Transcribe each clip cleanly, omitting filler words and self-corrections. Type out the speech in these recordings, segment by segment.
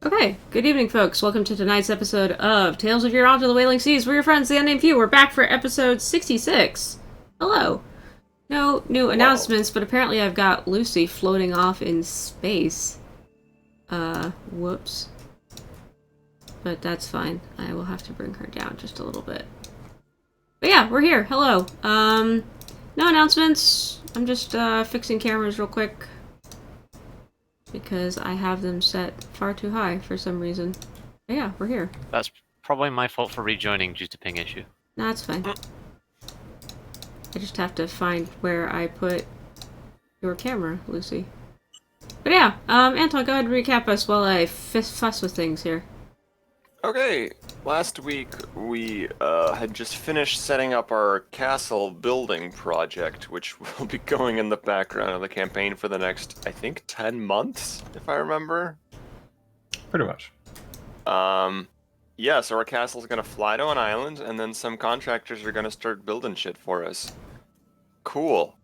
Okay, good evening, folks. Welcome to tonight's episode of Tales of Yoranta, the Wailing Seas. We're your friends, the Unnamed Few. We're back for episode 66. Hello. No new announcements, but apparently I've got Lucy floating off in space. Whoops. But that's fine. I will have to bring her down just a little bit. But yeah, we're here. Hello. No announcements. I'm just, fixing cameras real quick. Because I have them set far too high for some reason. But yeah, we're here. That's probably my fault for rejoining due to ping issue. No, it's fine. I just have to find where I put your camera, Lucy. But yeah, Anton, go ahead and recap us while I fuss with things here. Okay, last week we had just finished setting up our castle building project, which will be going in the background of the campaign for the next, I think, 10 months, if I remember. Pretty much. Yeah, so our castle's gonna fly to an island, and then some contractors are gonna start building shit for us. Cool.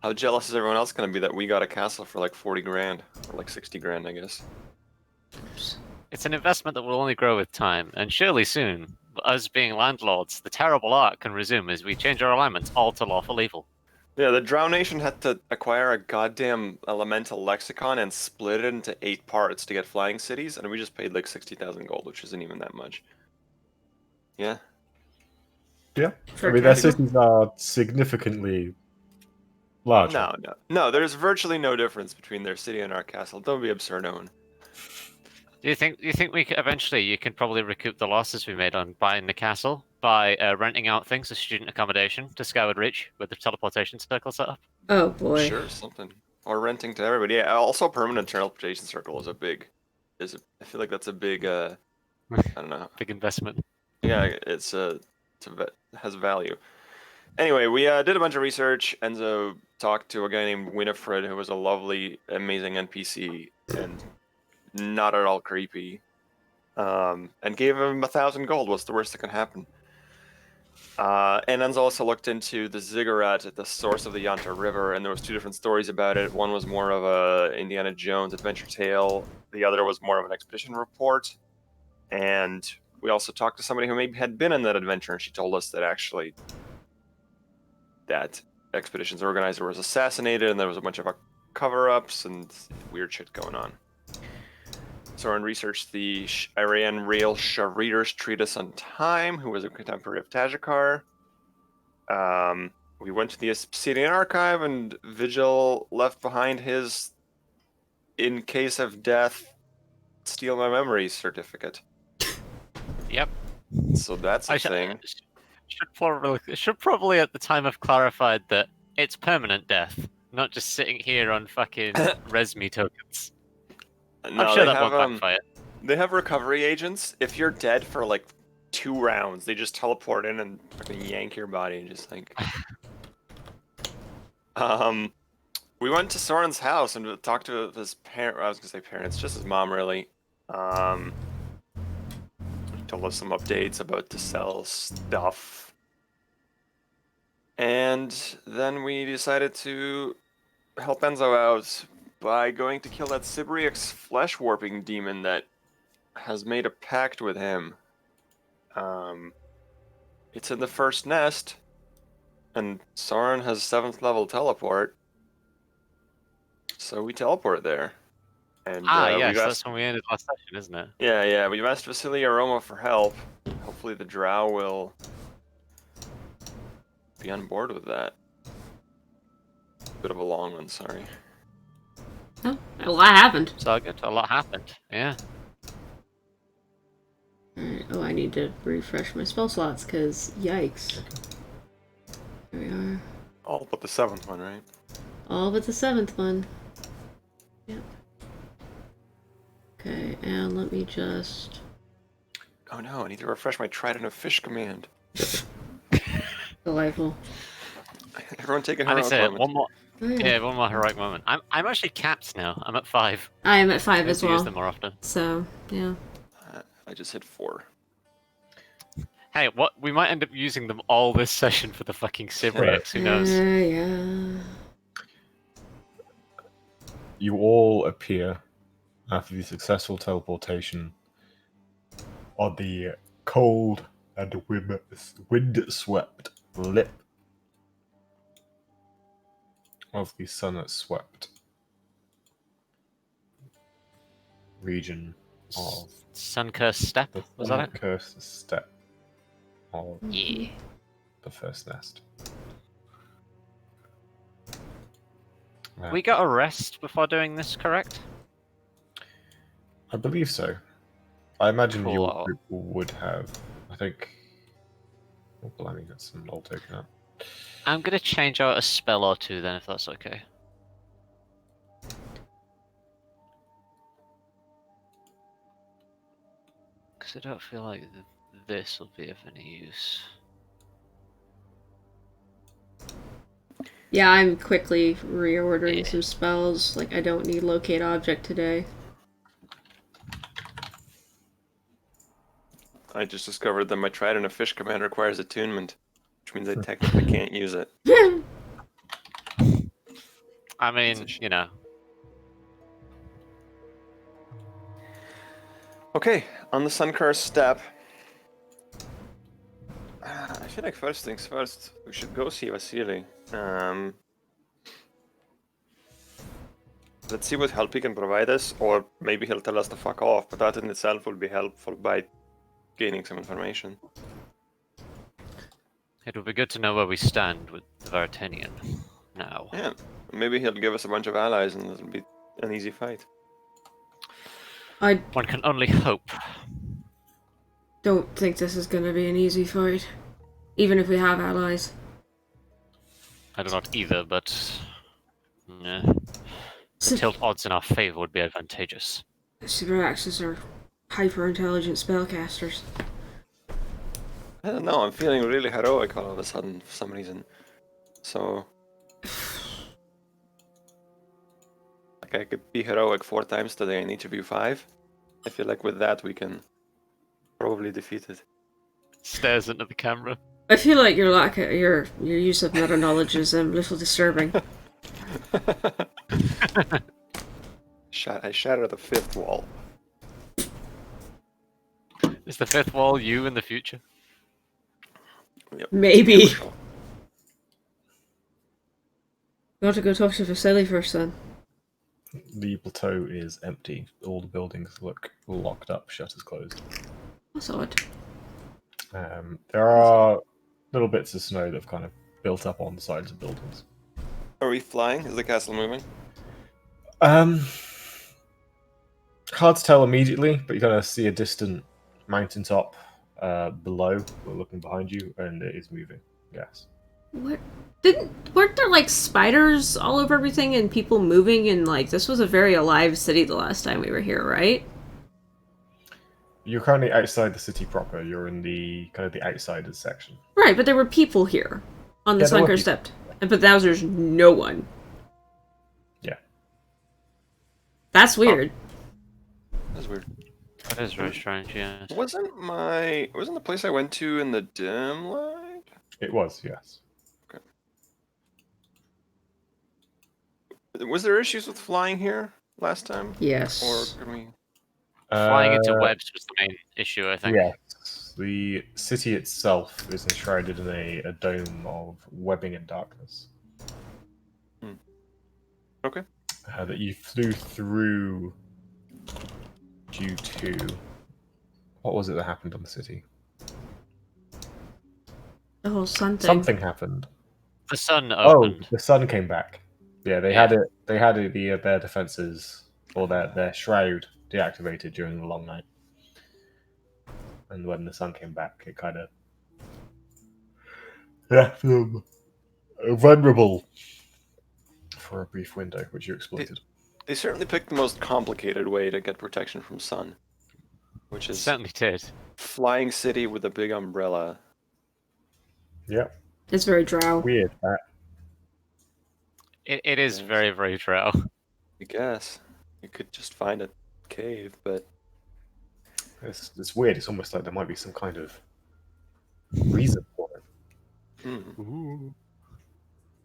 How jealous is everyone else gonna be that we got a castle for like 40 grand? Or like 60 grand, I guess. Oops. It's an investment that will only grow with time, and surely soon, us being landlords, the terrible art can resume as we change our alignments all to lawful evil. Yeah, the Drow Nation had to acquire a goddamn elemental lexicon and split it into 8 parts to get flying cities, and we just paid like 60,000 gold, which isn't even that much. Yeah. Yeah. For I mean, their casual? cities are significantly larger. No, there's virtually no difference between their city and our castle. Don't be absurd, Owen. Do you think we could, eventually you can probably recoup the losses we made on buying the castle by renting out things as student accommodation to Skyward Reach with the teleportation circle set up? Oh boy. Sure, something. Or renting to everybody. Yeah, also permanent teleportation circle is a big... I feel like that's a big, I don't know. Big investment. Yeah, it has value. Anyway, we did a bunch of research. Enzo talked to a guy named Winifred, who was a lovely, amazing NPC, and not at all creepy. And gave him 1,000 gold. What's the worst that can happen? And Enzo also looked into the ziggurat at the source of the Yoranta River, and there was 2 different stories about it. One was more of a Indiana Jones adventure tale. The other was more of an expedition report. And we also talked to somebody who maybe had been in that adventure, and she told us that actually that expedition's organizer was assassinated, and there was a bunch of cover-ups and weird shit going on. Soren researched the Ariane Rail Reader's Treatise on Time, who was a contemporary of Tajikar. We went to the Obsidian Archive, and Vigil left behind his "in case of death, steal my memories" certificate. Yep. So that's a thing. Should probably at the time have clarified that it's permanent death, not just sitting here on fucking resme tokens. No, I'm sure that won't backfire. They have recovery agents. If you're dead for like 2 rounds, they just teleport in and fucking yank your body and just like... We went to Soren's house and talked to his parents. I was gonna say parents, just his mom, really. Told us some updates about to sell stuff. And then we decided to help Enzo out by going to kill that Sibriux flesh-warping demon that has made a pact with him. It's in the first nest, and Soren has 7th level teleport. So we teleport there. And, yes, that's when we ended last session, isn't it? Yeah, we've asked Vasily Aroma for help. Hopefully the drow will be on board with that. Bit of a long one, sorry. Oh, a lot happened. So good. A lot happened. Yeah. Alright, oh, I need to refresh my spell slots, because yikes. Here we are. All but the 7th one, right? All but the 7th one. Yep. Okay, and let me just... Oh no, I need to refresh my Trident of Fish command. Delightful. Everyone take a And heroic it's moment. one more. Oh, yeah. Yeah, one more heroic moment. I'm actually capped now. I'm at 5. I am at 5 I have as to use well. them more often. So, yeah. I just hit 4. Hey, what? We might end up using them all this session for the fucking Sibriux. Who knows? Yeah. You all appear after the successful teleportation on the cold and wind-swept lip of the sun-swept region of Sun-cursed steppe, the was that it? sun-cursed steppe of Yeah. the first nest. We got a rest before doing this, correct? I believe so. I imagine your Cool. group would have. I think. Oh, blimey, that's some all taken up. I'm gonna change out a spell or two then, if that's okay. Because I don't feel like this will be of any use. Yeah, I'm quickly reordering Yeah. some spells. Like, I don't need locate object today. I just discovered that my Trident of Fish command requires attunement, which means I technically can't use it. I It's mean, a shame. you know. Okay, on the Sun-cursed steppe. I feel like first things first, we should go see Vasily. Let's see what help he can provide us, or maybe he'll tell us to fuck off, but that in itself will be helpful by gaining some information. It would be good to know where we stand with the Varitanian now. Yeah, maybe he'll give us a bunch of allies and it'll be an easy fight. I One can only hope. don't think this is gonna be an easy fight. Even if we have allies. I do not either, but... Yeah. The tilt odds in our favor would be advantageous. Super Axes are hyper-intelligent spellcasters. I don't know, I'm feeling really heroic all of a sudden for some reason. So... Like I could be heroic 4 times today and each of you 5. I feel like with that we can probably defeat it. Stares into the camera. I feel like your use of meta knowledge is a little disturbing. I shatter the 5th wall. Is the 5th wall you in the future? Yep. Maybe. Yeah, sure. We want to go talk to Vasily first then. The plateau is empty. All the buildings look locked up, shutters closed. That's odd. There are little bits of snow that have kind of built up on the sides of buildings. Are we flying? Is the castle moving? Hard to tell immediately, but you kind of see a distant mountaintop below, looking behind you, and it is moving. Yes. What? Weren't there like spiders all over everything and people moving, and like this was a very alive city the last time we were here, right? You're currently outside the city proper. You're in the kind of the outsiders section. Right, but there were people here on the Yeah, there were Sunker people. Steppe. But now there's no one. Yeah. That's weird. That's weird. That is very strange, yeah. Wasn't the place I went to in the dim light? It was, yes. Was there issues with flying here last time? Yes. Or can we... Flying into Uh, webs was the main issue, I think. Yes. The city itself is enshrouded in a dome of webbing and darkness. Okay. That you flew through due to... What was it that happened on the city? The whole sun thing. Something happened. The sun Oh, opened. the sun came back. Yeah, they had it. They had it, their defenses or their shroud deactivated during the long night, and when the sun came back, it kind of left them vulnerable for a brief window, which you exploited. They certainly picked the most complicated way to get protection from sun, which is Certainly did. flying city with a big umbrella. Yeah, It's very drow. weird. That It is Yes. very, very drow. I guess you could just find a cave, but it's weird. It's almost like there might be some kind of reason for it. hmm.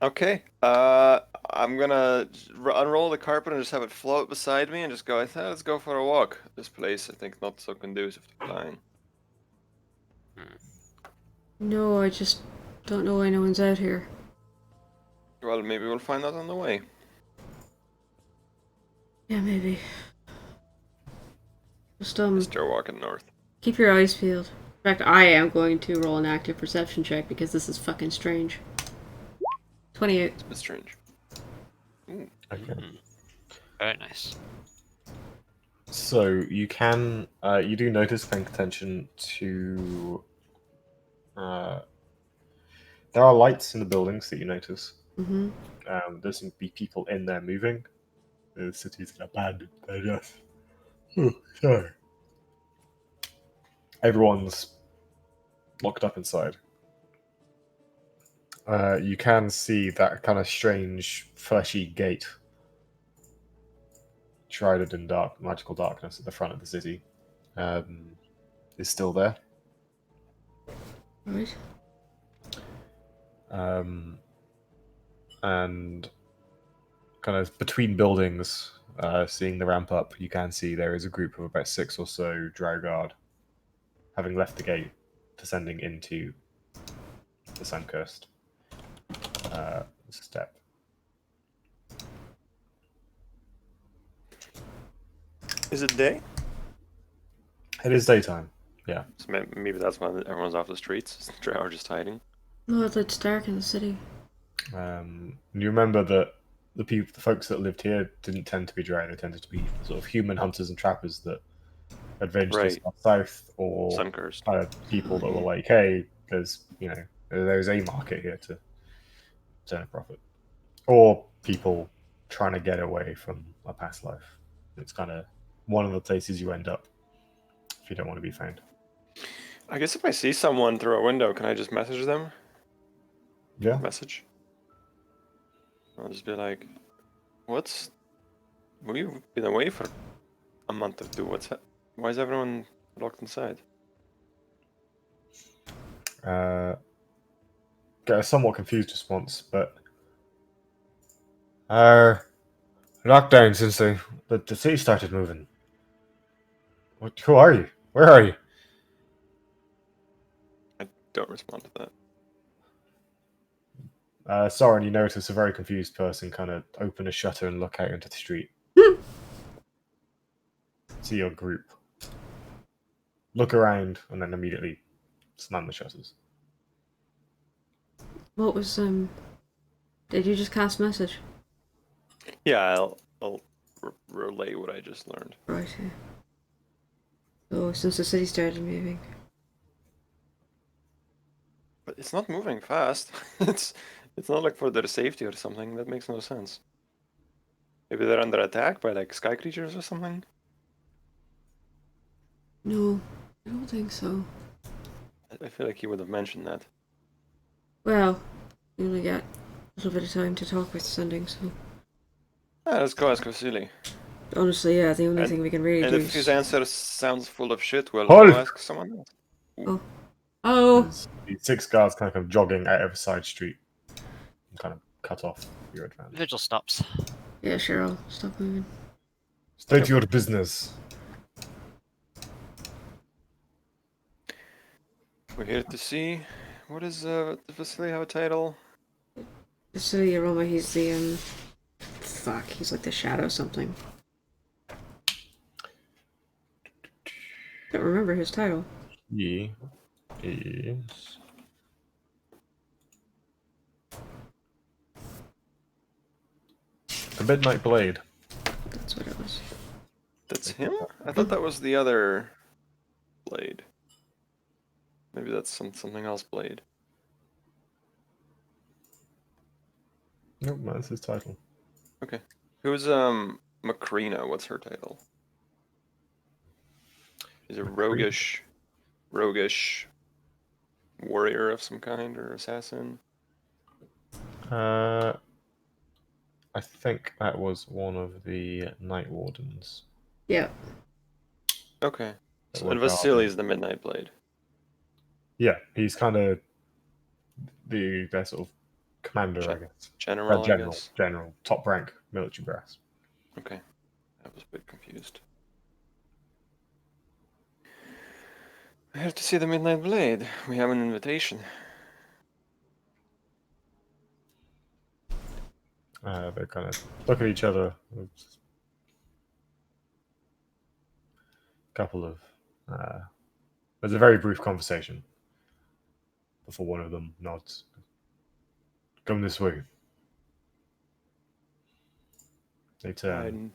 Okay. I'm gonna unroll the carpet and just have it float beside me and just go. Let's go for a walk. This place, I think, not so conducive to flying. No, I just don't know why no one's out here. Well, maybe we'll find out on the way. Yeah, maybe. Just, Still walking north. keep your eyes peeled. In fact, I am going to roll an active perception check because this is fucking strange. 28. It's a bit strange. Ooh. Okay. Very nice. So you can, you do notice, paying attention to, there are lights in the buildings that you notice. Mm-hmm. There seem to be people in there moving. The city's abandoned. They're just, sorry. Everyone's locked up inside. You can see that kind of strange, fleshy gate, shrouded in dark, magical darkness at the front of the city, is still there. Right. And kind of between buildings, seeing the ramp up, you can see there is a group of about 6 or so Drow Guard, having left the gate, descending into the Suncursed step. Is it day? It is daytime, yeah. So maybe that's why everyone's off the streets. Drow are just hiding. No, it's dark in the city. And you remember that the folks that lived here didn't tend to be Drow, they tended to be sort of human hunters and trappers that had ventured south, or Suncursed. kind of people that were like, hey, there's a market here to turn a profit, or people trying to get away from a past life. It's kind of one of the places you end up if you don't want to be found. I guess if I see someone through a window, can I just message them? Yeah. Message. I'll just be like, we've been away for a month or two. Why is everyone locked inside? Get a somewhat confused response, but lockdown since the city started moving. Who are you? Where are you? I don't respond to that. Soren, you notice a very confused person kind of open a shutter and look out into the street. See your group. Look around and then immediately slam the shutters. What was, did you just cast message? Yeah, I'll relay what I just learned. Right, yeah. Oh, since the city started moving. But it's not moving fast. It's not like for their safety or something. That makes no sense. Maybe they're under attack by like sky creatures or something. No, I don't think so. I feel like he would have mentioned that. Well, we only got a little bit of time to talk with Sending, so... Let's go ask Vasily. Honestly, yeah, the only thing we can really And do if his answer sounds full of shit, we'll Hold! ask someone else. Oh! The 6 guards kind of jogging out of a side street and kind of cut off your advance. Vigil stops. Yeah, sure, I'll stop moving. State your business. We're here to see. What is Vasily have a title? Vasily Aroma, he's the, fuck, he's like the shadow something. Don't remember his title. He is the Midnight Blade. That's what it was. That's him? I thought that was the other blade. Maybe that's something else blade. Nope, that's his title. Okay. Who's Macrina? What's her title? Is a roguish warrior of some kind or assassin? I think that was one of the Night Wardens. Yeah. Okay. That So, were and Vasily guarding. is the Midnight Blade. Yeah, he's kind of their sort of Commander, I guess. General, I General. guess. General. Top rank military brass. Okay. I was a bit confused. I have to see the Midnight Blade. We have an invitation. They kind of look at each other. Couple of. There's a very brief conversation before one of them nods. Come this way. They turn.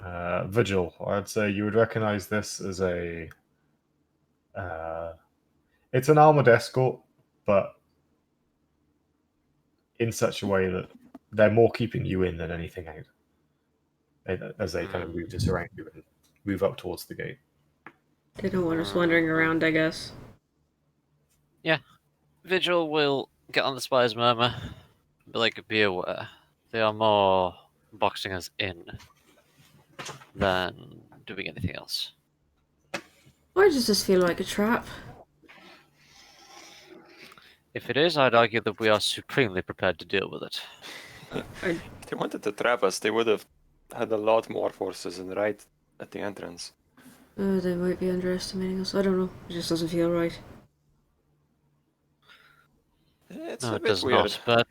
Vigil, I'd say you would recognize this as a. It's an armored escort, but in such a way that they're more keeping you in than anything out. As they kind of move to surround you and move up towards the gate. They don't want us wandering around, I guess. Yeah. Vigil will get on the spies murmur. Be like, be aware. They are more boxing us in than doing anything else. Why does this feel like a trap? If it is, I'd argue that we are supremely prepared to deal with it. If they wanted to trap us, they would have had a lot more forces and right at the entrance. They might be underestimating us. I don't know. It just doesn't feel right. It's No, a it bit does weird. not, but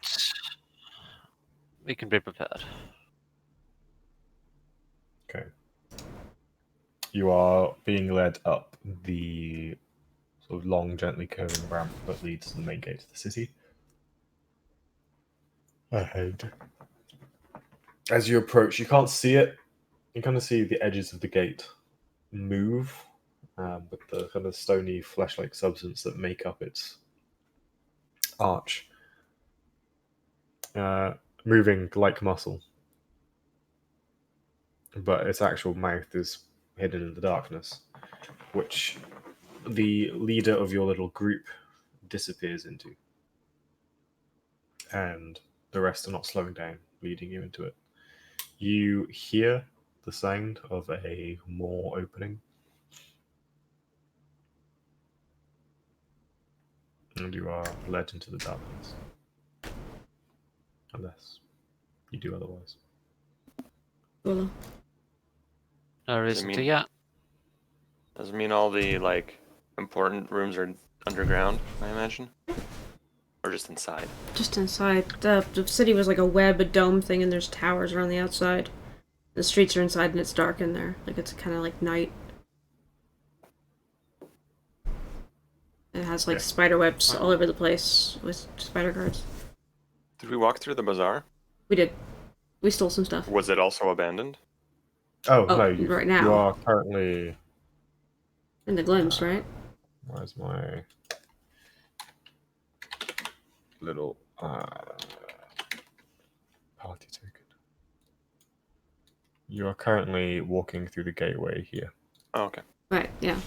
we can be prepared. Okay. You are being led up the sort of long, gently curving ramp that leads to the main gate of the city. Ahead. As you approach, you can't see it. You kind of see the edges of the gate move, but the kind of stony, flesh-like substance that make up its arch, moving like muscle. But its actual mouth is hidden in the darkness, which the leader of your little group disappears into. And the rest are not slowing down, leading you into it. You hear the sound of a more opening. And you are led into the darkness. Unless you do otherwise. Well, No reason to, mean- yeah. Does it mean all the important rooms are underground, I imagine? Or just inside? just inside. The city was like a web, a dome thing, and there's towers around the outside. The streets are inside, and it's dark in there. Like, it's kind of like night. It has like Yeah. spider webs all over the place with spider guards. Did we walk through the bazaar? We did. We stole some stuff. Was it also abandoned? Oh, Oh, no, right you now. are currently... In the glimpse, right? Where's my little party token? You are currently walking through the gateway here. Oh, okay. Right, yeah.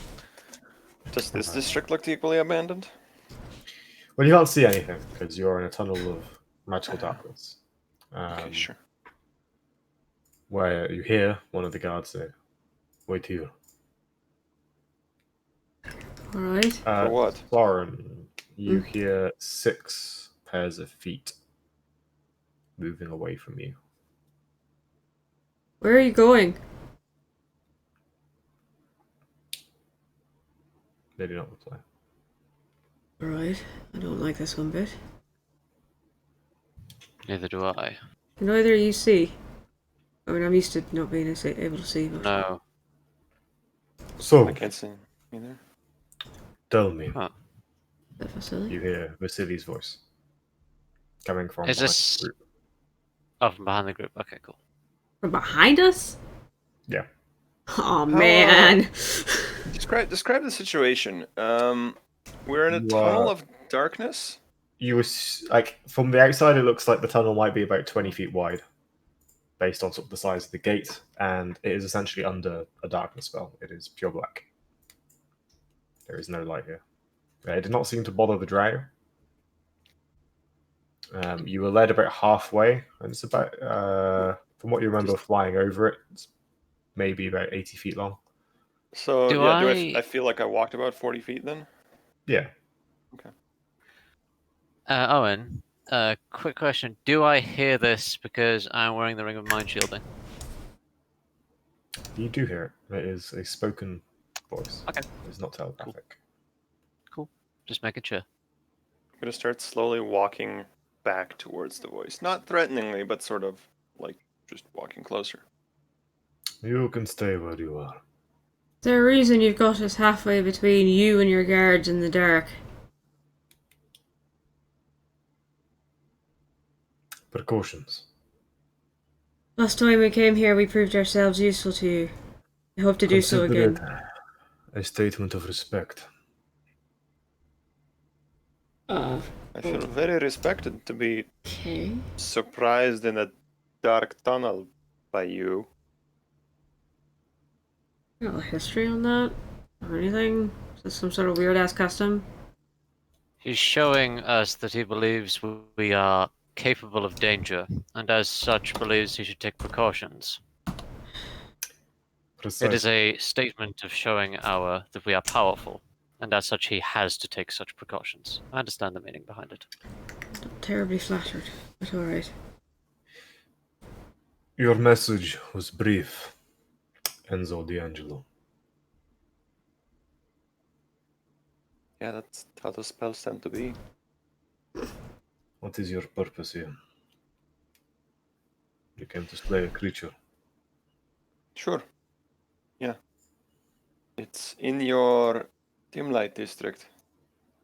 Does this district look equally abandoned? Well, you can't see anything because you're in a tunnel of magical darkness. Okay, sure. Where you hear one of the guards say, "Wait here." Alright. For what? Soren, you hear 6 pairs of feet moving away from you. Where are you going? They do not reply. Alright. I don't like this one bit. Neither do I. Can either of you see? I mean, I'm used to not being able to see, but... No. So, I can't see either. tell me, Huh. Is that facility? you hear Vasili's voice coming from Is behind this- the group. Oh, from behind the group. Okay, cool. From behind us? Yeah. Oh man. Describe the situation. We're in a You tunnel are- of darkness. You were like from the outside, it looks like the tunnel might be about 20 feet wide, based on sort of the size of the gate, and it is essentially under a darkness spell. It is pure black. There is no light here. It did not seem to bother the drow. You were led about halfway, and it's about, from what you remember flying over it, it's maybe about 80 feet long. So Do I feel like I walked about 40 feet then? Yeah. Owen, Quick question: do I hear this because I'm wearing the ring of mind shielding? You do hear it. It is a spoken voice. Okay. It's not telegraphic. Cool. Just making sure. I'm gonna start slowly walking back towards the voice, not threateningly, but sort of like just walking closer. You can stay where you are. Is there a reason you've got us halfway between you and your guards in the dark? Precautions. Last time we came here, we proved ourselves useful to you. I hope to do so Consider again. it a statement of respect. Uh, I feel very respected to be okay. surprised in a dark tunnel by you. Got a history on that? Or anything? Is this some sort of weird ass custom? He's showing us that he believes we are capable of danger, and as such believes he should take precautions. It is Precisely. a statement of showing that we are powerful, and as such he has to take such precautions. I understand the meaning behind it. Not terribly flattered, but alright. Your message was brief, Enzo D'Angelo. Yeah, that's how the spells tend to be. What is your purpose here? You came to slay a creature. Sure. Yeah. It's in your dim light district.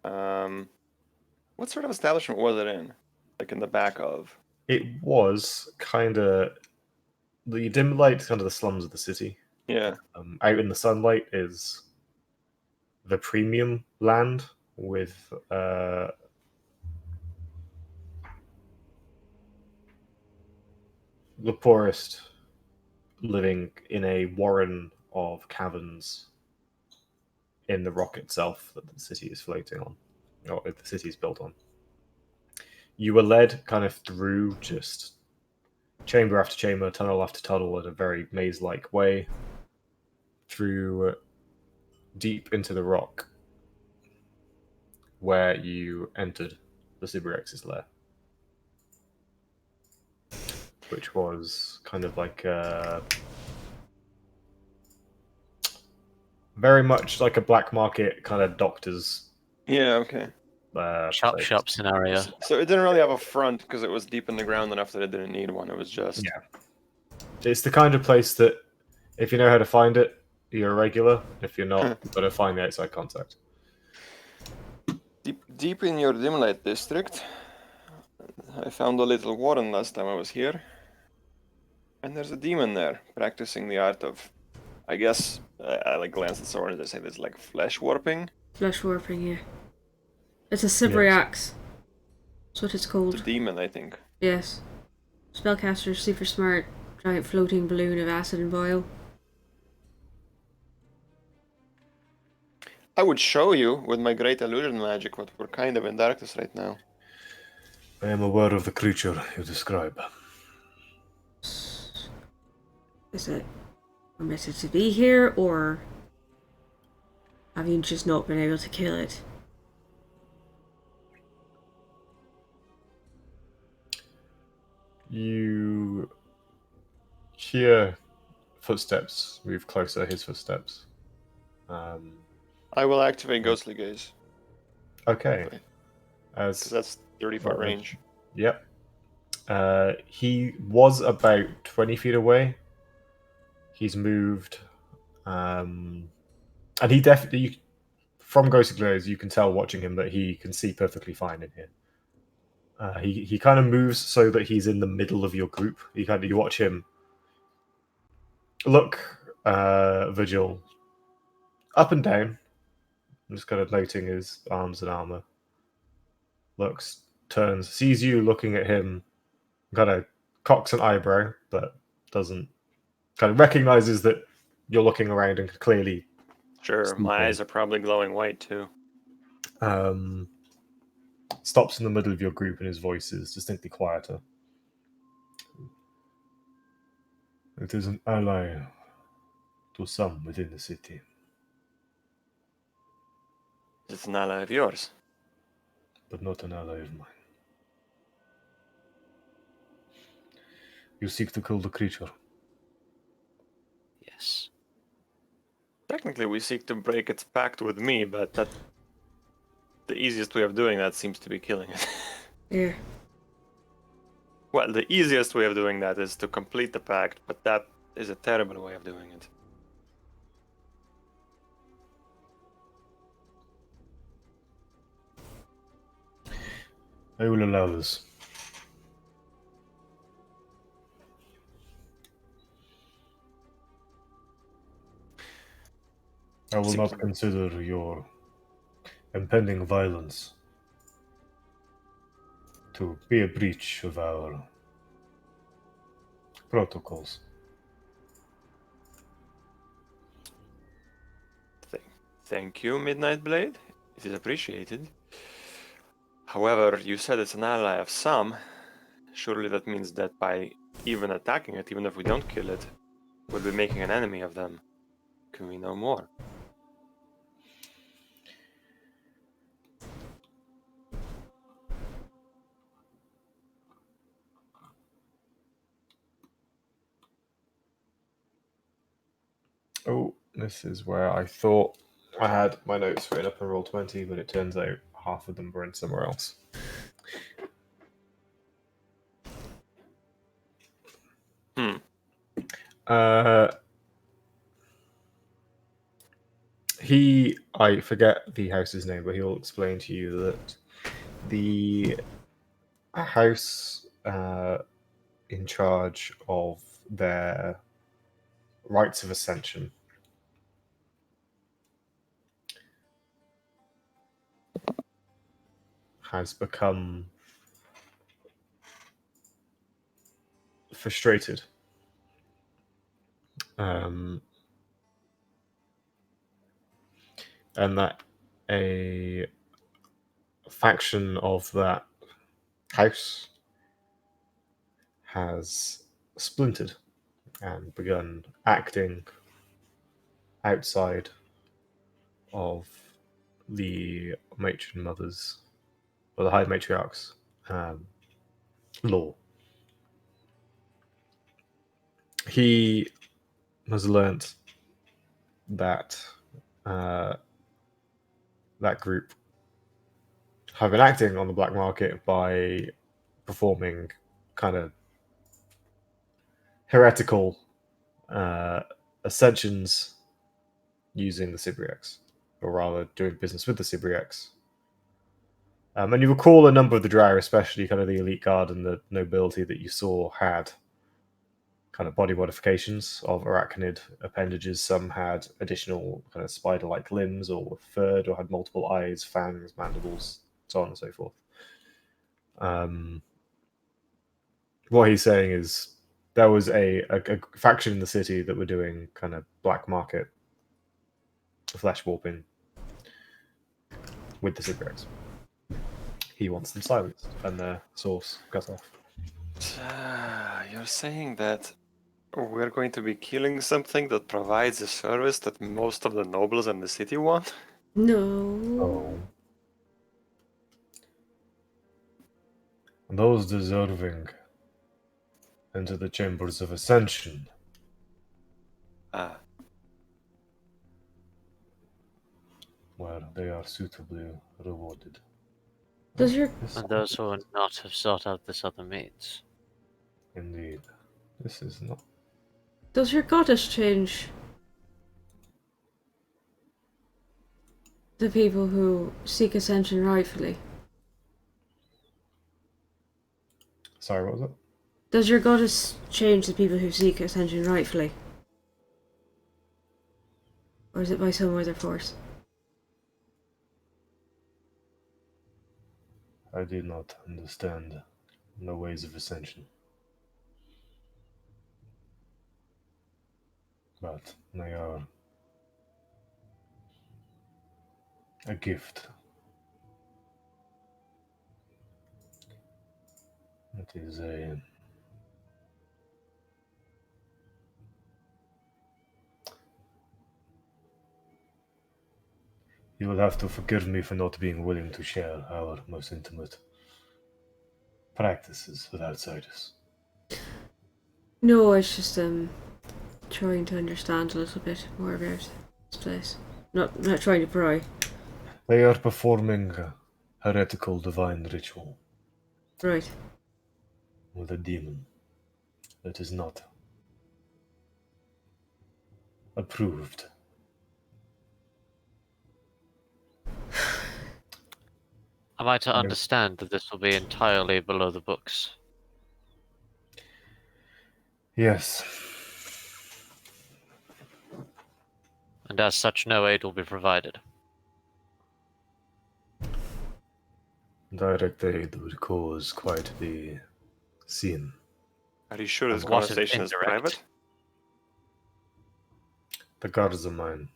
What sort of establishment was it in? Like in the back of? It was kind of the dim light, kind of the slums of the city. Yeah. Out in the sunlight is the premium land with the poorest living in a warren of caverns in the rock itself that the city is floating on, or the city is built on. You were led kind of through just chamber after chamber, tunnel after tunnel in a very maze-like way through deep into the rock where you entered the Sibrex's lair, which was kind of like very much like a black market kind of doctor's Yeah, okay. Chop place. shop scenario. So it didn't really have a front because it was deep in the ground enough that it didn't need one. It was just. Yeah. It's the kind of place that if you know how to find it, you're a regular. If you're not, you've got to find the outside contact. Deep in your dim light district, I found a little warren last time I was here. And there's a demon there practicing the art of, I guess, I like glance at someone and they say there's like flesh warping. Flesh warping, yeah. It's a Sibriax. That's what it's The called. demon, I think. Yes. Spellcaster, super smart, giant floating balloon of acid and bile. I would show you with my great illusion magic, but we're kind of in darkness right now. I am aware of the creature you describe. Is it permitted to be here, or have you just not been able to kill it? You hear footsteps move closer, his footsteps. I will activate Ghostly Gaze, Okay. because that's 30-foot range. Yep. He was about 20 feet away. He's moved. And he definitely, from Ghostly Glaze, you can tell watching him that he can see perfectly fine in here. He kind of moves so that he's in the middle of your group. You watch him look, Vigil, up and down. I'm just kind of noting his arms and armor. Looks, turns, sees you looking at him, kind of cocks an eyebrow, but doesn't, kind of recognizes that you're looking around and clearly. Sure, my eyes are probably glowing white too. Stops in the middle of your group and his voice is distinctly quieter. It is an ally to some within the city, It's an ally of yours. but not an ally of mine. You seek to kill the creature. Yes. Technically, we seek to break its pact with me, but that the easiest way of doing that seems to be killing it. Yeah. Well, the easiest way of doing that is to complete the pact, but that is a terrible way of doing it. I will allow this. I will Seems not like- consider your impending violence to be a breach of our protocols. Thank you, Midnight Blade. It is appreciated. However, you said it's an ally of some. Surely that means that by even attacking it, even if we don't kill it, we'll be making an enemy of them. Can we know more? Oh, this is where I thought I had my notes written up in Roll20, but it turns out half of them were in somewhere else. Hmm. I forget the house's name, but he'll explain to you that the house in charge of their rites of ascension has become frustrated. And that a faction of that house has splintered and begun acting outside of the matron mothers or the high matriarch's law. He has learnt that that group have been acting on the black market by performing kind of heretical ascensions using the Cybriacs, or rather doing business with the Cybriacs. And you recall a number of the Drow, especially kind of the elite guard and the nobility that you saw, had kind of body modifications of arachnid appendages. Some had additional kind of spider-like limbs, or were furred, or had multiple eyes, fangs, mandibles, so on and so forth. What he's saying is there was a faction in the city that were doing kind of black market flesh warping with the Cybriacs. He wants them silenced and their source cut off. You're saying that we're going to be killing something that provides a service that most of the nobles in the city want? No. Oh. Those deserving enter the chambers of ascension, Ah, where they are suitably rewarded. Does your This, And those who would not have sought out this other means. indeed, this is not. goddess change the people who seek ascension rightfully? Sorry, what was it? Does your goddess change the people who seek ascension rightfully? Or is it by some other force? I did not understand the ways of ascension. But they are a gift. It is a You will have to forgive me for not being willing to share our most intimate practices with outsiders. No, it's just trying to understand a little bit more about this place. Not trying to pry. They are performing a heretical divine ritual Right. with a demon that is not approved. Am I to I- understand that this will be entirely below the books? Yes. And as such, no aid will be provided. Direct aid would cause quite the scene. Are you sure this And what is conversation is indirect? private? The guards are mine.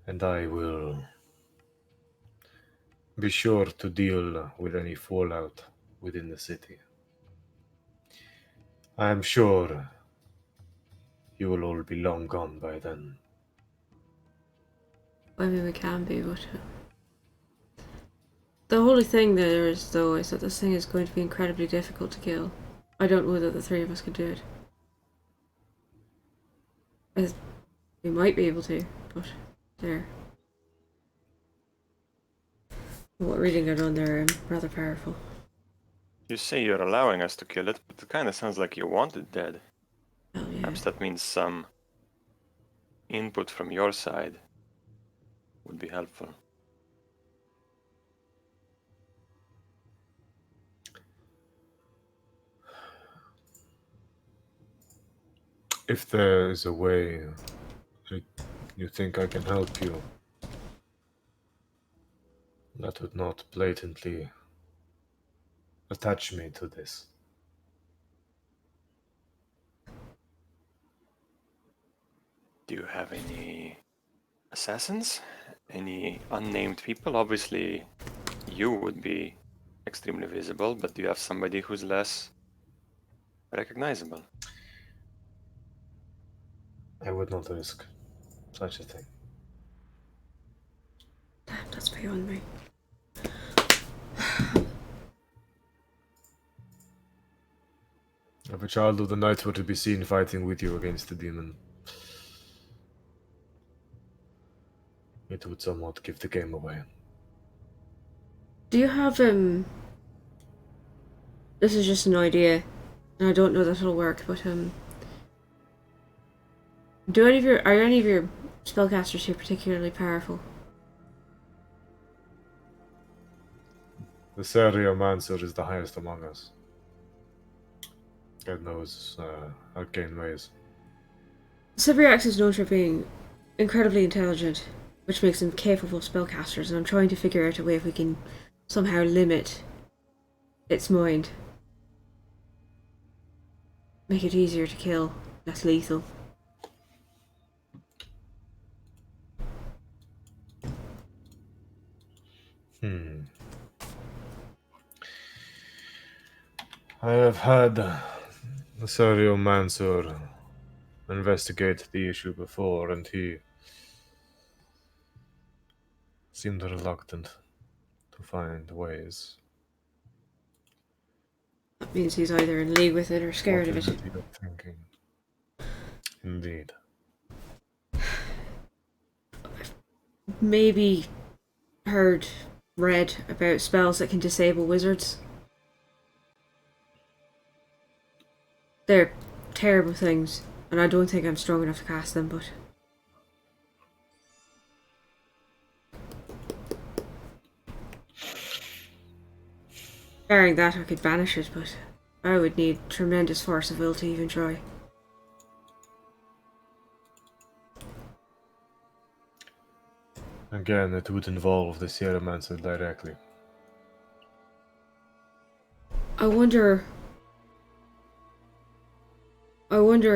And I will be sure to deal with any fallout within the city. I am sure you will all be long gone by then. I mean, we can be, but the only thing there is, though, is that this thing is going to be incredibly difficult to kill. I don't know that the three of us can do it. We might be able to, but there. What reading I've done there, rather powerful. You say you're allowing us to kill it, but it kind of sounds like you want it dead. Hell yeah. Perhaps that means some input from your side would be helpful. If there is a way you think I can help you, that would not blatantly attach me to this. Do you have any assassins? Any unnamed people? Obviously, you would be extremely visible, but do you have somebody who's less recognizable? I would not risk such a thing. Damn, that's beyond me. If a child of the night were to be seen fighting with you against the demon, it would somewhat give the game away. Do you have, this is just an idea, and I don't know that it'll work, but, are any of your spellcasters here particularly powerful? The Seriomancer is the highest among us. God knows arcane ways. Cypriax is known for being incredibly intelligent, which makes them capable spellcasters, and I'm trying to figure out a way if we can somehow limit its mind. Make it easier to kill, less lethal. I have had the Seriomancer investigate the issue before, and he seemed reluctant to find ways. That means he's either in league with it or scared What of is it. it you're thinking? Indeed. Maybe read about spells that can disable wizards. They're terrible things, and I don't think I'm strong enough to cast them, but... Barring that, I could banish it, but I would need tremendous force of will to even try. Again, it would involve the Seriomancer directly. I wonder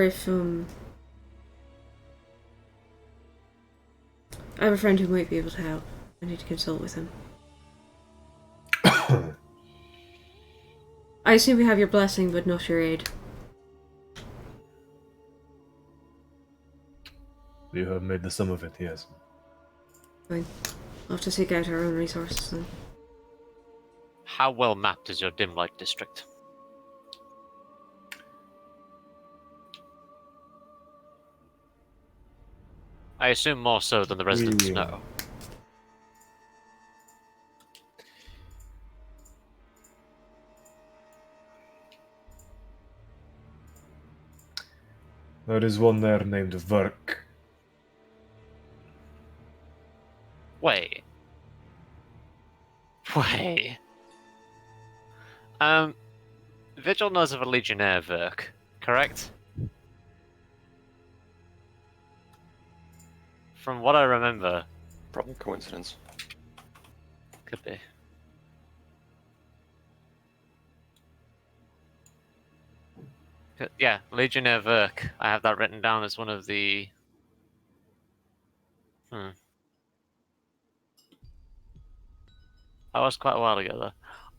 if, I have a friend who might be able to help. I need to consult with him. I assume we have your blessing, but not your aid. You have made the sum of it, yes. Fine. I'll have to seek out our own resources then. How well mapped is your dim light district? I assume more so than the residents Yeah. know. There is one there named Verk. Wait. Wait. Vigil knows of a Legionnaire Verk, correct? From what I remember, Probably coincidence. could be. Yeah, Legionnaire Verk. I have that written down as one of the. That was quite a while ago, though.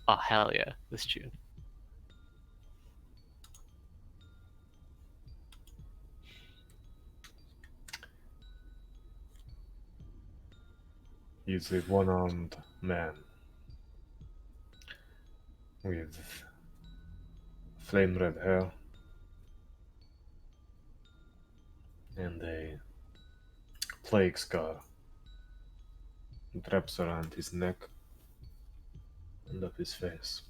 Oh, hell yeah, this tune. He's a one-armed man with flame red hair and a plague scar that wraps around his neck and up his face.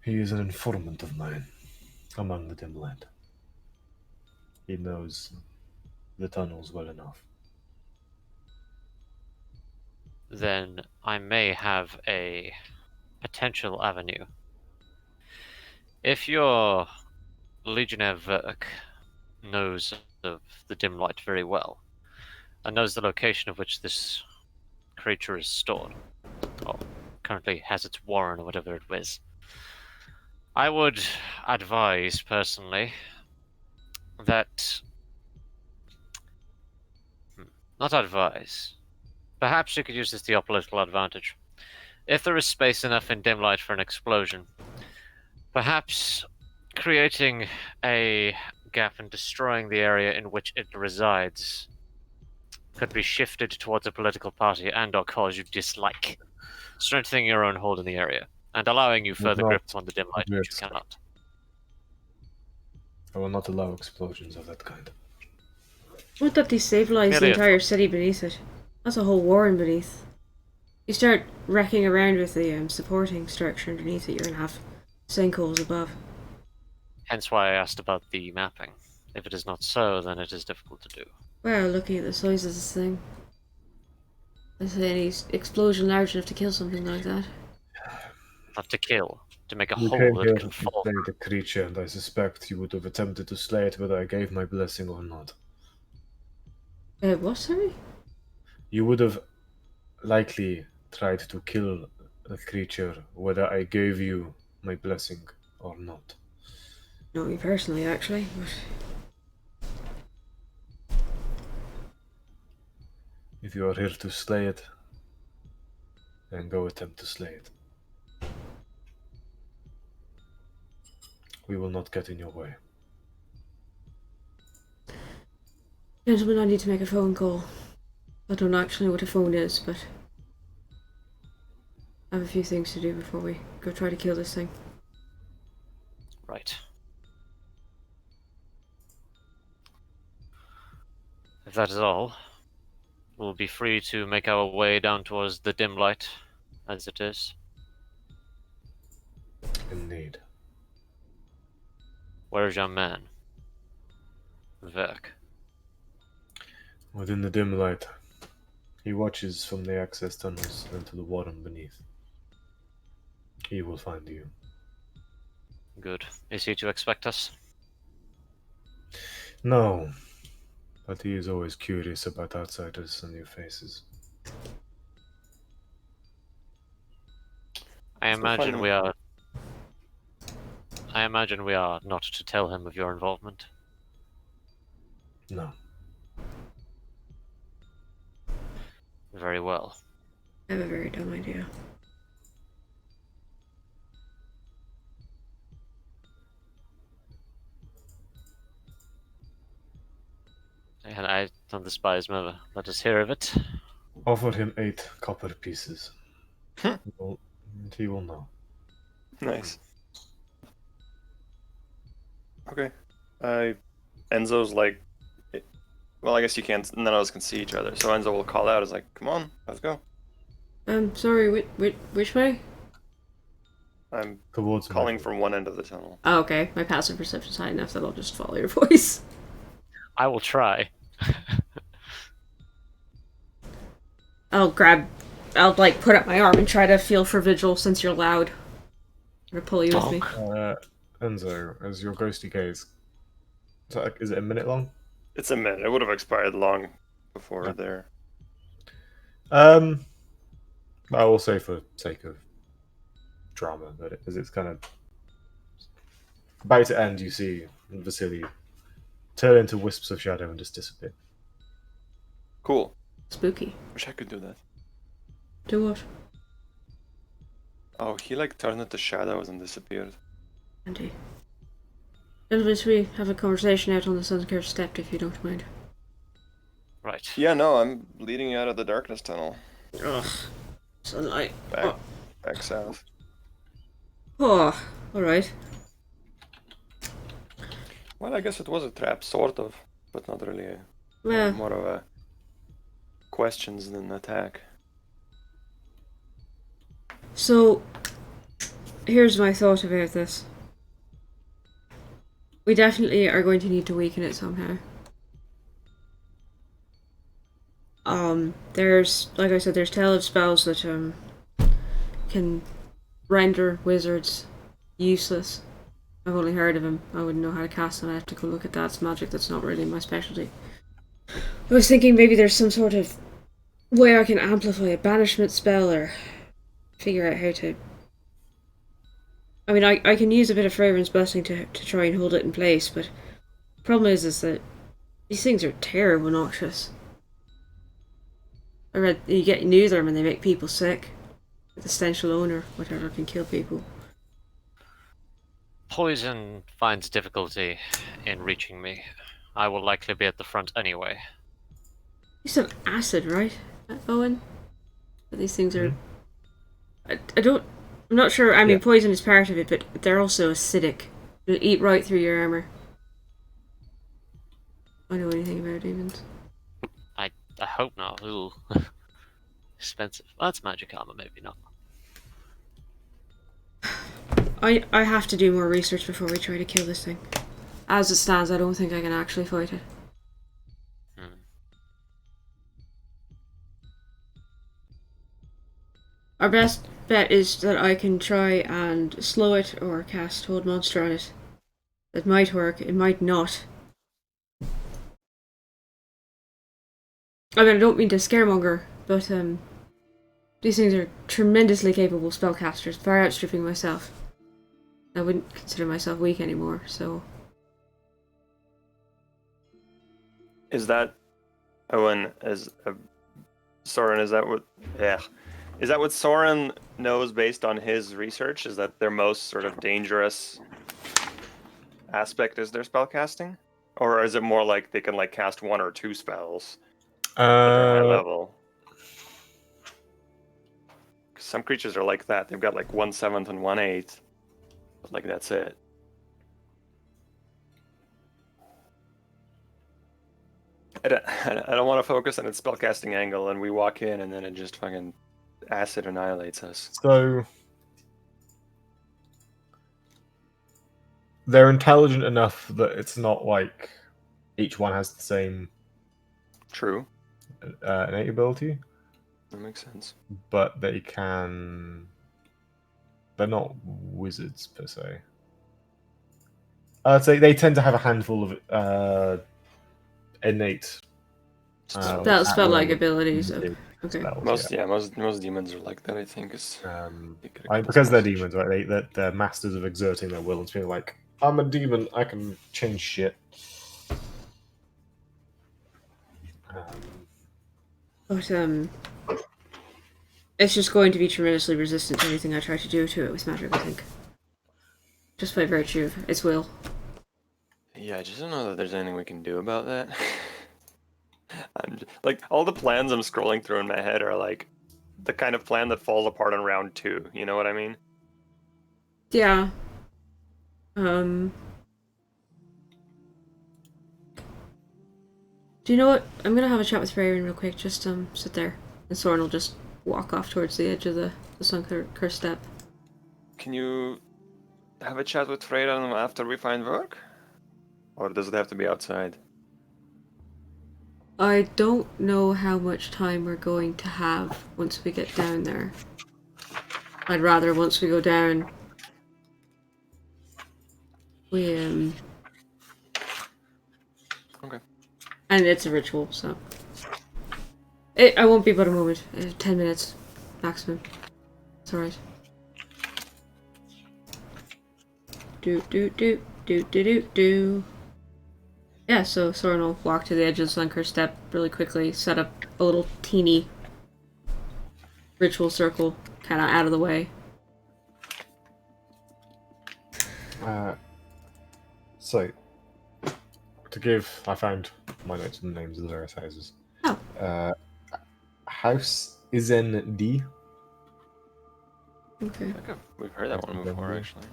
He is an informant of mine among the dim light. He knows the tunnels well enough. Then I may have a potential avenue. If your Legionnaire Verk knows of the dim light very well, and knows the location of which this creature is stored, or currently has its warren or whatever it is, I would advise personally that. Not advise. Perhaps you could use this to your political advantage. If there is space enough in dim light for an explosion, perhaps creating a gap and destroying the area in which it resides could be shifted towards a political party and/or cause you dislike, strengthening your own hold in the area and allowing you further grip on the dim light, which you cannot. I will not allow explosions of that kind. What that destabilize the Merely a entire city beneath it? That's a whole warren beneath. You start wrecking around with the supporting structure underneath it, you're gonna have sinkholes above. Hence why I asked about the mapping. If it is not so, then it is difficult to do. Wow, looking at the size of this thing. Is any explosion large enough to kill something like that? Not to kill, to make a You hole came that here can to fall. slay the creature, and I suspect you would have attempted to slay it whether I gave my blessing or not. What, sorry? You would have likely tried to kill the creature whether I gave you my blessing or not. Not me personally, actually, but... If you are here to slay it, then go attempt to slay it. We will not get in your way. Gentlemen, I need to make a phone call. I don't actually know what a phone is, but... I have a few things to do before we go try to kill this thing. Right. If that is all, we'll be free to make our way down towards the dim light, as it is. Indeed. Where is your man? Verk. Within the dim light, he watches from the access tunnels into the warren beneath. He will find you. Good. Is he to expect us? No, but he is always curious about outsiders and new faces. I Let's go find imagine him. we are. I imagine we are not to tell him of your involvement. No. Very well. I have a very dumb idea. And I don't despise murder. Let us hear of it. Offer him 8 copper pieces. He will not. Nice. Okay. Enzo's like, well, I guess you can't. None of us can see each other, so Enzo will call out. Is like, come on, let's go. Sorry, which way? I'm Towards the calling middle. from one end of the tunnel. Oh, okay. My passive perception's high enough that I'll just follow your voice. I will try. I'll like put up my arm and try to feel for Vigil since you're loud. Or pull you with me. Enzo, as your ghosty gaze, is it a minute long? It's a minute. It would have expired long before Yeah. there. I will say for sake of drama that as it's kind of about to end, you see Vasily turn into wisps of shadow and just disappear. Cool. Spooky. Wish I could do that. Do what? Oh, he like turned into shadows and disappeared. Andy. Elvis, we have a conversation out on the Suncurve step if you don't mind. Right. Yeah, no, I'm leading you out of the darkness tunnel. Ugh. Sunlight. Back south. Oh, alright. Well, I guess it was a trap, sort of, but not really. Well, More of a questions than attack. so, here's my thought about this. We definitely are going to need to weaken it somehow. There's, like I said, there's tale of spells that, can render wizards useless. I've only heard of them. I wouldn't know how to cast them. I have to go look at that. It's magic that's not really my specialty. I was thinking maybe there's some sort of way I can amplify a banishment spell or figure out how to... I mean, I can use a bit of Fragrance Blessing to try and hold it in place, but the problem is that these things are terrible noxious. I read you get news of them and they make people sick. The stench alone or whatever can kill people. Poison finds difficulty in reaching me. I will likely be at the front anyway. You have acid, right, Owen? But these things are... I don't... I'm not sure. I mean, Yeah. poison is part of it, but they're also acidic. It'll eat right through your armor. I know anything about demons. I hope not. Ooh. Expensive. Well, that's magic armor, maybe not. I have to do more research before we try to kill this thing. As it stands, I don't think I can actually fight it. Our best bet is that I can try and slow it or cast Hold Monster on it. It might work, it might not. I mean, I don't mean to scaremonger, but these things are tremendously capable spellcasters, far outstripping myself. I wouldn't consider myself weak anymore, so... Is that Owen Soren? Is that what? Yeah. Is that what Soren knows based on his research? Is that their most sort of dangerous aspect is their spellcasting, or is it more like they can like cast one or two spells at their high level? 'Cause some creatures are like that. They've got like 1/7 and 1/8, but like that's it. I don't want to focus on its spellcasting angle, and we walk in, and then it just fucking acid annihilates us. So they're intelligent enough that it's not like each one has the same True, innate ability, that makes sense. but they can. They're not wizards per se. I'd say they tend to have a handful of innate Spell-like at-will abilities. ability Okay. spells, Most demons are like that. I think is because they're demons, right? They're masters of exerting their will and being like, I'm a demon, I can change shit. But it's just going to be tremendously resistant to anything I try to do to it with magic, I think. Just by virtue of its will. Yeah, I just don't know that there's anything we can do about that. Like all the plans I'm scrolling through in my head are like the kind of plan that falls apart on round 2. You know what I mean? Yeah. Do you know what? I'm gonna have a chat with Raven real quick. Just sit there, and Soren will just walk off towards the edge of the sun-cursed step. Can you have a chat with Freyran after we find work? Or does it have to be outside? I don't know how much time we're going to have once we get down there. I'd rather once we go down, we Okay. and it's a ritual, so I won't be but a moment. 10 minutes maximum. It's alright. Do. Yeah, so Soren will walk to the edge of the sun-cursed step really quickly, set up a little teeny ritual circle, kind of out of the way. So, I found my notes and the names of the various houses. Oh. House is in D. Okay. I think we've heard that one before, actually.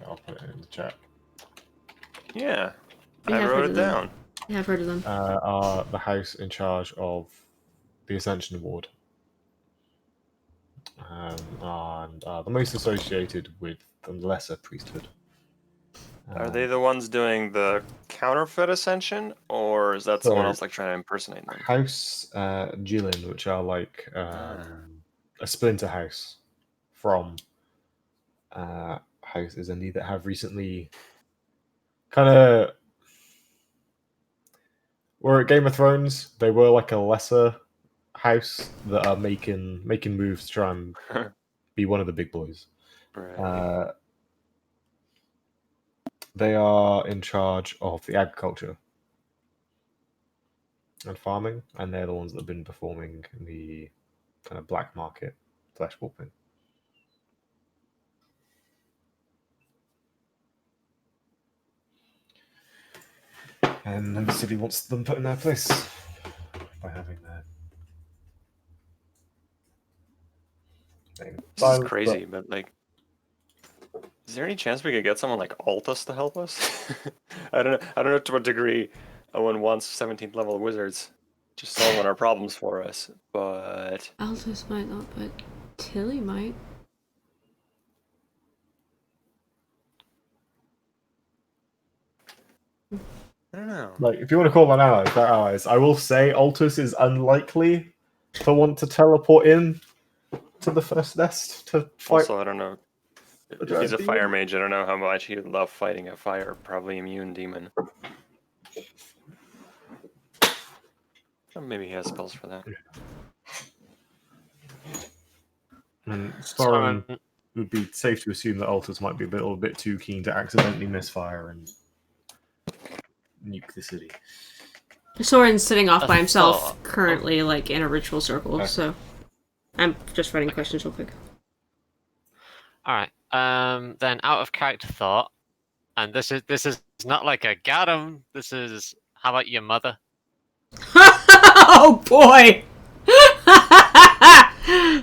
I'll put it in the chat. Yeah, We I have wrote heard it of them. down. Yeah, I've heard of them. Are the house in charge of the Ascension Award. And are the most associated with the lesser priesthood. Are they the ones doing the counterfeit ascension, or is that someone So- else like trying to impersonate them? House Jilin, which are like a splinter house from House is Indeed that have recently kind of were at Game of Thrones. They were like a lesser house that are making moves to try and be one of the big boys. Right. They are in charge of the agriculture and farming, and they're the ones that have been performing the kind of black market flesh warping. And the city wants them put in their place by having their thing. This is crazy, but like, is there any chance we could get someone like Altus to help us? I don't know to what degree Owen wants 17th level wizards just solving our problems for us, but Altus might not, but Tilly might. I don't know. Like, if you want to call them allies, they're allies. I will say Altus is unlikely to want to teleport in to the first nest to fight. Also, I don't know. If he's a fire mage, I don't know how much he'd love fighting a fire, probably immune demon. Or maybe he has spells for that. And Soren would be safe to assume that Altus might be a little bit too keen to accidentally misfire and nuke the city. Soren's sitting off by A himself, thought. currently, like, in a ritual circle, Okay. so... I'm just writing questions real quick. Alright. Then out of character thought, and this is not like a got him. This is how about your mother? Oh, boy!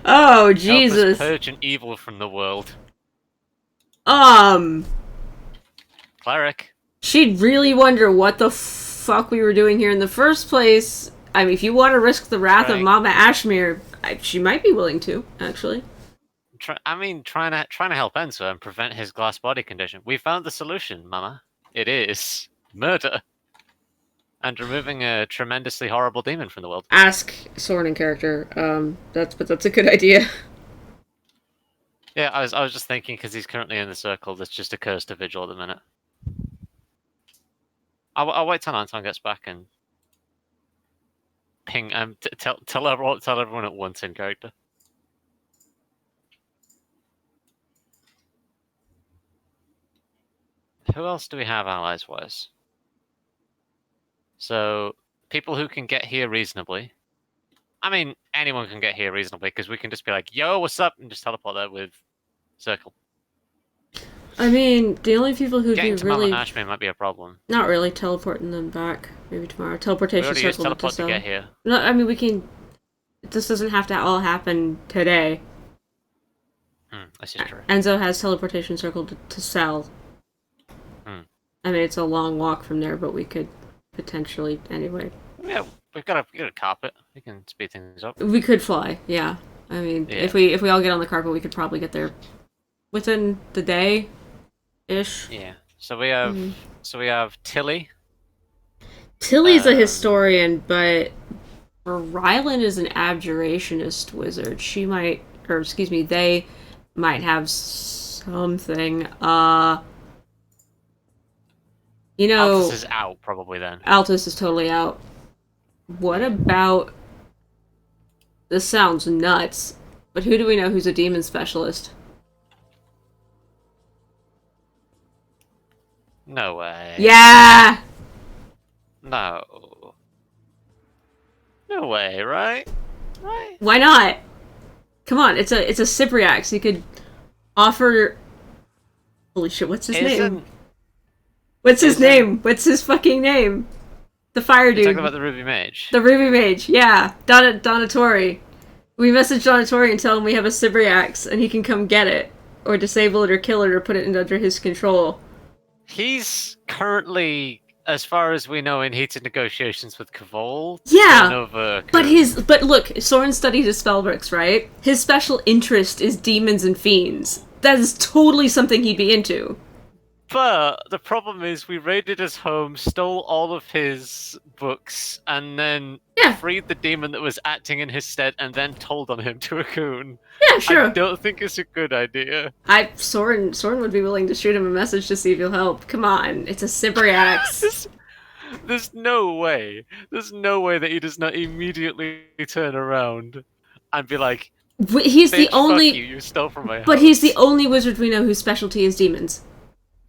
Oh, Help us Jesus. purge an evil from the world. Cleric. She'd really wonder what the fuck we were doing here in the first place. I mean, if you want to risk the wrath of Right. Mama Ashmere, she might be willing to, actually. Trying to help Enzo and prevent his glass body condition. We found the solution, Mama. It is murder and removing a tremendously horrible demon from the world. Ask Soren in character. That's a good idea. Yeah, I was just thinking because he's currently in the circle that's just occurs to Vigil at the minute. I'll wait till Anton gets back and ping. Tell everyone at once in character. Who else do we have allies wise? So people who can get here reasonably. I mean, anyone can get here reasonably because we can just be like, "Yo, what's up?" and just teleport there with circle. I mean, the only people who'd Getting be to really... Mama Ashmere might be a problem. Not really teleporting them back. Maybe tomorrow. We Teleportation already used circle teleport to sell. get here. No, I mean, we can... This doesn't have to all happen today. This is true. Enzo has teleportation circle to sell. I mean, it's a long walk from there, but we could potentially anyway. Yeah, we've got a carpet. We can speed things up. We could fly, yeah. I mean, Yeah. if we all get on the carpet, we could probably get there within the day, ish. Yeah. So we have Tilly. Tilly's a historian, but Rylan is an abjurationist wizard. She might, or excuse me, they might have something. You know, Altus is out probably then. Altus is totally out. What about? This sounds nuts, but who do we know who's a demon specialist? No way. Yeah. No. No way, right? Right? Why not? Come on, it's a Cypriax. You could offer. Holy shit! What's his name? What's his name? What's his fucking name? The fire dude. You're talking about the Ruby Mage. The Ruby Mage, yeah. Donatori. We message Donatori and tell him we have a Cybriax and he can come get it. Or disable it or kill it or put it under his control. He's currently, as far as we know, in heated negotiations with Kavol. Yeah! But look, Soren studied his spellbooks, right? His special interest is demons and fiends. That is totally something he'd be into. But the problem is we raided his home, stole all of his books, and then freed the demon that was acting in his stead, and then told on him to a coon. Yeah, sure. I don't think it's a good idea. Soren would be willing to shoot him a message to see if he'll help. Come on, it's a Cybriax. There's no way. There's no way that he does not immediately turn around and be like, he's the only. Fuck you stole from my house. But he's the only wizard we know whose specialty is demons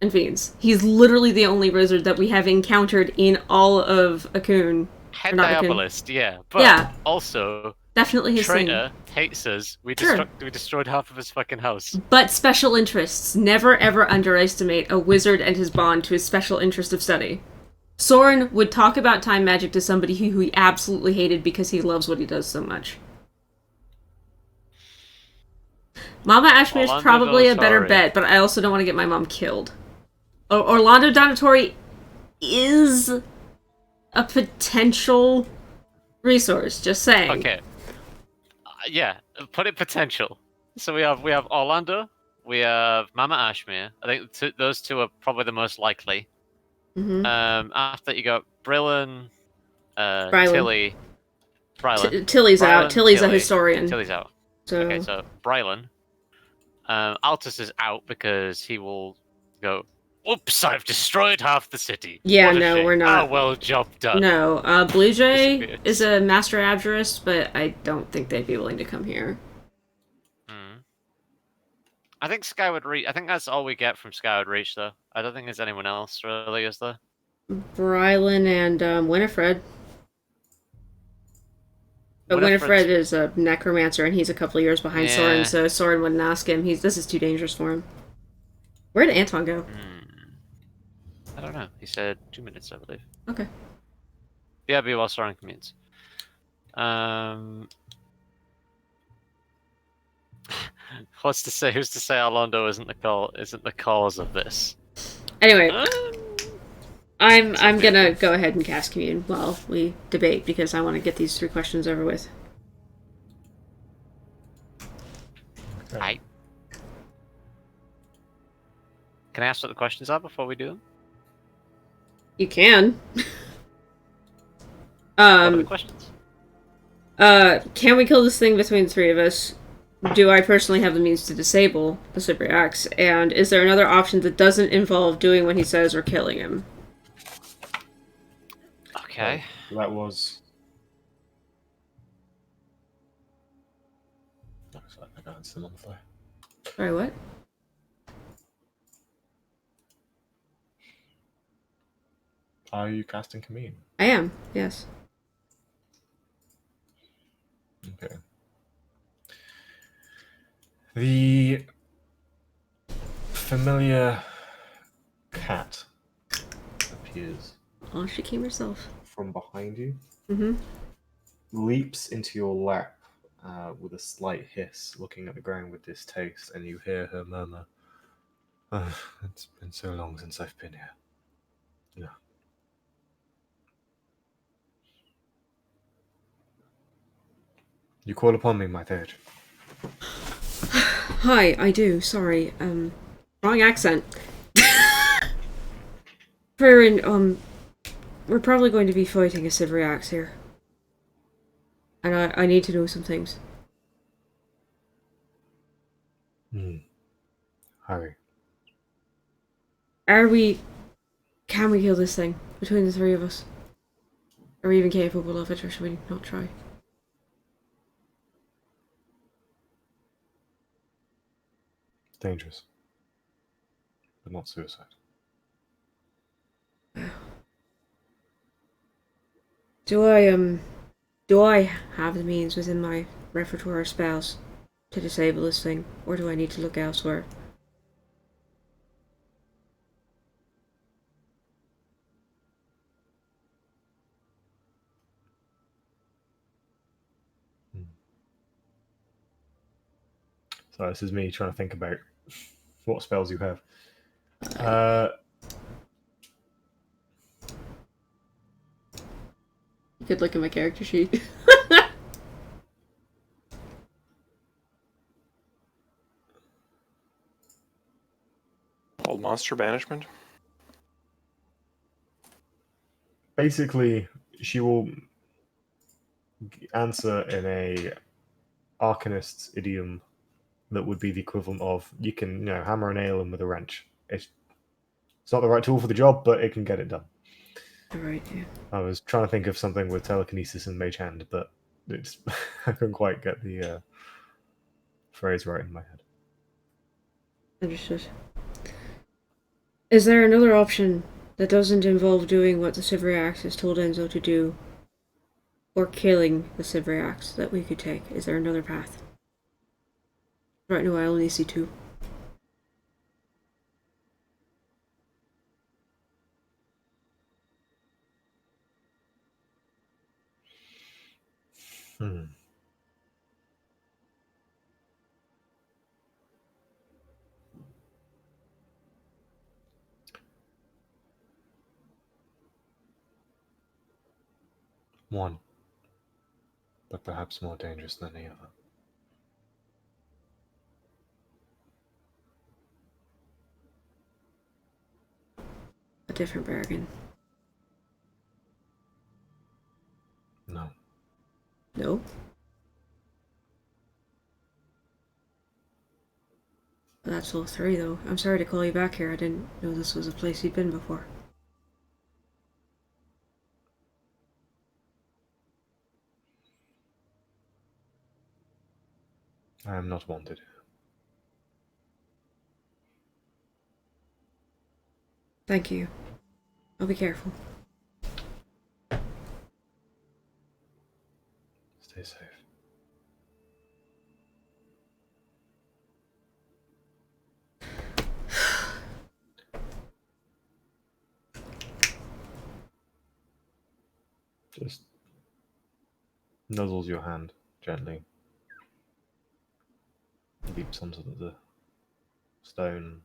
and fiends. He's literally the only wizard that we have encountered in all of Akun. Head Diabolist, yeah. But also, definitely his traitor hates us. We destroyed half of his fucking house. But special interests. Never ever underestimate a wizard and his bond to his special interest of study. Soren would talk about time magic to somebody who he absolutely hated because he loves what he does so much. Mama Ashmere is probably a better bet, but I also don't want to get my mom killed. Orlando Donatori is a potential resource, just saying. Okay. Yeah, put it potential. So we have Orlando, we have Mama Ashmere. I think those two are probably the most likely. Mm-hmm. After you got Brillen, Tilly, Brylan. Tilly's out. Tilly's a historian. Tilly's out. Okay, so Brylan. Altus is out because he will go, oops, I've destroyed half the city. Yeah, no, we're not. Oh, well, job done. No, Blue Jay is a master abjurist, but I don't think they'd be willing to come here. I think Skyward Reach, I think that's all we get from Skyward Reach, though. I don't think there's anyone else, really, is there? Brylan and Winifred. But Winifred is a necromancer, and he's a couple of years behind Soren, so Soren wouldn't ask him. This is too dangerous for him. Where did Anton go? I don't know. He said 2 minutes, I believe. Okay. Yeah, be while Soren communes. Who's to say Orlando isn't the cause of this? Anyway, I'm gonna go ahead and cast commune while we debate because I want to get these 3 questions over with. Hi. Can I ask what the questions are before we do them? You can. What are the questions? Can we kill this thing between the 3 of us? Do I personally have the means to disable the Cypriax? And is there another option that doesn't involve doing what he says or killing him? Okay. That was... Oh, sorry, I can't answer them on the fly. Sorry, what? Are you casting commune? I am, yes. Okay. The familiar cat appears. Oh, she came herself. From behind you. Mm-hmm. Leaps into your lap with a slight hiss, looking at the ground with distaste, and you hear her murmur, "Oh, it's been so long since I've been here. Yeah. You call upon me, my page." Hi, I do. Sorry. Wrong accent. Farron, we're probably going to be fighting a Sivriax here. And I need to know some things. Hurry. Can we kill this thing between the three of us? Are we even capable of it, or should we not try? Dangerous. But not suicide. Do I have the means within my repertoire of spells to disable this thing, or do I need to look elsewhere? So this is me trying to think about what spells you have. You could look at my character sheet. Old monster banishment. Basically, she will answer in a arcanist's idiom that would be the equivalent of, you can, hammer a nail in with a wrench. It's not the right tool for the job, but it can get it done. Alright, yeah. I was trying to think of something with telekinesis and mage hand, but it's I couldn't quite get the phrase right in my head. Understood. Is there another option that doesn't involve doing what the Sivriax has told Enzo to do, or killing the Sivriax, that we could take? Is there another path? Right now I only see two. One, but perhaps more dangerous than the other. A different bargain. No. No? That's all three, though. I'm sorry to call you back here. I didn't know this was a place you'd been before. I am not wanted. Thank you. I'll be careful. Stay safe. Just nuzzles your hand gently. Leaps onto the stone,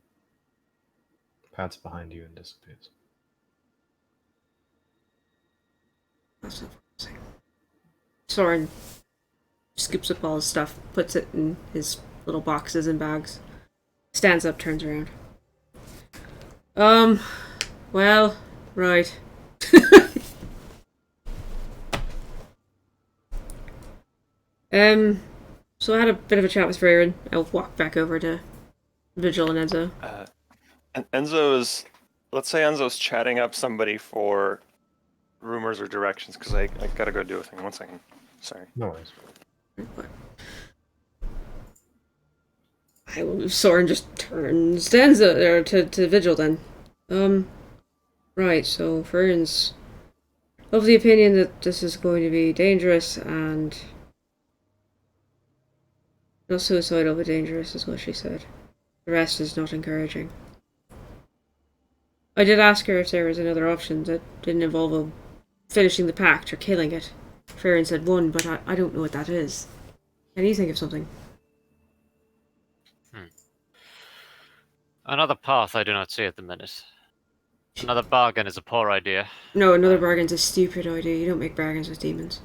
pads behind you, and disappears. That's not promising. Soren scoops up all his stuff, puts it in his little boxes and bags, stands up, turns around. Well, right. So I had a bit of a chat with Freyrin. I'll walk back over to Vigil and Enzo. And Enzo's, let's say Enzo's chatting up somebody for rumors or directions, because I gotta go do a thing. 1 second. Sorry. No worries. Soren just turns to Enzo, or to Vigil then. Right, so Freyrin's of the opinion that this is going to be dangerous and not suicidal, but dangerous is what she said. The rest is not encouraging. I did ask her if there was another option that didn't involve finishing the pact or killing it. Farron said one, but I don't know what that is. Can you think of something? Another path I do not see at the minute. Another bargain is a poor idea. No, another Um, bargain's a stupid idea. You don't make bargains with demons.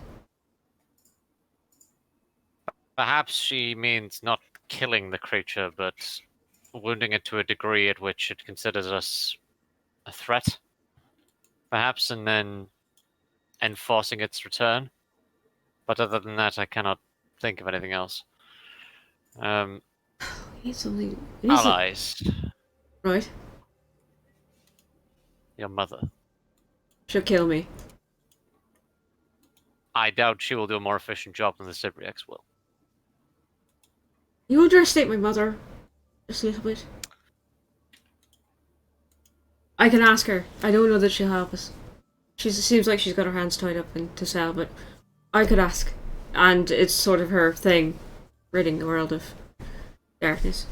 Perhaps she means not killing the creature, but wounding it to a degree at which it considers us a threat. Perhaps, and then enforcing its return. But other than that, I cannot think of anything else. We need something. We need some... Allies. Right? Your mother. She'll kill me. I doubt she will do a more efficient job than the Cybriacs will. You underestimate my mother. Just a little bit. I can ask her. I don't know that she'll help us. She seems like she's got her hands tied up to sell, but I could ask. And it's sort of her thing. Ridding the world of darkness.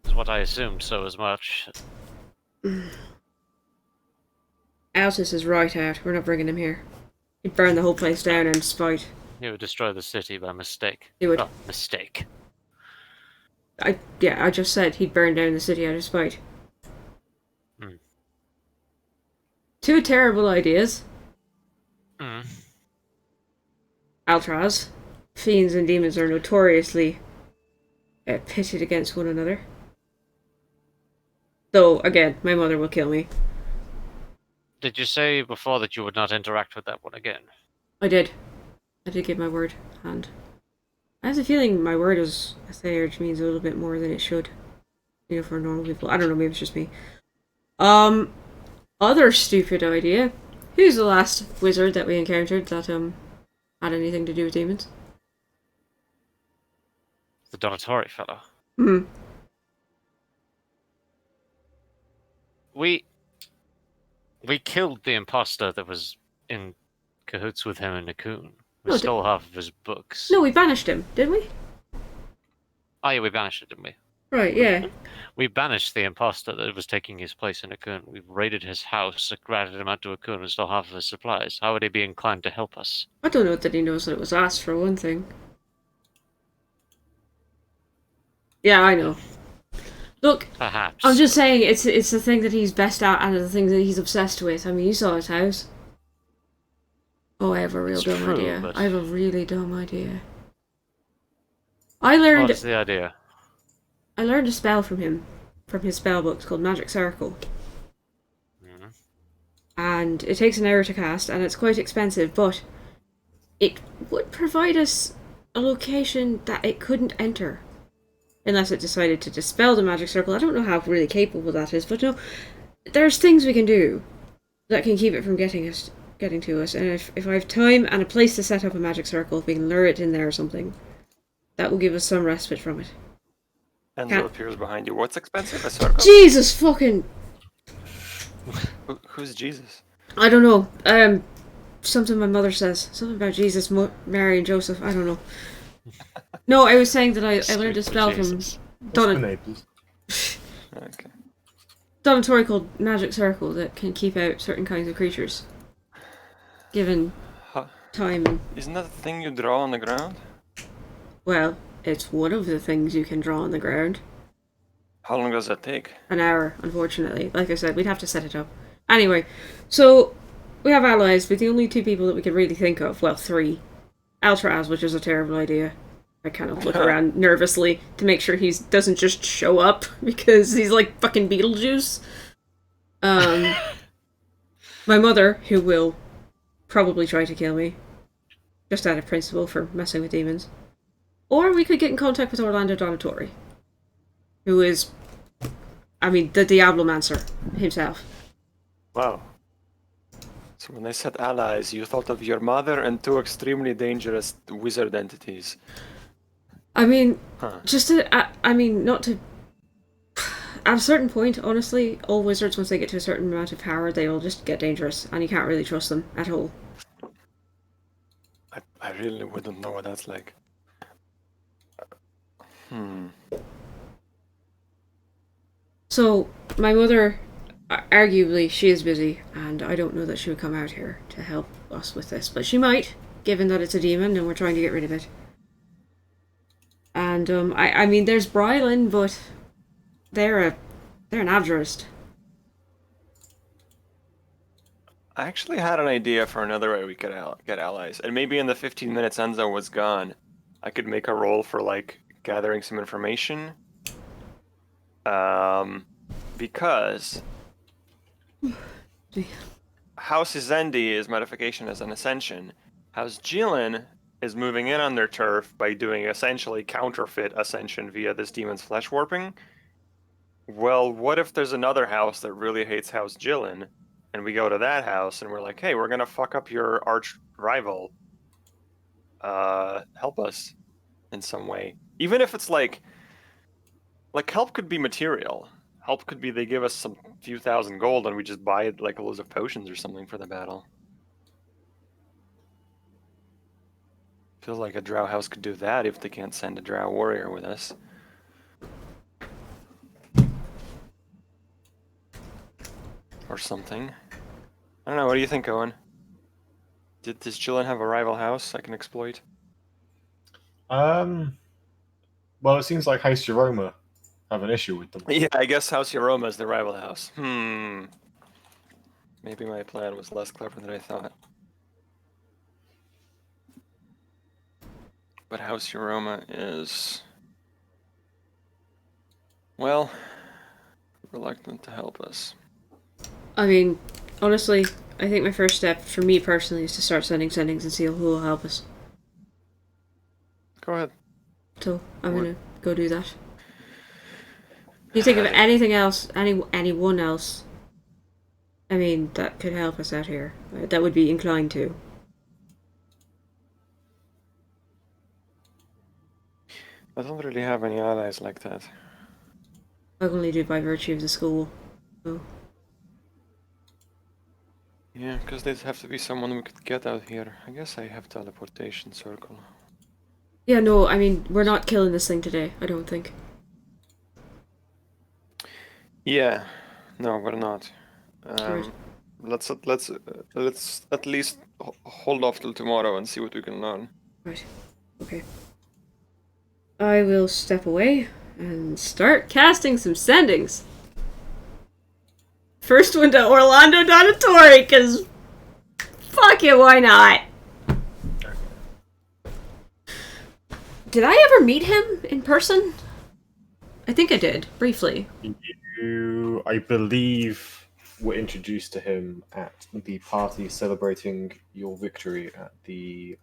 Is what I assumed so as much. Altus is right out. We're not bringing him here. He'd burn the whole place down in spite. He would destroy the city by mistake. He would. Oh, mistake. I just said he'd burn down the city out of spite. Hmm. Two terrible ideas. Mm. Altraz. Fiends and demons are notoriously pitted against one another. Though, again, my mother will kill me. Did you say before that you would not interact with that one again? I did. I did give my word, and I have a feeling my word as a Theurge means a little bit more than it should. You know, for normal people. I don't know, maybe it's just me. Other stupid idea. Who's the last wizard that we encountered that, had anything to do with demons? The Donatori fellow. Hmm. We killed the imposter that was in cahoots with him and Nakoon. We No, stole half of his books. No, we banished him, didn't we? Oh yeah, we banished it, didn't we? Right, yeah. We banished the imposter that was taking his place in Akun. We raided his house, ratted him out to Akun, and stole half of his supplies. How would he be inclined to help us? I don't know that he knows that it was us, for one thing. Yeah, I know. Look, Perhaps. I'm just saying it's the thing that he's best at and the thing that he's obsessed with. I mean, you saw his house. Oh, I have a real It's dumb true, idea. but- I have a really dumb idea. I learned What's the idea? a spell from him, from his spell book. It's called Magic Circle. Mhm. And it takes an hour to cast, and it's quite expensive, but it would provide us a location that it couldn't enter. Unless it decided to dispel the magic circle. I don't know how really capable that is, but no, there's things we can do that can keep it from getting to us. And if I have time and a place to set up a magic circle, if we can lure it in there or something, that will give us some respite from it. Enzo appears behind you. What's expensive? A circle? Jesus fucking... Who's Jesus? I don't know. Something my mother says. Something about Jesus, Mary and Joseph. I don't know. No, I was saying that I learned a spell from Naples. Okay. Donatori called Magic Circle that can keep out certain kinds of creatures. Given Huh. time. Isn't that the thing you draw on the ground? Well, it's one of the things you can draw on the ground. How long does that take? An hour, unfortunately. Like I said, we'd have to set it up. Anyway, so we have allies, but the only two people that we could really think of, well, three. Altraz, which is a terrible idea. I kind of look around nervously to make sure he doesn't just show up because he's like fucking Beetlejuice. My mother, who will probably try to kill me, just out of principle for messing with demons. Or we could get in contact with Orlando Donatori, who is, I mean, the Diablomancer himself. Wow. So when I said allies, you thought of your mother and two extremely dangerous wizard entities. I mean, Huh. just to, I mean, not to... At a certain point, honestly, all wizards, once they get to a certain amount of power, they all just get dangerous, and you can't really trust them at all. I really wouldn't know what that's like. So, my mother, arguably, she is busy, and I don't know that she would come out here to help us with this, but she might, given that it's a demon and we're trying to get rid of it. And I mean, there's Brylan, but they're an Abjurist. I actually had an idea for another way we could get allies, and maybe in the 15 minutes Enzo was gone, I could make a roll for like gathering some information. Because House Izendi is modification as an ascension. House Jilin is moving in on their turf by doing essentially counterfeit ascension via this demon's flesh warping. Well, what if there's another house that really hates House Jilin, and we go to that house and we're like, hey, we're gonna fuck up your arch rival. Help us in some way. Even if it's like help could be material. Help could be they give us some few thousand gold and we just buy like loads of potions or something for the battle. Feels like a drow house could do that if they can't send a drow warrior with us. Or something. I don't know, what do you think, Owen? Does Jillian have a rival house I can exploit? Well, it seems like House Yoroma have an issue with them. Yeah, I guess House Yoroma is the rival house. Maybe my plan was less clever than I thought. But House Yoroma is... well, reluctant to help us. I mean, honestly, I think my first step for me personally is to start sending sendings and see who will help us. Go ahead. So I'm gonna go do that. Do you think of anything else, anyone else? I mean, that could help us out here. That would be inclined to. I don't really have any allies like that. I only do by virtue of the school. So. Yeah, because there'd have to be someone we could get out here. I guess I have teleportation circle. Yeah, no, I mean, we're not killing this thing today, I don't think. Yeah, no, we're not. Right. Let's at least hold off till tomorrow and see what we can learn. Right. Okay. I will step away and start casting some sendings. First one to Orlando Donatori, because fuck it, why not? Did I ever meet him in person? I think I did, briefly. You, I believe, were introduced to him at the party celebrating your victory at the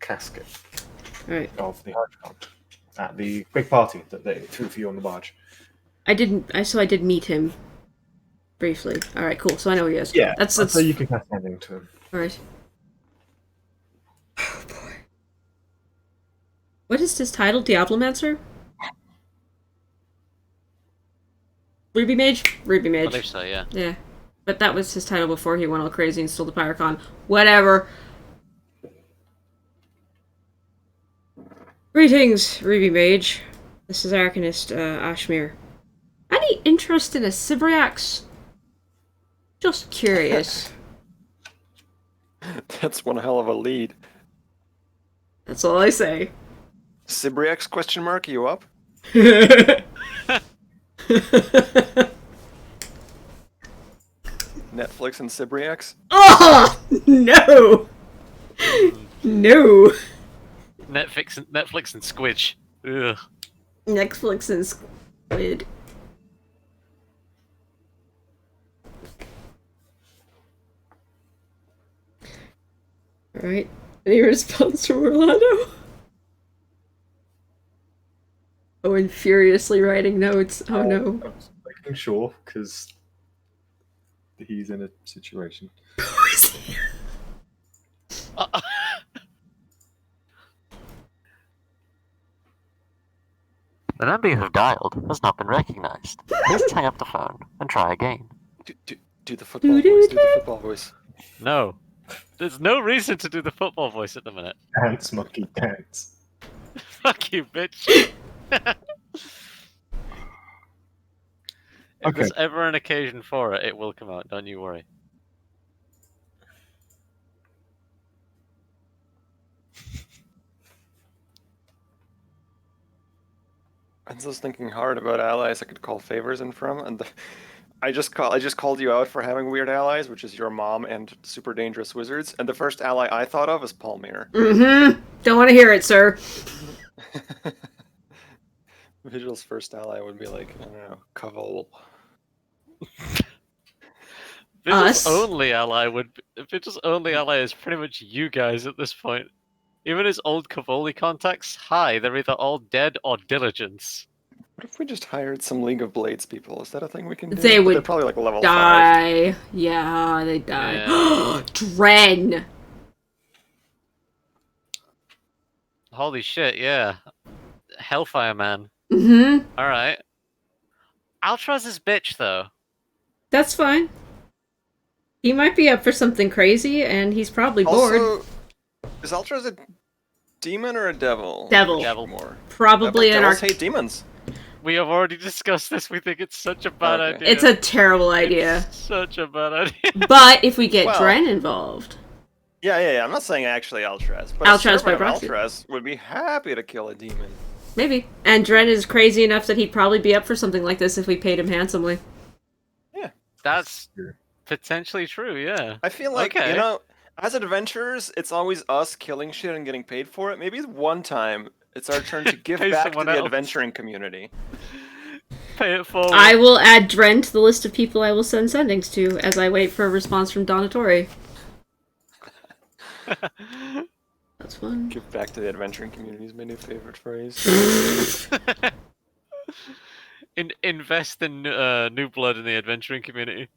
casket Alright. of the Archcon. At the big party that they threw for you on the barge. I did meet him briefly. Alright, cool. So I know who he is. Yeah, That's so you can cast anything to him. Alright. Oh boy. What is his title? Diablomancer? Ruby Mage? Ruby I Mage. believe so, yeah. Yeah. But that was his title before he went all crazy and stole the Pyrocon. Whatever. Greetings, Ruby Mage. This is Arcanist Ashmere. Any interest in a Cybriax? Just curious. That's one hell of a lead. That's all I say. Cybriax question mark, you up? Netflix and Cybriax? Oh no! No. Netflix and Squidge. Ugh. Netflix and Squid. Alright. Any response from Orlando? Owen furiously writing notes. Oh no. I was making sure, because he's in a situation. Who is he? The number you have dialed has not been recognized. Please hang up the phone and try again. Do the football voice. Do the football voice. No. There's no reason to do the football voice at the minute. Dance, monkey, dance. Fuck you, bitch. If Okay. there's ever an occasion for it, it will come out, don't you worry. Enzo's thinking hard about allies I could call favors in from, and I just called you out for having weird allies, which is your mom and super dangerous wizards. And the first ally I thought of is Palmyr. Mm-hmm. Don't want to hear it, sir. Vigil's first ally would be like, I don't know, Kavol. Us? Vigil's only ally is pretty much you guys at this point. Even his old Cavoli contacts, hi, they're either all dead or diligence. What if we just hired some League of Blades people? Is that a thing we can do? They But would they're probably like level 5. Die. Yeah, they die. Yeah. Dren. Holy shit, yeah. Hellfire Man. Mm-hmm. Alright. Altraz's bitch, though. That's fine. He might be up for something crazy, and he's probably bored. Also, is Ultras a demon or a devil? Devil. Devil. More. Probably an Devils arc. hate demons. We have already discussed this. We think it's such a bad Okay. idea. It's a terrible idea. It's such a bad idea. But if we get Well- Dren involved, Yeah. I'm not saying actually Altras, but Altras a by servant of proxy. Altras would be happy to kill a demon. maybe. And Dren is crazy enough that he'd probably be up for something like this if we paid him handsomely. That's Sure. potentially true, yeah. I feel like, Okay. you know, as adventurers, it's always us killing shit and getting paid for it. Maybe one time it's our turn to give Pay back to someone the else. adventuring community. Pay it forward. I will add Dren to the list of people I will send sendings to as I wait for a response from Donatori. That's fun. Give back to the adventuring community is my new favorite phrase. Invest in new blood in the adventuring community.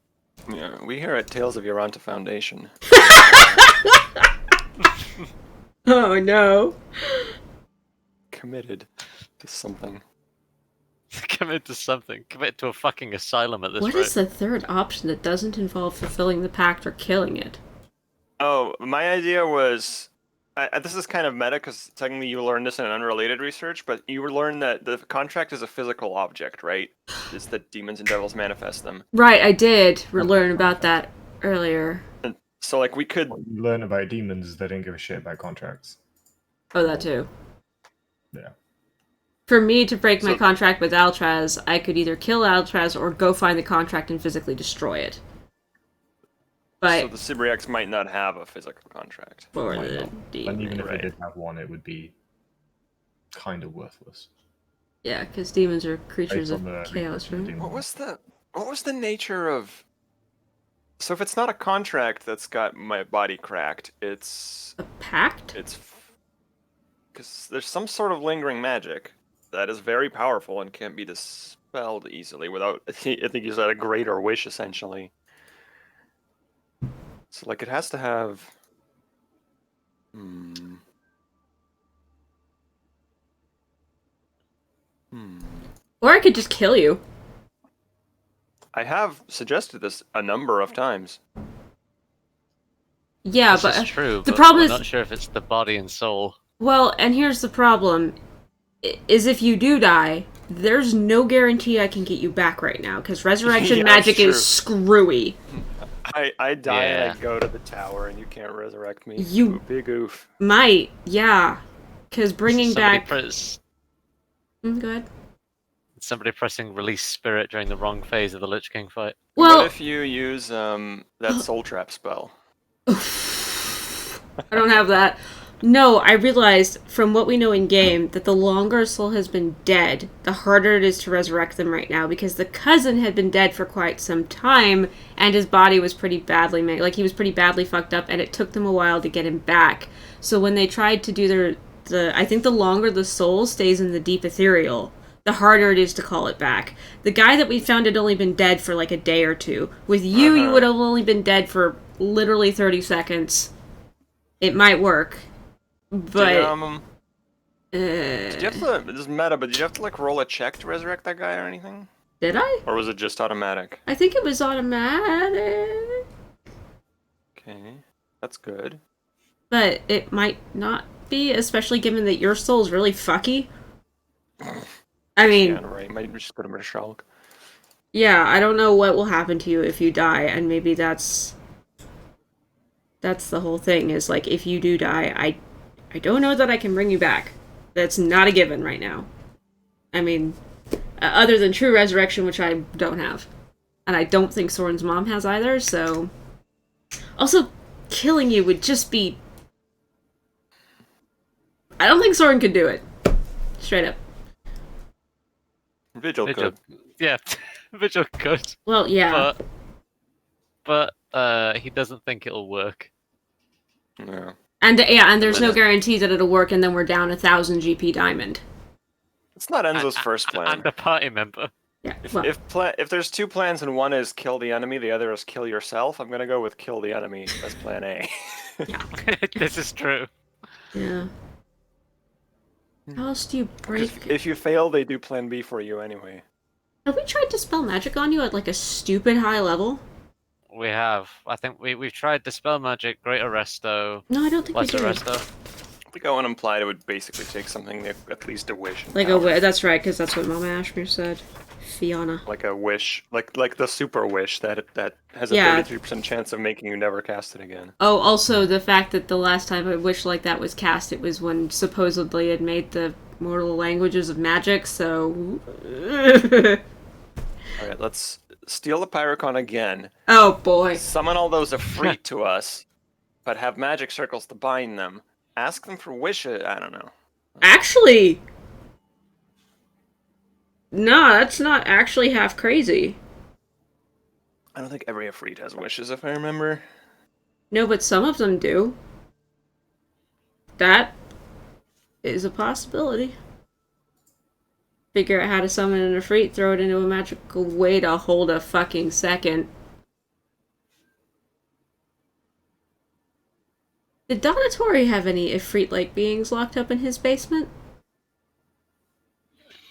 Yeah, we here at Tales of Yoranta Foundation. Oh no. Committed to something. Commit to something. Commit to a fucking asylum at this What rate. is the third option that doesn't involve fulfilling the pact or killing it? Oh, my idea was... this is kind of meta, because technically you learned this in an unrelated research, but you learned that the contract is a physical object, right? It's that demons and devils manifest them. Right, I did learn about that earlier. So, like, we could... What you learn about demons is they don't give a shit about contracts. Oh, that too. Yeah. For me to break my So- contract with Altraz, I could either kill Altraz or go find the contract and physically destroy it. But So the Cybriacs might not have a physical contract. for Might the not. And demon. even if Right. they did have one, it would be kind of worthless. Yeah, because demons are creatures Based of on the chaos, right? demon. What was the nature of... So if it's not a contract that's got my body cracked, it's... A pact? Because there's some sort of lingering magic that is very powerful and can't be dispelled easily without... I think you said a greater wish, essentially. So, like, it has to have... Or I could just kill you. I have suggested this a number of times. Yeah, This but is true, the but problem we're is, not sure if it's the body and soul. well, and here's the problem: is if you do die, there's no guarantee I can get you back right now because resurrection Yeah, magic that's is screwy. I die and Yeah. I go to the tower and you can't resurrect me. You- Big oof. Might, yeah, because bringing Somebody back. Go ahead. Somebody pressing release spirit during the wrong phase of the Lich King fight. Well, What if you use that soul trap spell? I don't have that. No, I realized from what we know in game that the longer a soul has been dead, the harder it is to resurrect them right now because the cousin had been dead for quite some time and his body was pretty badly like he was pretty badly fucked up and it took them a while to get him back. So when they tried to do I think the longer the soul stays in the deep ethereal, the harder it is to call it back. The guy that we found had only been dead for like a day or two. With you, you would have only been dead for literally 30 seconds. It might work. But Did you have to, this is meta, but did you have to like roll a check to resurrect that guy or anything? did I? Or was it just automatic? I think it was automatic. Okay, that's good. But it might not be, especially given that your soul's really fucky. I mean, Yeah, right. Might just go to Mishalik. yeah, I don't know what will happen to you if you die, and maybe that's the whole thing, is like, if you do die, I don't know that I can bring you back. That's not a given right now. I mean, other than true resurrection, which I don't have. And I don't think Soren's mom has either, so... Also, killing you would just be... I don't think Soren could do it. Straight up. Vigil Vigil, could. yeah, Vigil could, Well, yeah. but he doesn't think it'll work. Yeah. And there's no Listen. guarantee that it'll work, and then we're down 1,000 GP diamond. It's not Enzo's first plan. And a party member. Yeah, well, If there's two plans and one is kill the enemy, the other is kill yourself, I'm gonna go with kill the enemy as plan A. This is true. yeah. How else do you break... If you fail, they do plan B for you anyway. Have we tried to spell magic on you at, like, a stupid high level? We have. I think we've tried Dispel Magic, Great Arresto, No, I don't think we Lesser did. Arresto. I think I implied it would basically take something at least a wish. and Like power. that's right, because that's what Mama Ashmere said. Fiona. Like a wish, like the super wish that has a Yeah. 33% chance of making you never cast it again. Oh, also the fact that the last time a wish like that was cast, it was when supposedly it made the mortal languages of magic, so... Alright, let's steal the Pyrocon again. Oh, boy. Summon all those Efreet to us, but have magic circles to bind them. Ask them for wishes. I don't know. Actually... No, that's not actually half crazy. I don't think every Efreet has wishes, if I remember. No, but some of them do. That is a possibility. Figure out how to summon an Efreet, throw it into a magical way to hold a fucking second. Did Donatori have any Efreet-like beings locked up in his basement?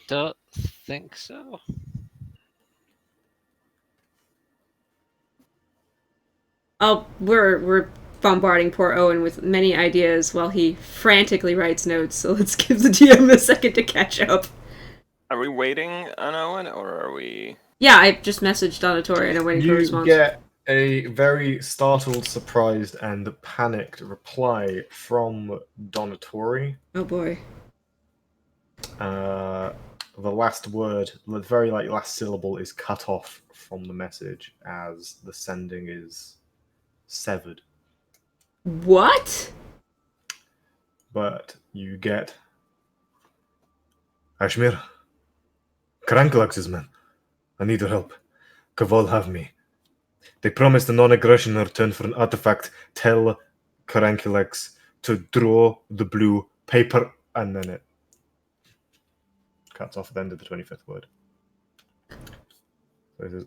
Don't think so. Oh, we're bombarding poor Owen with many ideas while he frantically writes notes, so let's give the DM a second to catch up. Are we waiting on Owen, or are we... Yeah, I just messaged Donatori and I'm waiting for a You response. get a very startled, surprised, and panicked reply from Donatori. Oh boy. The last word, the very last syllable, is cut off from the message as the sending is severed. What? But you get Ashmir, Karankalax's men. I need your help. Kavol have me. They promised a non-aggression in return for an artifact. Tell Karankalax to draw the blue paper, and then it cuts off at the end of the 25th word. So this is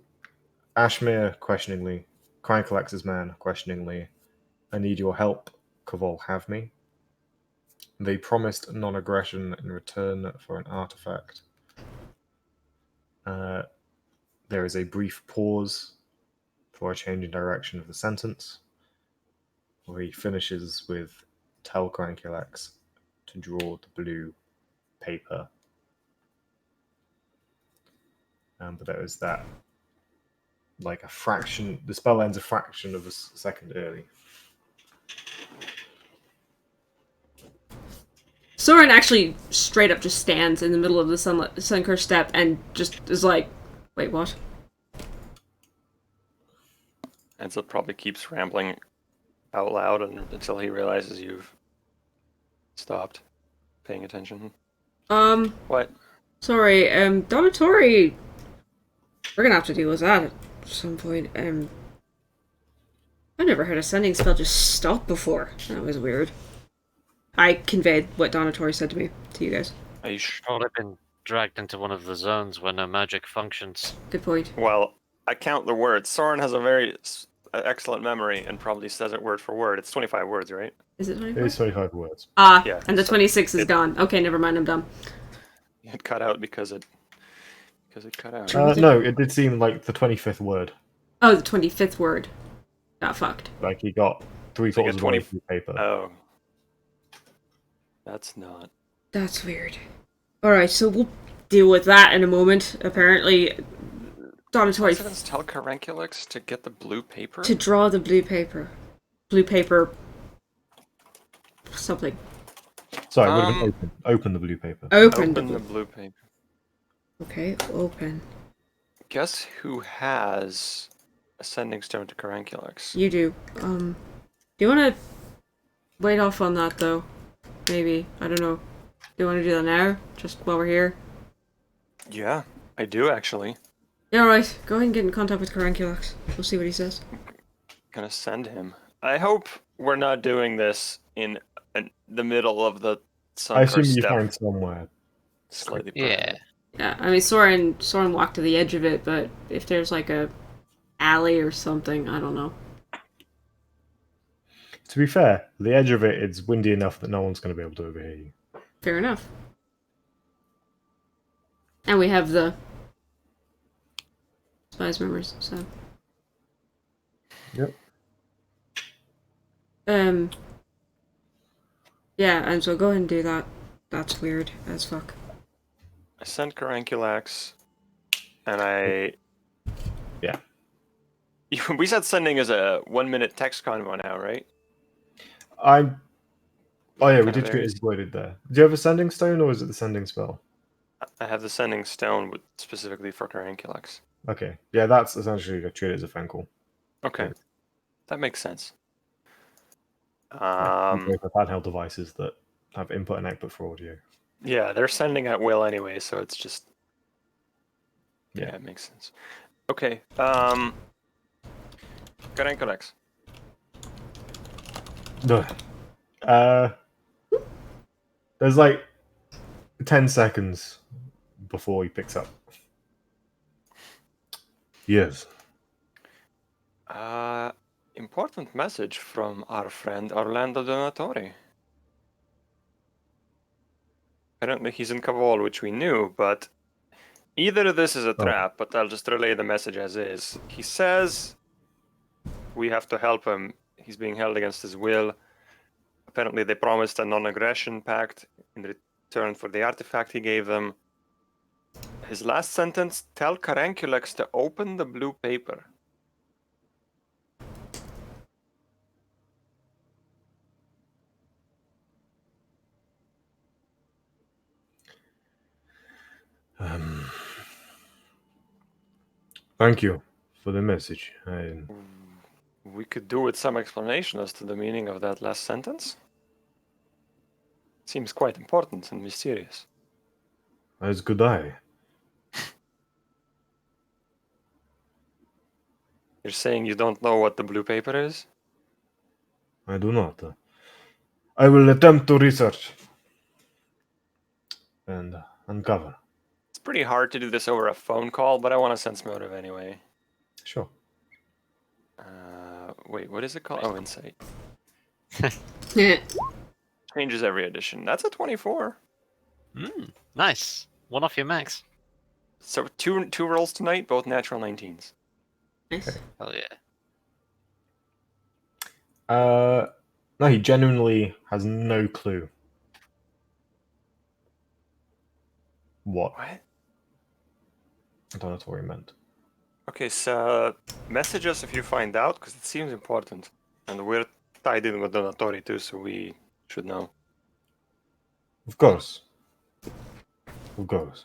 Ashmir questioningly, Karankalax's man questioningly. I need your help. Kavol have me. They promised non-aggression in return for an artifact. There is a brief pause for a change in direction of the sentence, where he finishes with tell Crankulax to draw the blue paper. But there is that, like a fraction, the spell ends a fraction of a second early. Soren actually straight up just stands in the middle of the Suncursed Step and just is like, wait, what? And so probably keeps rambling out loud until he realizes you've stopped paying attention. What? Sorry, Donatori, we're gonna have to deal with that at some point. I've never heard a sending spell just stop before. That was weird. I conveyed what Donatori said to me, to you guys. Are you sure? Probably been dragged into one of the zones where no magic functions. Good point. Well, I count the words. Soren has a very excellent memory and probably says it word for word. It's 25 words, right? Is it It 24? is 25 words. Ah, Yeah, and the so 26 is it- gone. Okay, never mind, I'm dumb. It cut out because it cut out. No, it did seem like the 25th word. Oh, the 25th word. Got fucked. Like he got three So you quarters get of the way 20 through the paper. Oh. That's not. That's weird. Alright, so we'll deal with that in a moment. Apparently, Donatori Let's tell Caranculix to get the blue paper? to draw the blue paper. Blue paper... something. Sorry, it would have been open. Open the blue paper. Open the Open blue... the blue paper. Okay, open. Guess who has a sending stone to Caranculix? You do. Do you want to wait off on that, though? Maybe. I don't know. Do you want to do that now? Just while we're here? Yeah, I do actually. Yeah, alright. Go ahead and get in contact with Caranculax. We'll see what he says. Gonna send him. I hope we're not doing this in the middle of the I Sunker assume you step. find somewhere. Slightly Yeah. private. Yeah, I mean, Soren walked to the edge of it, but if there's like a alley or something, I don't know. To be fair, the edge of it, it's windy enough that no one's going to be able to overhear you. Fair enough. And we have the spies members, so. Yep. Yeah, and so go ahead and do that. That's weird as fuck. I sent Caranculax, and I. Yeah. We said sending is a 1-minute text convo now, right? Oh yeah, we Kinda did treat it varies. as worded there. Do you have a sending stone or is it the sending spell? I have the sending stone specifically for Caranculax. Okay. Yeah, that's essentially treated as a phone call. Okay, Good. that makes sense. You Um, both have handheld devices that have input and output for audio. yeah, they're sending at will anyway, so it's just. Yeah. Yeah, it makes sense. Okay. Caranculax. No. There's like 10 seconds before he picks up. Yes. Important message from our friend Orlando Donatori. Apparently he's in Cavall, which we knew, but either this is a trap, but I'll just relay the message as is. He says we have to help him. He's being held against his will. Apparently they promised a non-aggression pact in return for the artifact he gave them. His last sentence, tell Caranculax to open the blue paper. Thank you for the message. We could do with some explanation as to the meaning of that last sentence. Seems quite important and mysterious. As good I. You're saying you don't know what the blue paper is? I do not. I will attempt to research and uncover. It's pretty hard to do this over a phone call, but I want a sense motive anyway. Sure. Wait, what is it called? Oh, insight. Yeah. Changes every edition. That's a 24. Nice. One off your max. So two rolls tonight, both natural 19s. Nice. Hell yeah. No, he genuinely has no clue what What? Donatori meant. Okay, so message us if you find out, because it seems important. And we're tied in with Donatori too, so we should know. Of course. Of course.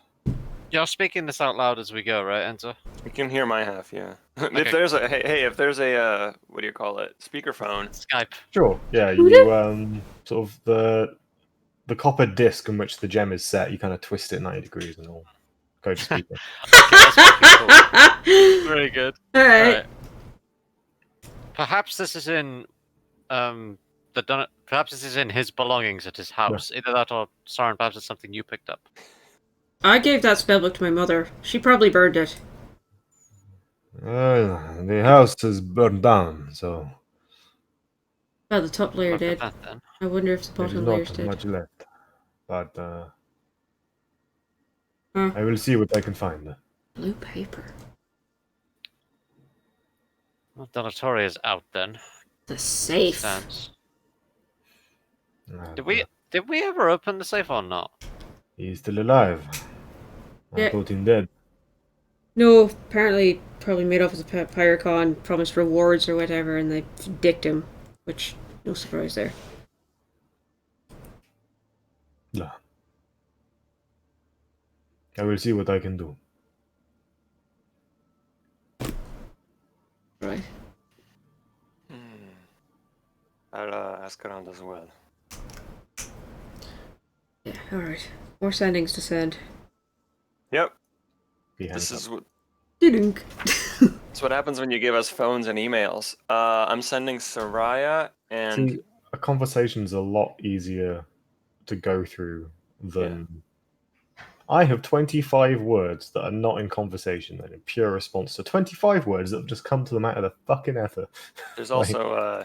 You're speaking this out loud as we go, right, Enzo? You can hear my half, yeah. Okay. If there's a if there's a what do you call it? Speakerphone. Skype. Sure. Yeah, you sort of the copper disc in which the gem is set, you kind of twist it 90 degrees and it'll go to speaker. Okay, that's fucking cool. Very good. Alright. Alright. Perhaps this is in perhaps this is in his belongings at his house. Either that or Soren, perhaps it's something you picked up. I gave that spellbook to my mother. She probably burned it. The house is burned down, so Well, the top layer Look at did. that, then. I wonder if the there is bottom layers not did. much left. But Huh. I will see what I can find. Blue paper. Well, Donatori is out then. The safe. Stands. Uh, Did we ever open the safe or not? He's still alive. I Yeah. thought him dead. No, apparently probably made off as a Pyrocon, promised rewards or whatever, and they dicked him. Which, no surprise there. No. I will see what I can do. Right. I'll ask around as well. Yeah, alright. More sendings to send. Yep. He hangs This is up. what Dink. That's what happens when you give us phones and emails. I'm sending Soraya and See, a conversation's a lot easier to go through yeah. than. I have 25 words that are not in conversation and in pure response to 25 words that have just come to them out of the fucking ether. There's Like- also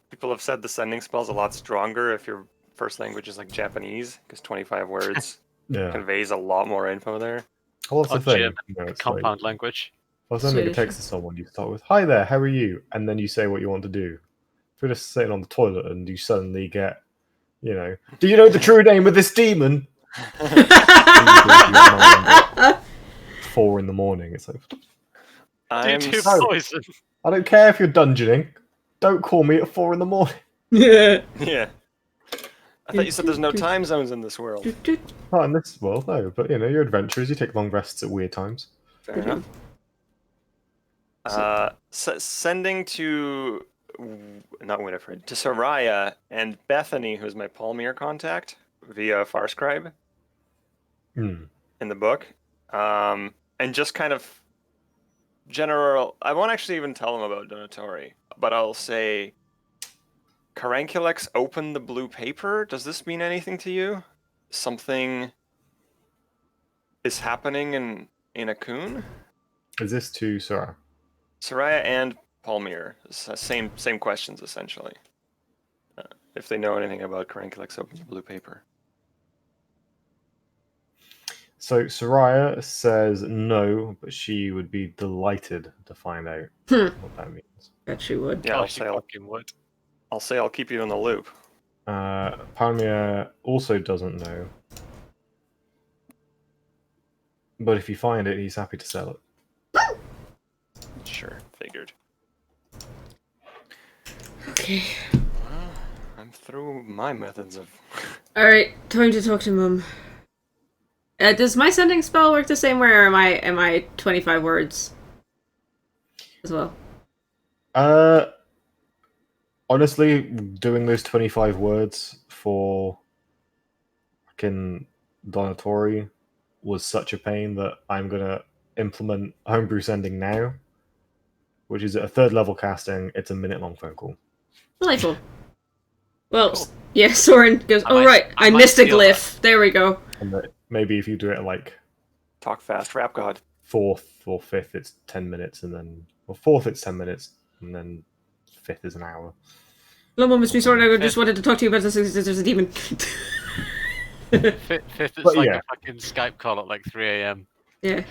people have said the sending spell's a lot stronger if your first language is like Japanese, because 25 words Yeah. conveys a lot more info there. Well, that's Or the thing. German You know, it's compound like, language. if I was sending a Swedish. text to someone, you start with, "Hi there, how are you?" And then you say what you want to do. If you're just sitting on the toilet and you suddenly get, you know, "Do you know the true name of this demon?" And you do it to your mind at 4 in the morning. It's like, I'm Do you do s- poison? I don't care if you're dungeoning. Don't call me at 4 in the morning. Yeah. yeah. I thought you said there's no time zones in this world. Not in this world, no. But you know, you're adventurers. You take long rests at weird times. Fair enough. Sending to not Winifred, to Soraya and Bethany, who's my Palmyr contact via Farscribe Hmm. in the book, and just kind of general. I won't actually even tell them about Donatori, but I'll say, Caranculex opened the blue paper. Does this mean anything to you? Something is happening in Akun? Is this to Sora? Soraya and Palmyr, same questions essentially. If they know anything about Caranculex open the blue paper. So Soraya says no, but she would be delighted to find out what that means. Bet she would. Yeah, Oh, I'll she say fucking would. I'll keep you in the loop. Palmia also doesn't know. But if you find it, he's happy to sell it. Sure, figured. Okay. Well, I'm through my methods of. Alright, time to talk to Mum. Does my sending spell work the same way, or am I 25 words as well? Honestly, doing those 25 words for fucking Donatori was such a pain that I'm gonna implement homebrew sending now, which is a 3rd level casting. It's a minute-long phone call. Delightful. Well, Cool. yeah, Soren goes, I oh might- right, I I might missed a steal glyph. There we go. And that maybe if you do it at like Talk fast, rap god. 4th or 5th, it's 10 minutes, and then 4th it's 10 minutes, and then 5th is an hour. Hello, Mum, it's me, Soren. I just wanted to talk to you about this. There's a demon. Fifth, it's But like yeah. a fucking Skype call at like 3 a.m. Yeah,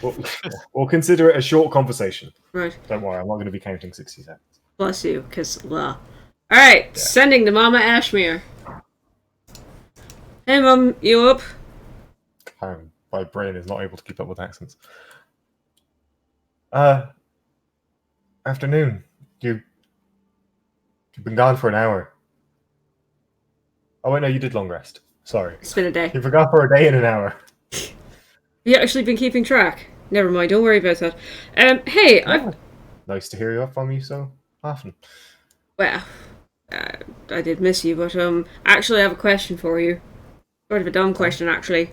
We'll consider it a short conversation. right. Don't worry, I'm not going to be counting 60 seconds. Bless you, because, blah. Alright, sending to Mama Ashmere. Hey, Mum, you up? My brain is not able to keep up with accents. Afternoon. You've been gone for an hour. Oh wait, no, you did long rest. Sorry. It's been a day. You've been gone for a day and an hour. You actually been keeping track? Never mind, don't worry about that. Hey, I've... Nice to hear you up from you so often. Well, I did miss you, but, actually I have a question for you. Sort of a dumb question, actually.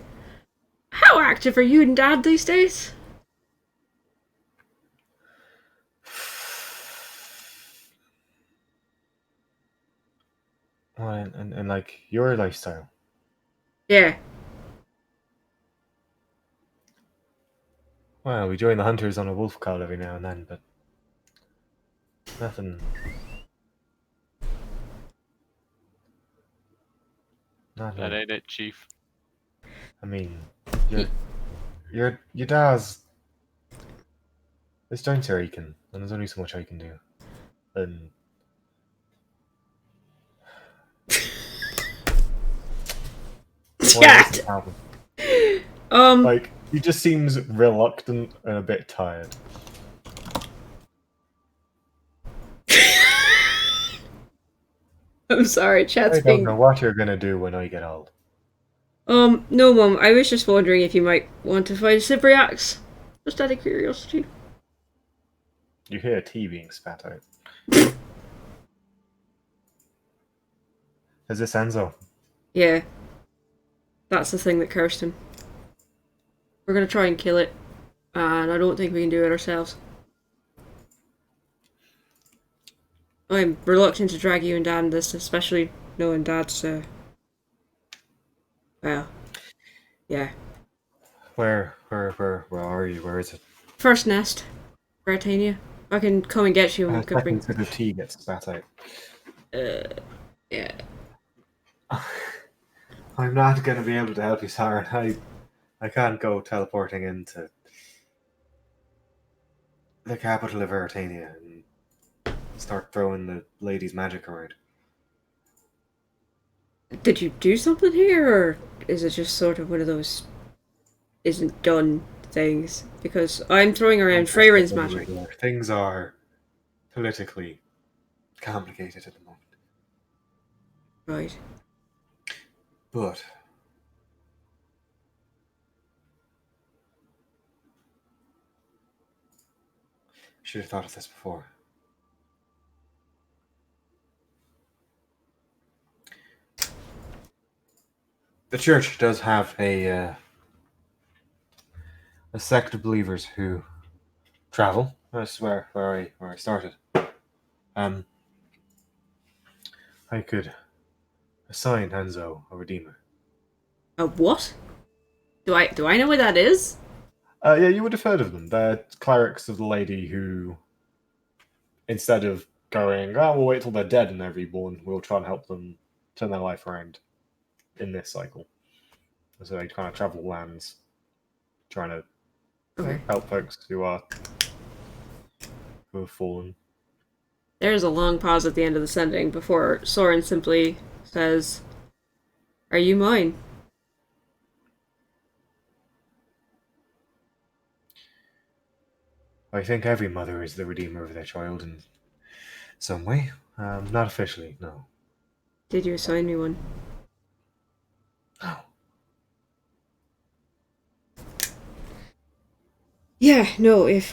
How active are you and Dad these days? Well, and like your lifestyle. Yeah. Well, we join the hunters on a wolf call every now and then, but nothing. That ain't it, Chief. I mean, your dad's. His joints are aching, and there's only so much I can do. And Chat! happen? Um, Like, he just seems reluctant and a bit tired. I'm sorry, chat's I don't being... know what you're gonna do when I get old. No, Mum, I was just wondering if you might want to fight Cypriax. Just out of curiosity. You hear tea being spat out. Is this Enzo? Yeah. That's the thing that cursed him. We're gonna try and kill it, and I don't think we can do it ourselves. I'm reluctant to drag you and Dad in this, especially knowing Dad's, well, yeah. Where are you? Where is it? First nest, Britannia. I can come and get you and could bring. Second sip of tea gets spat out. Yeah. I'm not going to be able to help you, Siren. I can't go teleporting into the capital of Eritania and start throwing the lady's magic around. Did you do something here, or is it just sort of one of those isn't done things? Because I'm throwing around Freyren's magic. Things are politically complicated at the moment. Right. But should have thought of this before. The church does have a sect of believers who travel. That's where I started. I could assign Enzo a redeemer. A what? Do I know what that is? Yeah, you would have heard of them. They're clerics of the lady who, instead of going, oh, we'll wait till they're dead and they're reborn, we'll try and help them turn their life around in this cycle. So they kind of travel lands, trying to Okay. help folks who have fallen. There's a long pause at the end of the sending before Soren simply says, "Are you mine?" I think every mother is the redeemer of their child in some way. Not officially, no. Did you assign me one? No. Yeah, no, if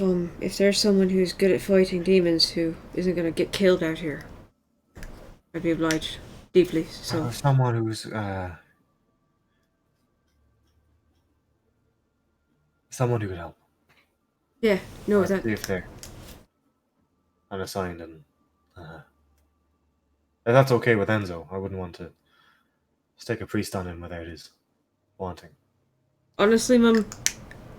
there's someone who's good at fighting demons who isn't gonna get killed out here, I'd be obliged. Deeply, so. Someone who's someone who could help. Yeah, no, that. See if they're unassigned and if that's okay with Enzo. I wouldn't want to stick a priest on him without his wanting. Honestly, Mum,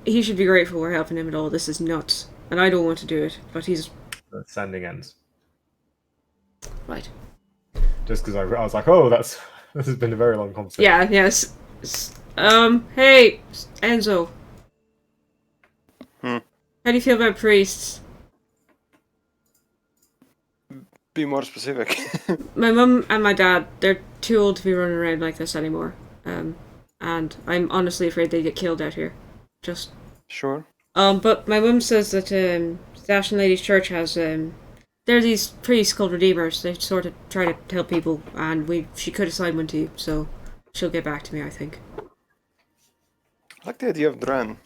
he should be grateful we're helping him at all. This is nuts. And I don't want to do it, but he's. The sending ends. Right. Just because I was like, oh, this has been a very long conversation. Yeah, yes. Hey, Enzo. Hmm. How do you feel about priests? Be more specific. My mum and my dad, they're too old to be running around like this anymore. And I'm honestly afraid they get killed out here. Just. Sure. But my mum says that, the Ashen Ladies Church has, there are these priests called Redeemers. They sort of try to help people, and she could assign one to you, so she'll get back to me, I think. I like the idea of Dren.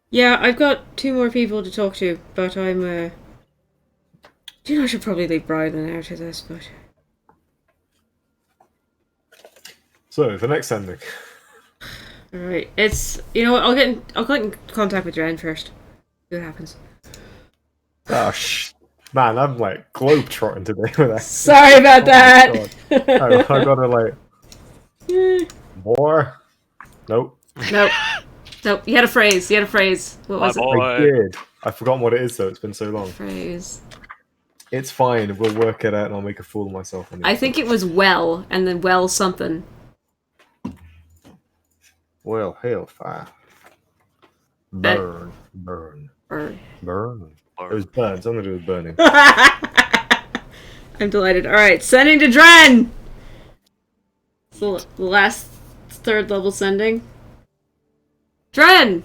Yeah, I've got 2 more people to talk to, but I'm, do you know, I should probably leave Bryden out of this, but... So, the next sending. Alright, it's... You know what, I'll get in contact with Dren first. See what happens. Gosh. Man, I'm like globetrotting today with that. Sorry about that! I gotta like... More? Nope. Nope. Nope, you had a phrase. What was My it? boy. I did. I've forgotten what it is though, it's been so long. Phrase. It's fine, we'll work it out and I'll make a fool of myself. Anyway. I think it was well, and then well something. Well, hellfire. Burn. Burn. Or... Burn. It was burn, something to do with burning. I'm delighted. Alright, sending to Dren! It's the last 3rd level sending. Dren!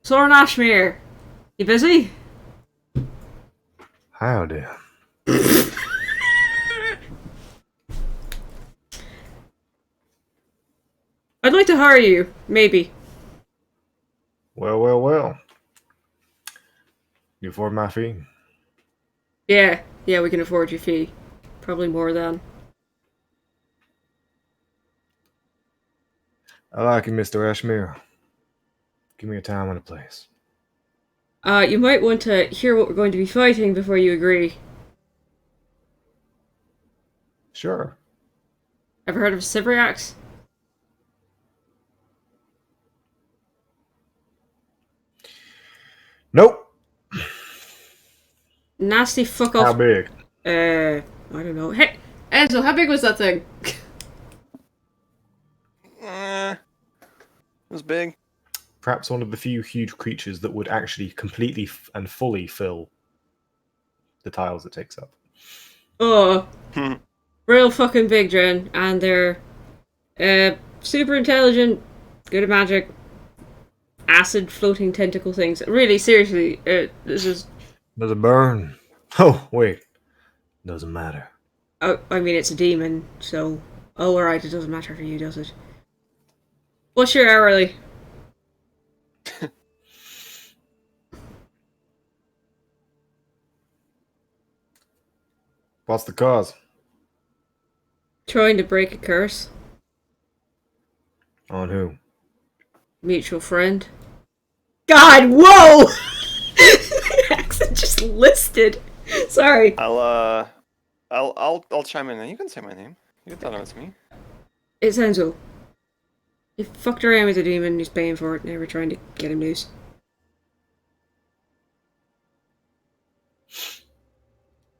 Soren Ashmere. You busy? Howdy. I'd like to hire you, maybe. Well. You afford my fee? Yeah, we can afford your fee. Probably more than. I like you, Mr. Ashmere. Give me a time and a place. You might want to hear what we're going to be fighting before you agree. Sure. Ever heard of Cypriacs? Nope. Nasty fuck How off. big? I don't know. Hey, Enzo, how big was that thing? It was big. Perhaps one of the few huge creatures that would actually completely and fully fill the tiles it takes up. Oh, real fucking big, Dren. And they're super intelligent, good at magic, acid floating tentacle things. Really, seriously, this is. Does it burn? Oh, wait. Doesn't matter. Oh, I mean, it's a demon, so. Oh, alright, it doesn't matter for you, does it? What's your hourly? What's the cause? Trying to break a curse. On who? Mutual friend. God, whoa! Accent just listed. Sorry. I'll chime in. You can say my name. You can tell them it's me. It's Enzo. He fucked around with a demon, he's paying for it, now we're trying to get him loose.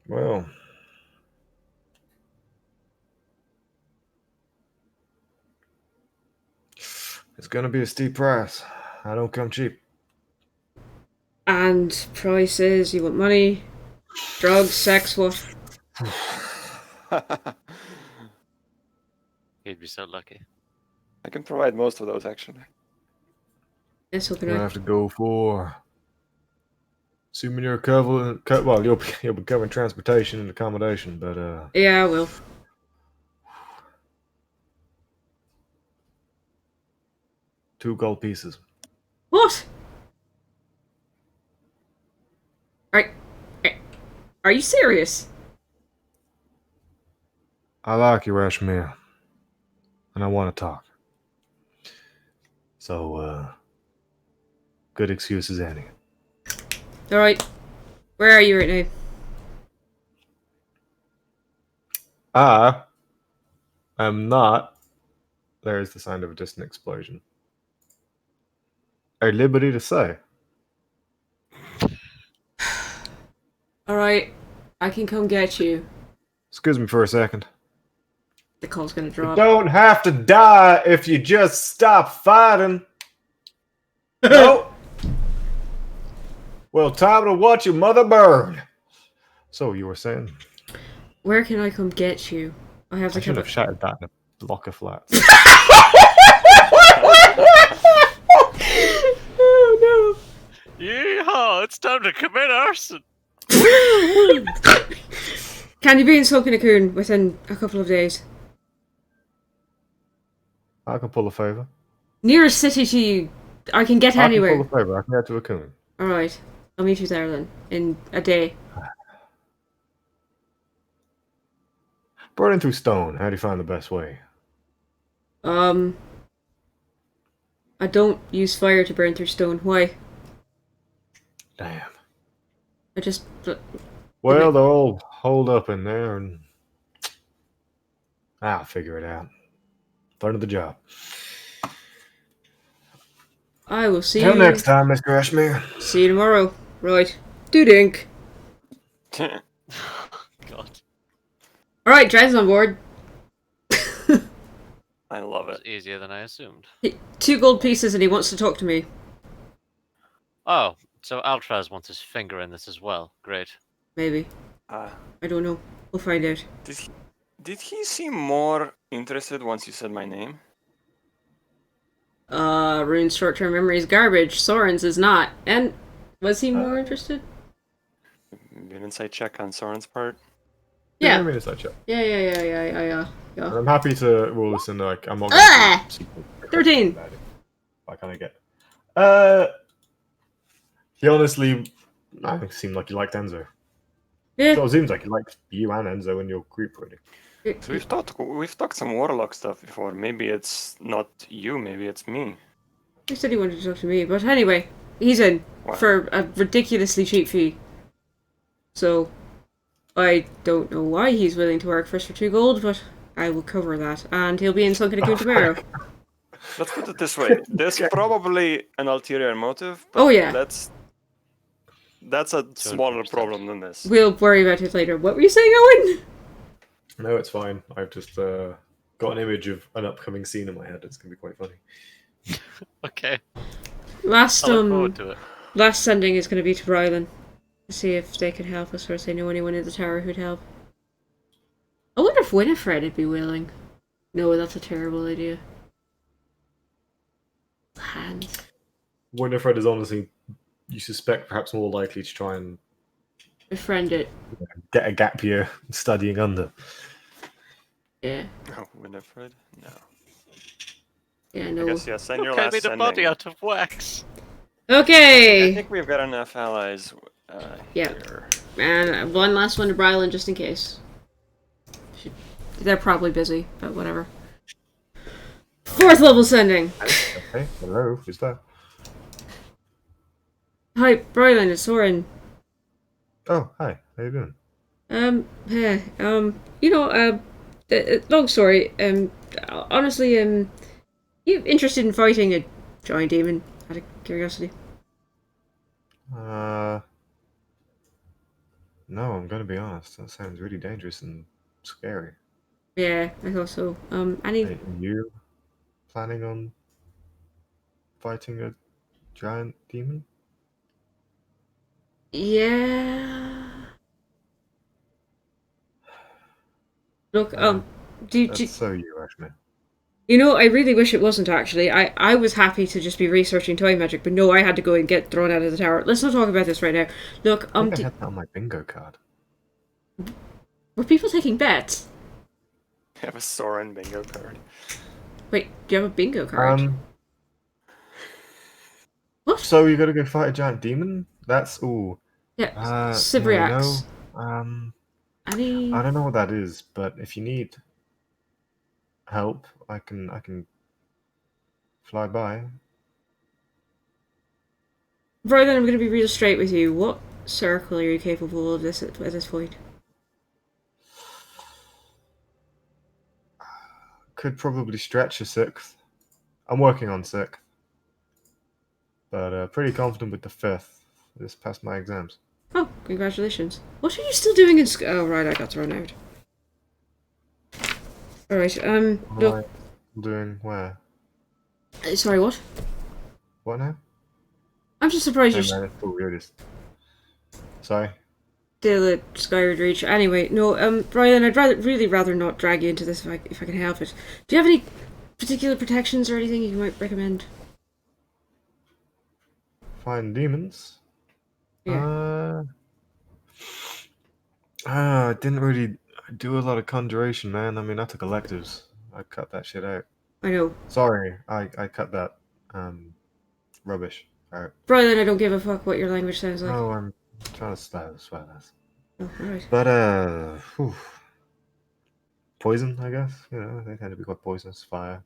Well, it's gonna be a steep price. I don't come cheap. And prices, you want money, drugs, sex, what? He'd be so lucky. I can provide most of those, actually. Yes, You're can gonna I? have to go for. Assuming you're covering, well, you'll be covering transportation and accommodation, but Yeah, I will. $2 gold pieces. What? Are, are you serious? I like you, Rashmir, and I want to talk. So, good excuse as any. Alright. Where are you right now? I am not. There is the sound of a distant explosion. At liberty to say. Alright. I can come get you. Excuse me for a second. The call's gonna You drop. don't have to die if you just stop fighting. No. Well, time to watch your mother burn. So you were saying? Where can I come get you? I have I to should come. have shouted that in a block of flats. Oh Yeehaw! It's time to commit arson! no! Can you be in Sulkinakun within a couple of days? I can pull a favor. Nearest city to you. I can get I anywhere. can pull a favor. I can get to a coon. Alright. I'll meet you there then. In a day. Burning through stone. How do you find the best way? I don't use fire to burn through stone. Why? Damn. I just. Well, they're all holed up in there, and I'll figure it out. Fun of the job. I will see Till you. next time, Mr. Ashmere. See you tomorrow. Right. Do-dink. God. Alright, Dred's on board. I love it. It's easier than I assumed. 2 gold pieces and he wants to talk to me. Oh, so Altraz wants his finger in this as well. Great. Maybe. Uh, I don't know. We'll find out. did he seem more interested once you said my name? Rune's short-term memory is garbage. Soren's is not. And was he more interested? An insight check on Soren's part. Yeah. I mean, it's like, Yeah. I'm happy to rule this in, like, I'm not going Ah! to 13. I kind of get. He honestly, I think seemed like he liked Enzo. Yeah. So it seems like he liked you and Enzo in your group already. So we've talked some warlock stuff before. Maybe it's not you. Maybe it's me. He said he wanted to talk to me, but anyway, he's in What? for a ridiculously cheap fee. So, I don't know why he's willing to work for us for 2 gold, but I will cover that. And he'll be in Sunken Lagoon tomorrow. Let's put it this way. There's probably an ulterior motive. But Oh, yeah. That's a smaller problem than this. We'll worry about it later. What were you saying, Owen? No, it's fine. I've just got an image of an upcoming scene in my head. It's gonna be quite funny. Okay. Last I look forward to it. last sending is going to be to Rylan to see if they can help us, or if they know anyone in the tower who'd help. I wonder if Winifred would be willing. No, that's a terrible idea. Hands. Winifred is honestly, you suspect, perhaps more likely to try and Befriend it. get a gap year studying under. Yeah. Oh, Winifred? No. Yeah, I no. guess yes. Send your Okay, last made the sending. body out of wax. I Okay! think we've got enough allies. Yeah. Here. And one last one to Brylan just in case. They're probably busy, but whatever. 4th level sending! Okay, hello, who's that? Hi, Brylan, it's Soren. Oh, hi, how you doing? Long story, honestly, you interested in fighting a giant demon, out of curiosity? No, I'm gonna be honest. That sounds really dangerous and scary. Yeah, I thought so. Are you planning on fighting a giant demon? Yeah... Look, That's so you, actually. you know, I really wish it wasn't actually. I was happy to just be researching toy magic, but no, I had to go and get thrown out of the tower. Let's not talk about this right now. Look, I think I had that on my bingo card. were people taking bets? I have a Soren bingo card. Wait, do you have a bingo card? What? So you gotta go fight a giant demon? That's ooh. Yeah, Yeah, Cybriacs. Any... I don't know what that is, but if you need help, I can fly by. Right then, I'm going to be real straight with you. What circle are you capable of this at this point? Could probably stretch a 6th. I'm working on 6th. But pretty confident with the 5th. Just passed my exams. Oh, congratulations. What are you still doing in school? Oh, right, I got thrown out. Alright, look... Doing where? Sorry, what? What now? I'm just surprised Hey, you're man, it's cool, you're just... Sorry? still at Skyward Reach. Anyway, no, Brian, I'd really rather not drag you into this if I can help it. Do you have any particular protections or anything you might recommend? Find demons? Yeah. I didn't really do a lot of conjuration, man. I mean, I took electives. I cut that shit out. I know. Sorry, I cut that rubbish out. Brian, I don't give a fuck what your language sounds like. Oh, I'm trying to swear this. Oh, alright. But poison, I guess. You know, they tend to be quite poisonous. Fire,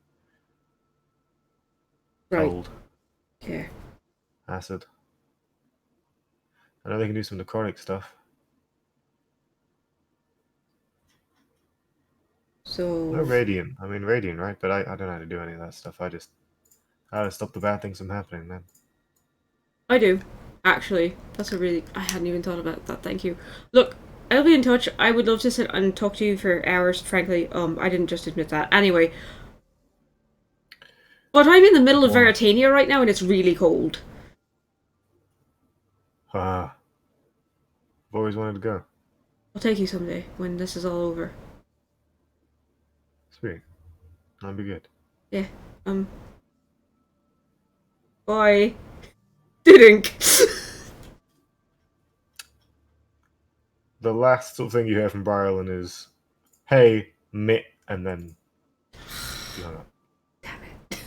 Right. cold, Yeah. acid. I know they can do some necrotic stuff. So... No radiant. I mean radiant, right? But I don't know how to do any of that stuff. I just how to stop the bad things from happening, man. I do, actually. That's a really... I hadn't even thought about that, thank you. Look, I'll be in touch. I would love to sit and talk to you for hours, frankly. I didn't just admit that. Anyway. But I'm in the middle of Veritania right now and it's really cold. I've always wanted to go. I'll take you someday, when this is all over. Sweet. That'd be good. Yeah, bye. Didn't. The last sort of thing you hear from Briarlin is, "Hey, mitt," and then you hung up. Damn it.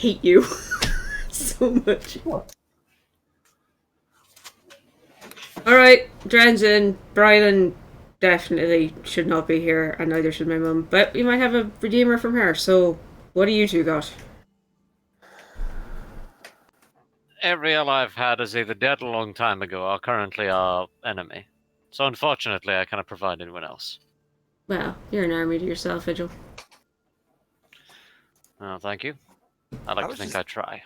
hate you so much. What? Alright, Dren's in. Brylan definitely should not be here, and neither should my mum. But we might have a redeemer from her, so what do you two got? Every ally I've had is either dead a long time ago or currently our enemy. So unfortunately, I cannot provide anyone else. Well, you're an army to yourself, Vigil. Oh, thank you. I like I to was think just- I try.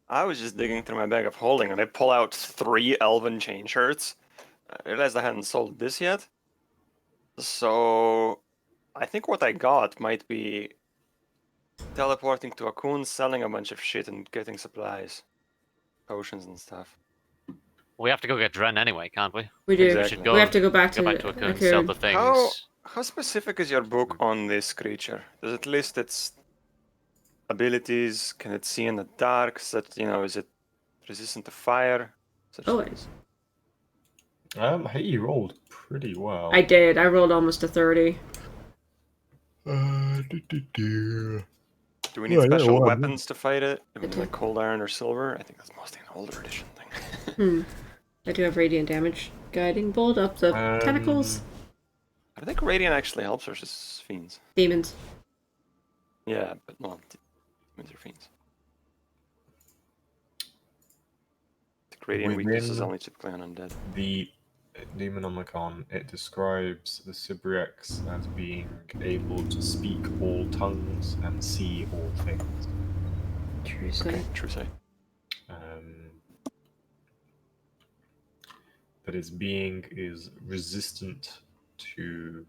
I was just digging through my bag of holding and I pull out 3 elven chain shirts. I realized I hadn't sold this yet. So I think what I got might be teleporting to Akun, selling a bunch of shit and getting supplies. Potions and stuff. We have to go get Dren anyway, can't we? We do. Exactly. We should go, We have to go back to Akun, sell the things. How specific is your book on this creature? Does it list its abilities? Can it see in the dark? Is it resistant to fire? Such Oh, things. Hey, you rolled pretty well. I did. I rolled almost a 30. Do we need Yeah, special well, weapons to fight it? Do we need do. like cold iron or silver? I think that's mostly an older edition thing. Hmm. I do have radiant damage. Guiding bolt up the tentacles. I think radiant actually helps versus fiends. Demons. Yeah, but no, demons are fiends. I think radiant weakness is Within- only typically on undead. The Demonomicon, it describes the Sybriacs as being able to speak all tongues and see all things. True say. Okay, true say. But its being is resistant to.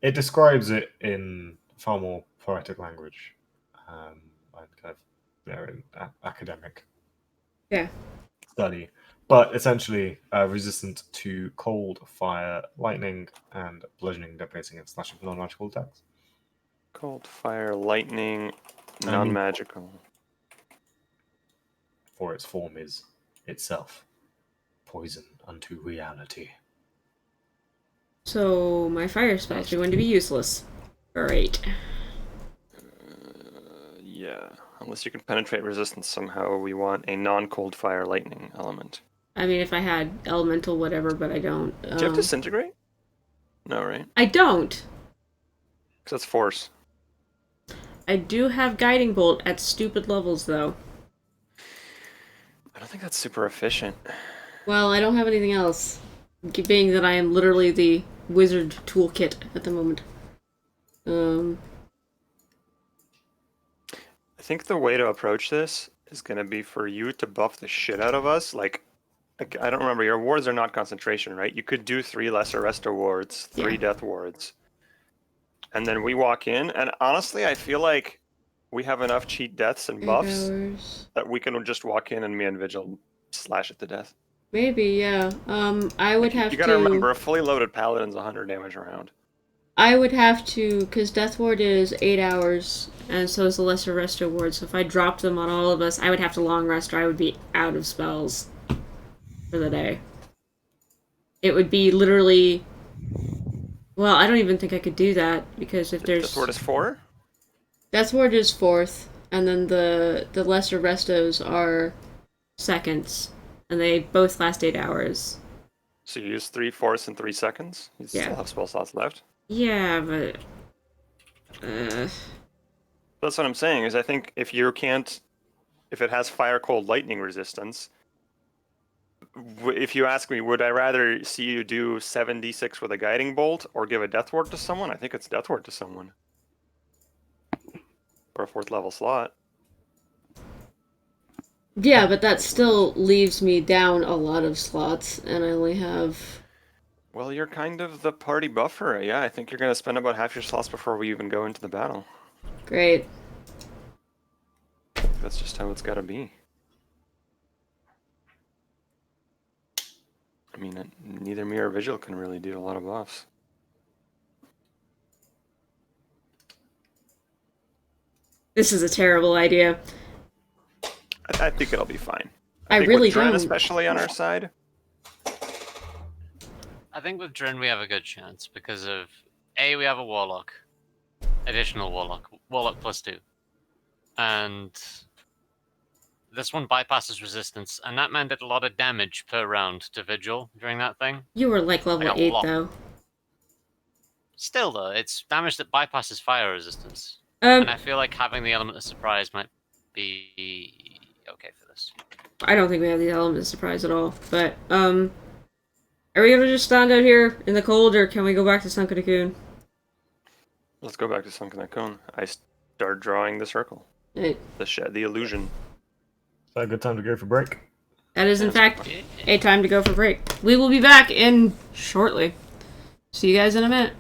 It describes it in far more poetic language, and kind of in academic Yeah. study. But essentially, resistant to cold, fire, lightning, and bludgeoning, deafening, and slashing non-magical attacks. Cold, fire, lightning, non-magical. For its form is itself poison unto reality. So my fire spells are going to be useless. Alright. Yeah, unless you can penetrate resistance somehow, we want a non-cold fire lightning element. I mean, if I had elemental whatever, but I don't. Do you have disintegrate? No, right? I don't. Because that's force. I do have guiding bolt at stupid levels, though. I don't think that's super efficient. Well, I don't have anything else. Being that I am literally the wizard toolkit at the moment. I think the way to approach this is going to be for you to buff the shit out of us. Like, I don't remember, your wards are not concentration, right? You could do 3 lesser resto wards, 3 Yeah. death wards. And then we walk in, and honestly, I feel like we have enough cheat deaths and 8 buffs hours. that we can just walk in and me and Vigil slash it to death. Maybe, yeah. I would have You gotta to. remember, a fully loaded paladin's 100 damage around. I would have to, because Death Ward is 8 hours, and so is the Lesser Resto Ward, so if I dropped them on all of us, I would have to long rest or I would be out of spells for the day. It would be literally... Well, I don't even think I could do that, because if there's... Death ward is 4? Death Ward is 4th, and then the Lesser Restos are 2nds, and they both last 8 hours. So you use 3 fourths in 3 seconds? You Yeah. still have spell slots left? Yeah, but... That's what I'm saying, is I think if you can't... If it has fire, cold, lightning resistance... If you ask me, would I rather see you do 7d6 with a guiding bolt or give a death ward to someone? I think it's death ward to someone. For a 4th level slot. Yeah, but that still leaves me down a lot of slots, and I only have... Well, you're kind of the party buffer. Yeah, I think you're going to spend about half your slots before we even go into the battle. Great. That's just how it's got to be. I mean, neither me or Vigil can really do a lot of buffs. This is a terrible idea. I think it'll be fine. I think really with Dren don't. especially on our side. I think with Dren we have a good chance because of A, we have a warlock, additional warlock, warlock +2. and this one bypasses resistance, and that man did a lot of damage per round to Vigil during that thing. You were like level Like a 8, lot. though. Still, though, it's damage that bypasses fire resistance. And I feel like having the element of surprise might be okay for this. I don't think we have the element of surprise at all. But, are we gonna just stand out here in the cold, or can we go back to Sunken Cocoon? Let's go back to Sunken Cone. I start drawing the circle. It, The illusion. Is that a good time to go for break? that is, in Yes. fact, a time to go for break. We will be back in shortly. See you guys in a minute.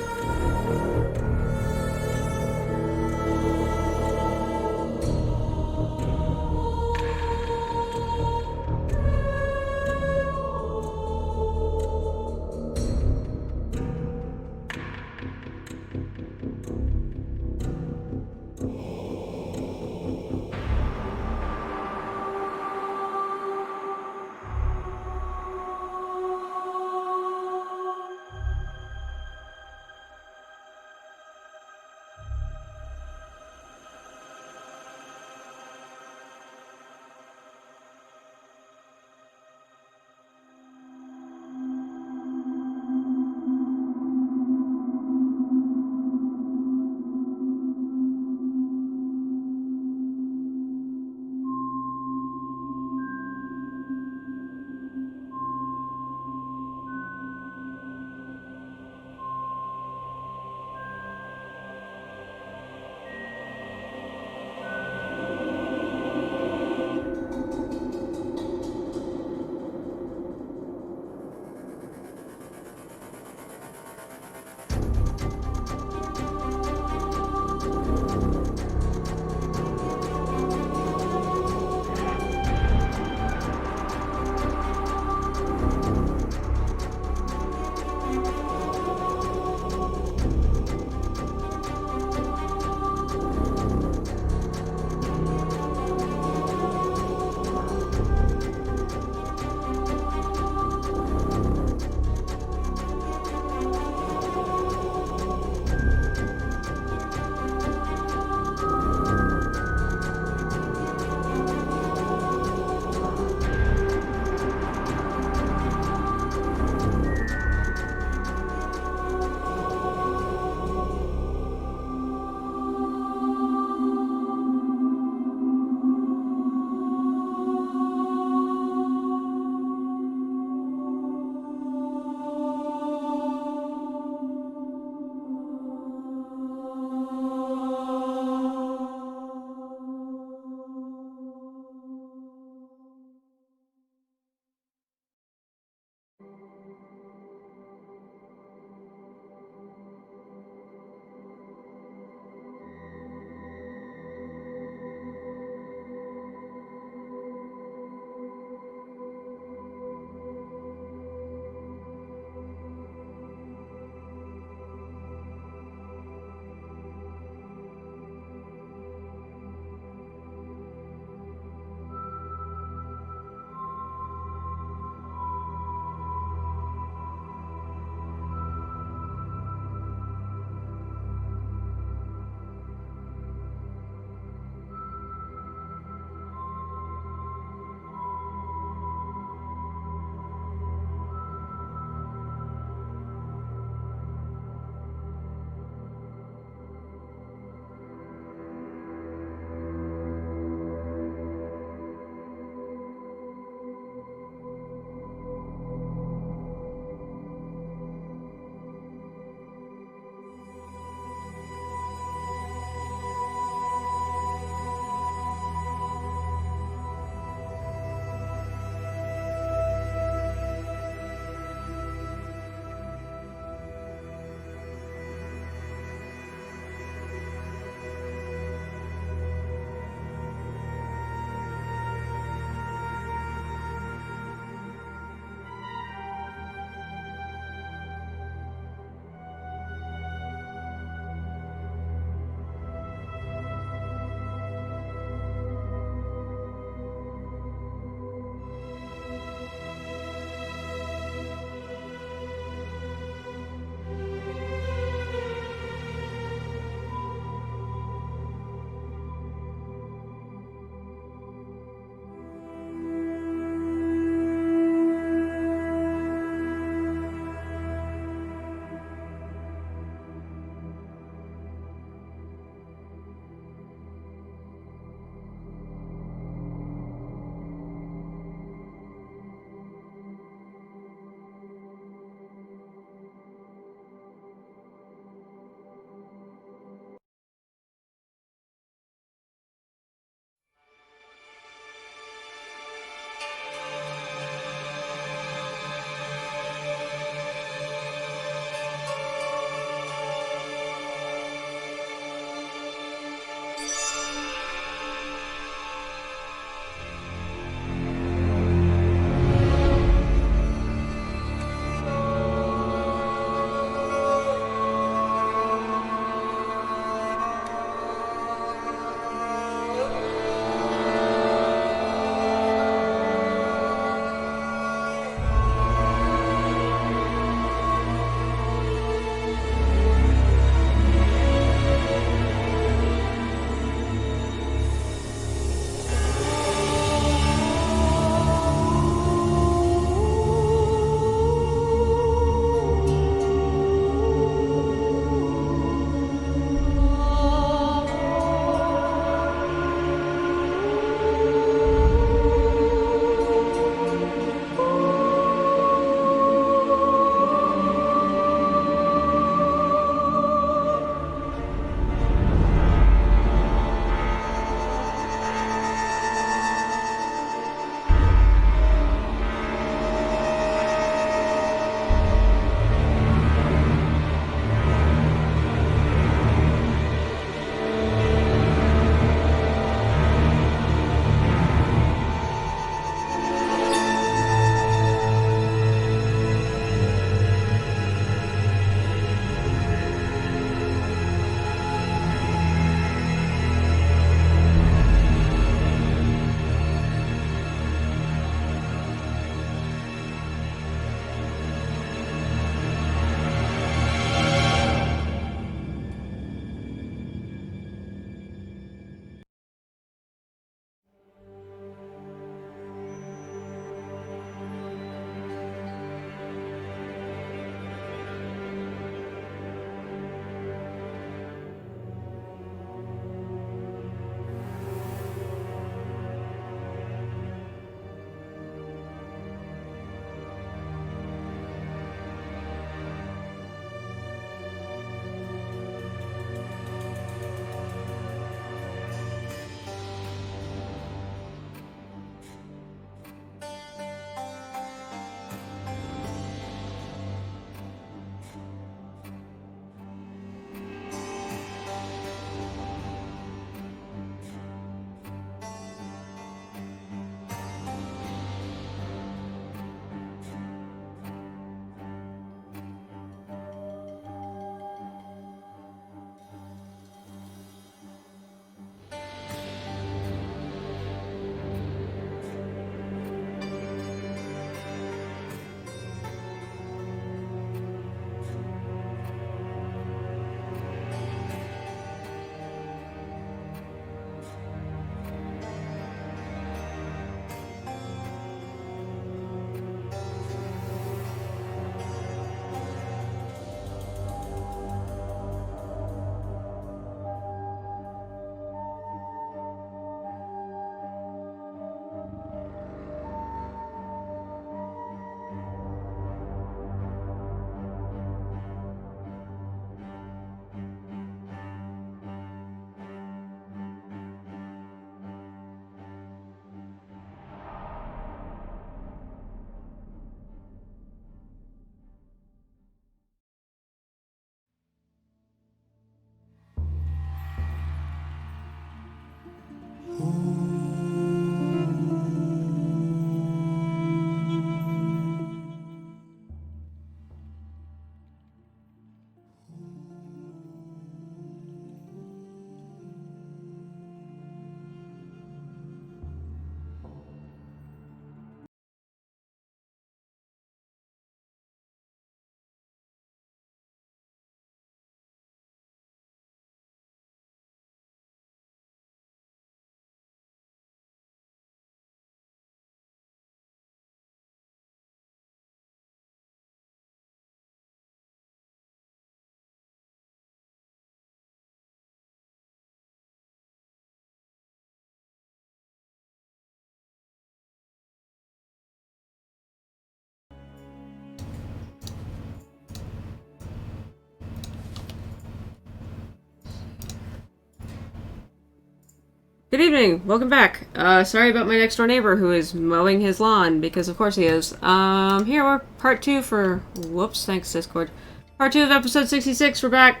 Good evening. Welcome back. Sorry about my next door neighbor who is mowing his lawn, because of course he is. Here we're part 2 for... Whoops, thanks Discord. Part 2 of episode 66. We're back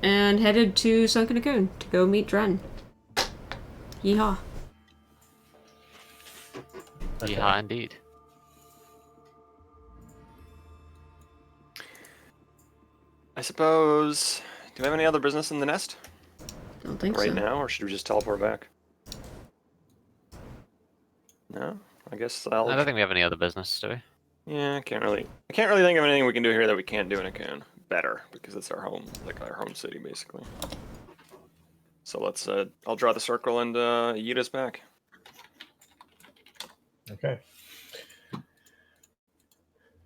and headed to Sunken Cocoon to go meet Dren. Yeehaw. Okay. Yeah, indeed. I suppose. Do we have any other business in the nest Don't think right so. now, or should we just teleport back? No, I guess I'll. I don't think we have any other business, do we? Yeah, I can't really think of anything we can do here that we can't do in a Cocoon. Better, because it's our home, like our home city, basically. So let's. I'll draw the circle and yeet us back. Okay.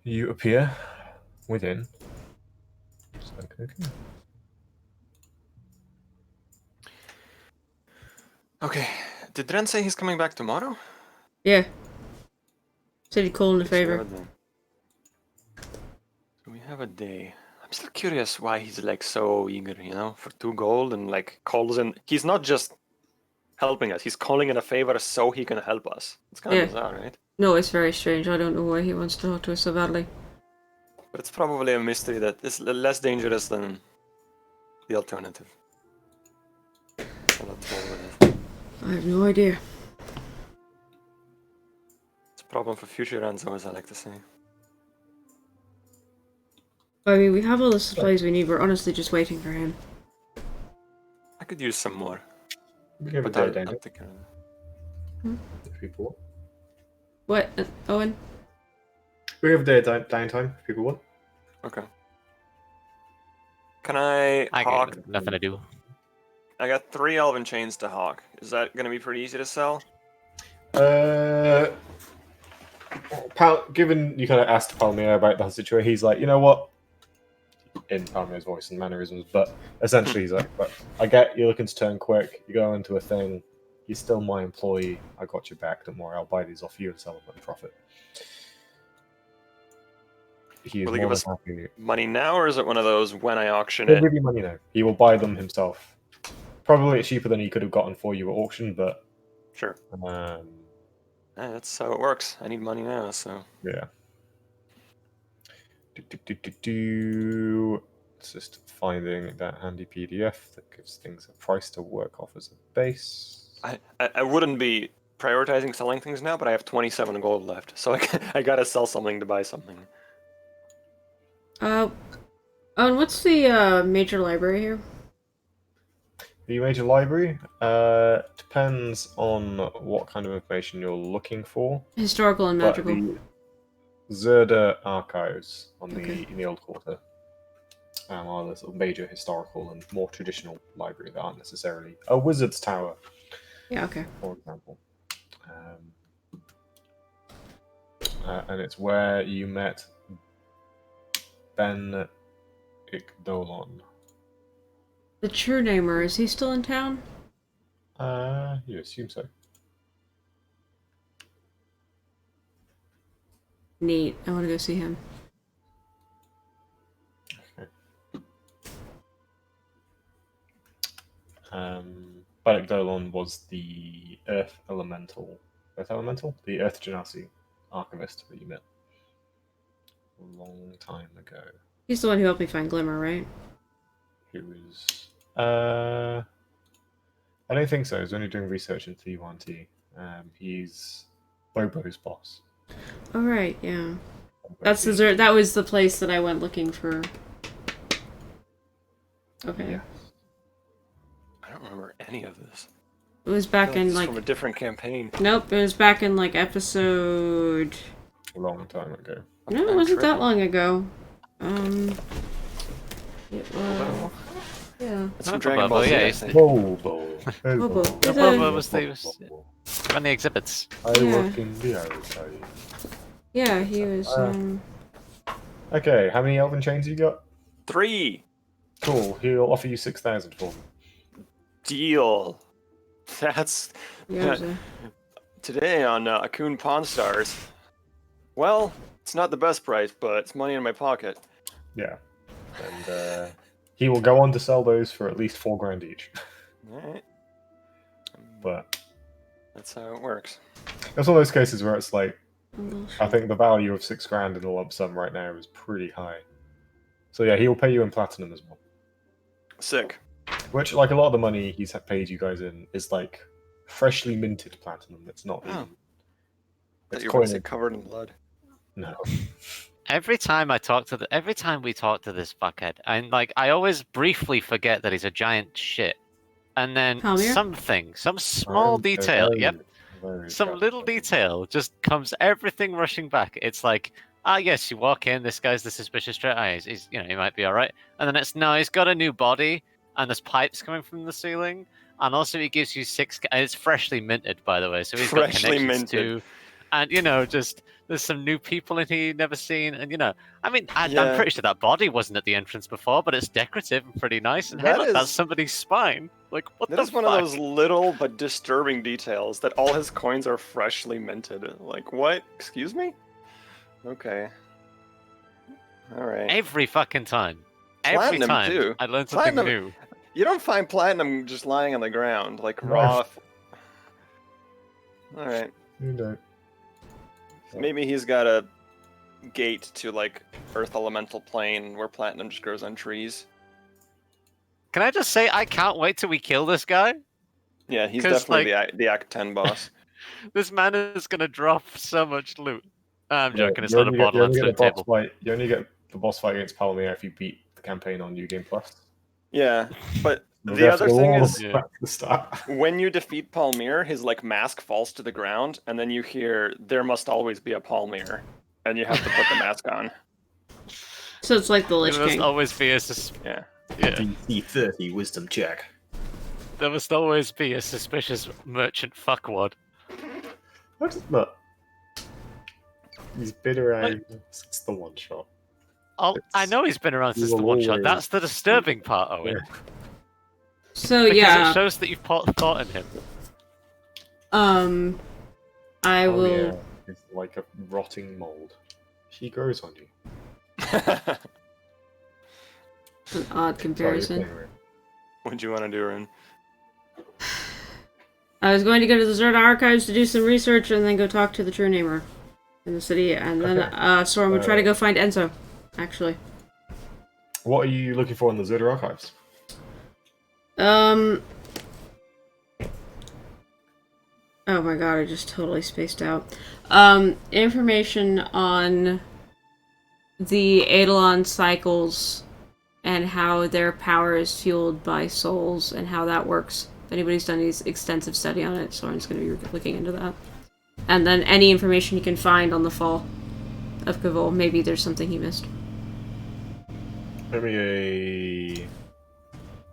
You appear within. Okay. Did Dren say he's coming back tomorrow? Yeah. Said he'd call in a Yes, we have favor. a day. So we have a day. I'm still curious why he's like so eager, for 2 gold and like calls in. He's not just helping us; he's calling in a favor so he can help us. It's kind of Yeah. bizarre, right? No, it's very strange. I don't know why he wants to talk to us so badly. But it's probably a mystery that is less dangerous than the alternative. So let's roll with it. I have no idea. It's a problem for future Enzo, as I like to say. I mean, we have all the supplies we need. We're honestly just waiting for him. I could use some more, We can have a but day I'll danger take care of it. if people want. What, Owen? We have a day downtime if people want. Okay. Can I I hawk? got nothing to do. I got 3 elven chains to hawk. Is that going to be pretty easy to sell? Given you kind of asked Palmier about the whole situation, he's like, you know what? In Palmier's voice and mannerisms, but essentially he's like, but I get you're looking to turn quick, you go into a thing, you're still my employee, I got your back, don't worry, I'll buy these off you and sell them at a profit. He is Will he more give than us happy. money now, or is it one of those when I auction He'll it? give you money now. He will buy them himself. Probably cheaper than he could have gotten for you at auction, but Sure. um, That's how it works. I need money now, so. yeah. It's just finding that handy PDF that gives things a price to work off as a base. I wouldn't be prioritizing selling things now, but I have 27 gold left, so I gotta sell something to buy something. Owen, what's the, major library here? The major library depends on what kind of information you're looking for. Historical and But magical. the Zerda archives on Okay. in the Old Quarter are the sort of major historical and more traditional library that aren't necessarily a wizard's tower, Yeah, okay. for example. And it's where you met Ben Ikdolon. The True Namer, is he still in town? You assume so. Neat. I want to go see him. Okay. Ben Ikdolon was the Earth Elemental? The Earth Genasi archivist that you met a long time ago. He's the one who helped me find Glimmer, right? Who was I don't think so. He's only doing research into Yoranta. He's Bobo's boss. Oh, right, yeah. That's the that was the place that I went looking for. Okay. Yeah. I don't remember any of this. It was I back feel in, this is like... from a different campaign. Nope, it was back in, like, episode... A long time ago. No, it I'm wasn't that tripping. long ago. It was... Yeah. It's from Oh, Dragon Bobo, Ball Z, yeah, I he's- think. Bobo. Bobo. No, It's Bobo a- was run the exhibits. I Yeah. work in the outside. Yeah, he was, Okay, how many elven chains you got? 3! Cool. He'll offer you 6,000 for them. Deal! That's yeah, it was today on Akun Pawn Stars. Well, it's not the best price, but it's money in my pocket. Yeah. And he will go on to sell those for at least 4 grand each. Alright. But That's how it works. It's one of those cases where it's like, Oh, I think the value of $6,000 in a lump sum right now is pretty high. So yeah, he'll pay you in platinum as well. Sick. Which, like, a lot of the money he's paid you guys in is like freshly minted platinum. It's not Oh. even. That It's you're going to say coined. covered in blood. No. Every time we talk to this fuckhead, I always briefly forget that he's a giant shit, and then Palmier? some small detail, Very some little detail just comes everything rushing back. It's like, yes, you walk in, this guy's the suspicious trait. He's he might be all right, and then it's no, he's got a new body, and there's pipes coming from the ceiling, and also he gives you and it's freshly minted, by the way, so he's got Freshly connections minted. to, and just. There's some new people in here you've never seen, and I mean, I'm Yeah. pretty sure that body wasn't at the entrance before, but it's decorative and pretty nice. And hey, That look, that's is- somebody's spine. Like, what That the is fuck? one of those little but disturbing details that all his coins are freshly minted. Like, what? Excuse me? Okay. Alright. Every fucking time. Every Platinum, time too. I learn something Platinum- new. You don't find platinum just lying on the ground, like No. raw. Alright. You don't. Maybe he's got a gate to, like, Earth Elemental Plane where platinum just grows on trees. Can I just say, I can't wait till we kill this guy? Yeah, he's 'Cause, definitely the Act 10 boss. This man is gonna drop so much loot. I'm Yeah, joking, it's you not a only get- you only get the Borderlands loot boss table. fight. You only get the boss fight against Palomir if you beat the campaign on New Game Plus. Yeah, but So the other therefore, thing all is, the Yeah. back to the start. when you defeat Palmyr, his like mask falls to the ground, and then you hear "There must always be a Palmyr," and you have to put the mask on. So it's like the Lich There must King. always be a Yeah. DC 30 wisdom check. There must always be a suspicious merchant fuckwad. What is that? He's been around since the one shot. I know he's been around You since the will one shot. always- That's the disturbing part, Owen. So Because yeah, it shows that you've put thought in him. I Oh, will. yeah. It's like a rotting mold. He grows on you. It's an odd Sorry, comparison. anyway. What'd you want to do, Rin? I was going to go to the Zerda archives to do some research and then go talk to the True Namer in the city, and then Okay. so I'm gonna try to go find Enzo. Actually, What are you looking for in the Zerda archives? Oh my god, I just totally spaced out. Information on the Eidolon cycles and how their power is fueled by souls and how that works. If anybody's done any extensive study on it, Soren's going to be looking into that. And then any information you can find on the fall of Kavol. Maybe there's something he missed. Maybe a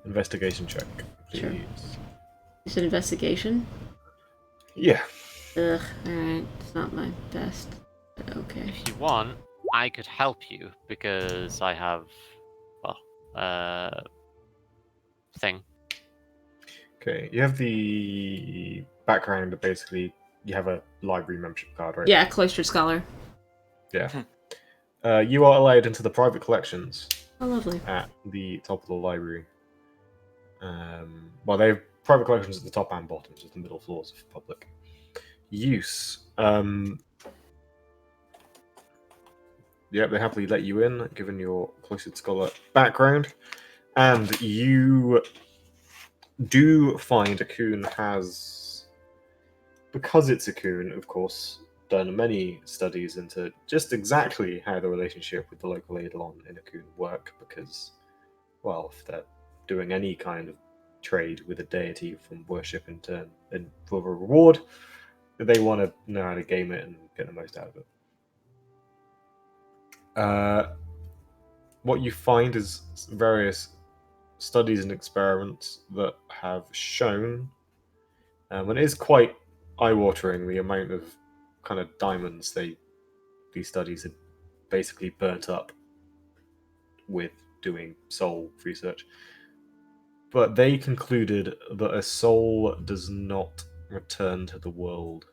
investigation check, please. Sure. You said investigation? Yeah. Ugh, alright. It's not my best. But okay. If you want, I could help you because I have, thing. Okay. You have the background that basically you have a library membership card, right? Yeah, Cloistered Scholar. Yeah. You are allowed into the private collections Oh, lovely. at the top of the library. Well, they have private collections at the top and bottom, just the middle floors of public use. Yep, they happily let you in, given your Cloistered Scholar background. And you do find Akun has, because it's Akun, of course, done many studies into just exactly how the relationship with the local Eidolon in Akun work, because, well, if they're doing any kind of trade with a deity from worship in turn and for a reward, they want to know how to game it and get the most out of it. What you find is various studies and experiments that have shown, and it is quite eye-watering the amount of kind of diamonds these studies had basically burnt up with doing soul research. But they concluded that a soul does not return to the world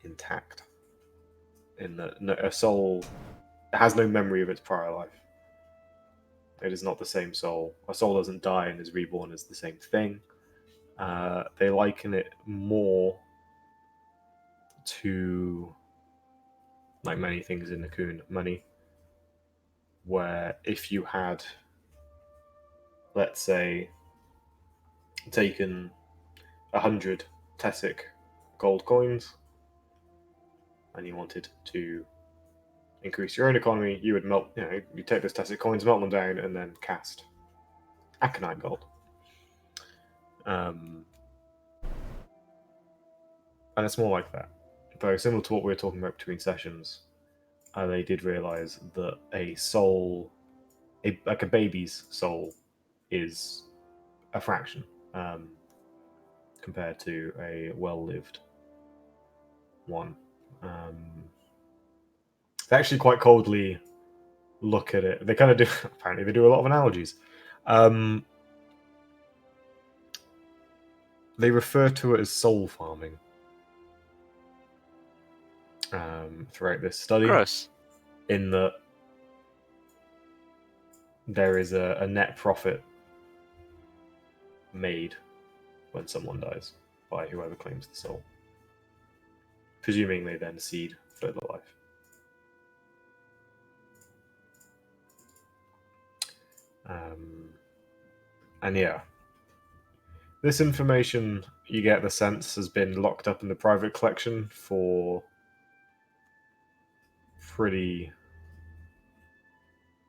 intact. In that a soul has no memory of its prior life. It is not the same soul. A soul doesn't die and is reborn as the same thing. They liken it more to, like many things in the Coon, money, where if you had, let's say, taken 100 Tessic gold coins and you wanted to increase your own economy, you would melt, you take those Tessic coins, melt them down, and then cast Aconite gold. And it's more like that. Very similar to what we were talking about between sessions. They did realize that a soul, like a baby's soul, is a fraction compared to a well-lived one. They actually quite coldly look at it. They kind of do. Apparently, they do a lot of analogies. They refer to it as soul farming throughout this study. Gross. In that there is a net profit made when someone dies by whoever claims the soul, presuming they then seed further life. And yeah, this information, you get the sense, has been locked up in the private collection for pretty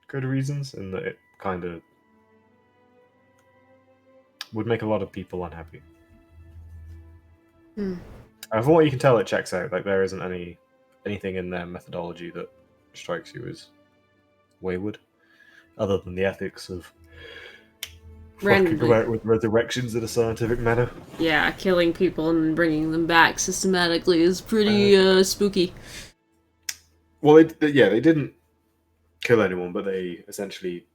good reasons, in that it kind of would make a lot of people unhappy. From what you can tell, it checks out. Like, there isn't anything in their methodology that strikes you as wayward, other than the ethics of fucking Randomly. about with resurrections in a scientific manner. Yeah, killing people and bringing them back systematically is pretty spooky. Well, they didn't kill anyone, but they essentially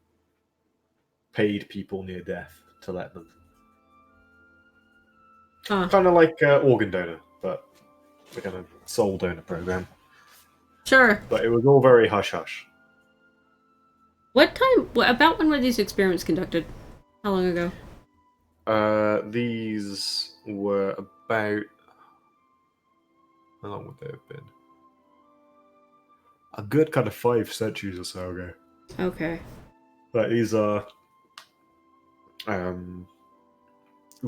paid people near death to let them. Kind of like organ donor, but the kind of soul donor program. Sure. But it was all very hush hush. About when were these experiments conducted? How long ago? These were about... How long would they have been? A good kind of 5 centuries or so ago. Okay. Like, these are... the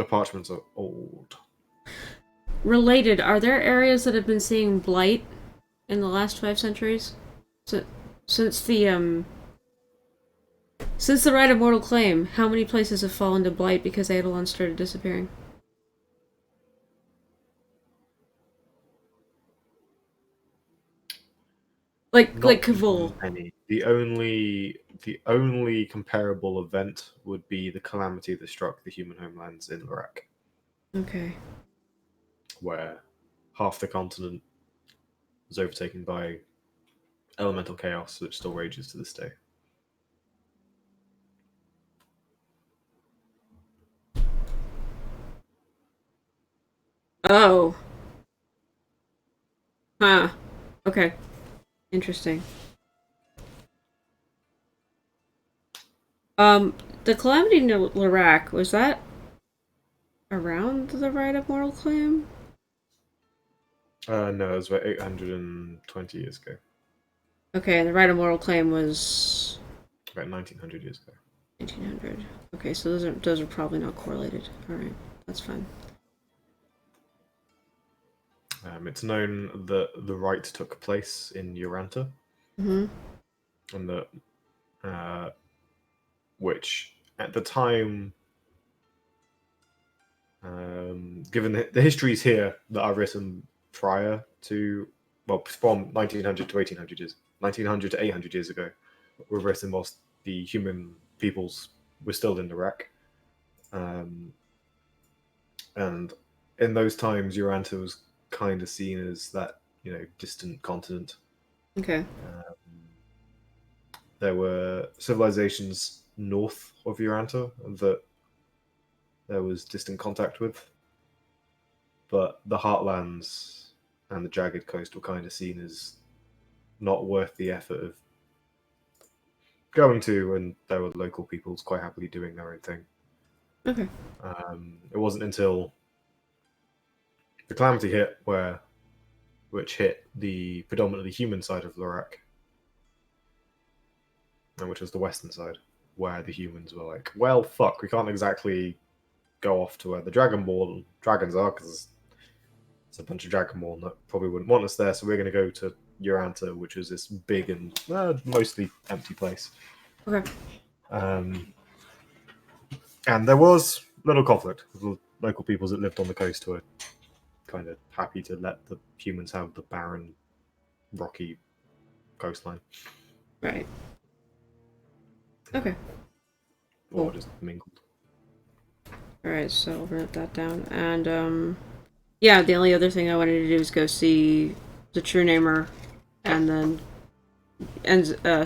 parchments are old. Related, are there areas that have been seeing blight in the last 5 centuries? Since the Right of Mortal Claim, how many places have fallen to blight because Eidolon started disappearing? Like Kavul. Any. The only comparable event would be the calamity that struck the human homelands in Iraq, Okay. where half the continent was overtaken by elemental chaos, which still rages to this day. Oh. Huh. Okay. Interesting. The Calamity in Iraq, was that around the Right of Mortal Claim? No, it was about 820 years ago. Okay, and the Right of Mortal Claim was About 1900 years ago. 1800. Okay, so those are probably not correlated. All right, that's fine. It's known that the rite took place in Yoranta, Mm-hmm. and that which at the time, given the histories here that are written prior to, well, from 1900 to 1800 years, 1900 to 800 years ago, were written whilst the human peoples were still in Iraq. And in those times, Yoranta was kind of seen as that, distant continent. Okay. There were civilizations north of Yoranta that there was distant contact with, but the heartlands and the jagged coast were kind of seen as not worth the effort of going to, and there were local peoples quite happily doing their own thing. Okay. It wasn't until the calamity hit, which hit the predominantly human side of Lorak, and which was the western side, where the humans were like, "Well, fuck, we can't exactly go off to where the dragons are because it's a bunch of Dragonborn that probably wouldn't want us there. So we're going to go to Yoranta, which is this big and mostly empty place." Okay. And there was little conflict with the local peoples that lived on the coast who were kind of happy to let the humans have the barren, rocky coastline. Right. Okay. Or Cool. just mingled. All right. So I'll write that down. And yeah, the only other thing I wanted to do is go see the True Namer, and then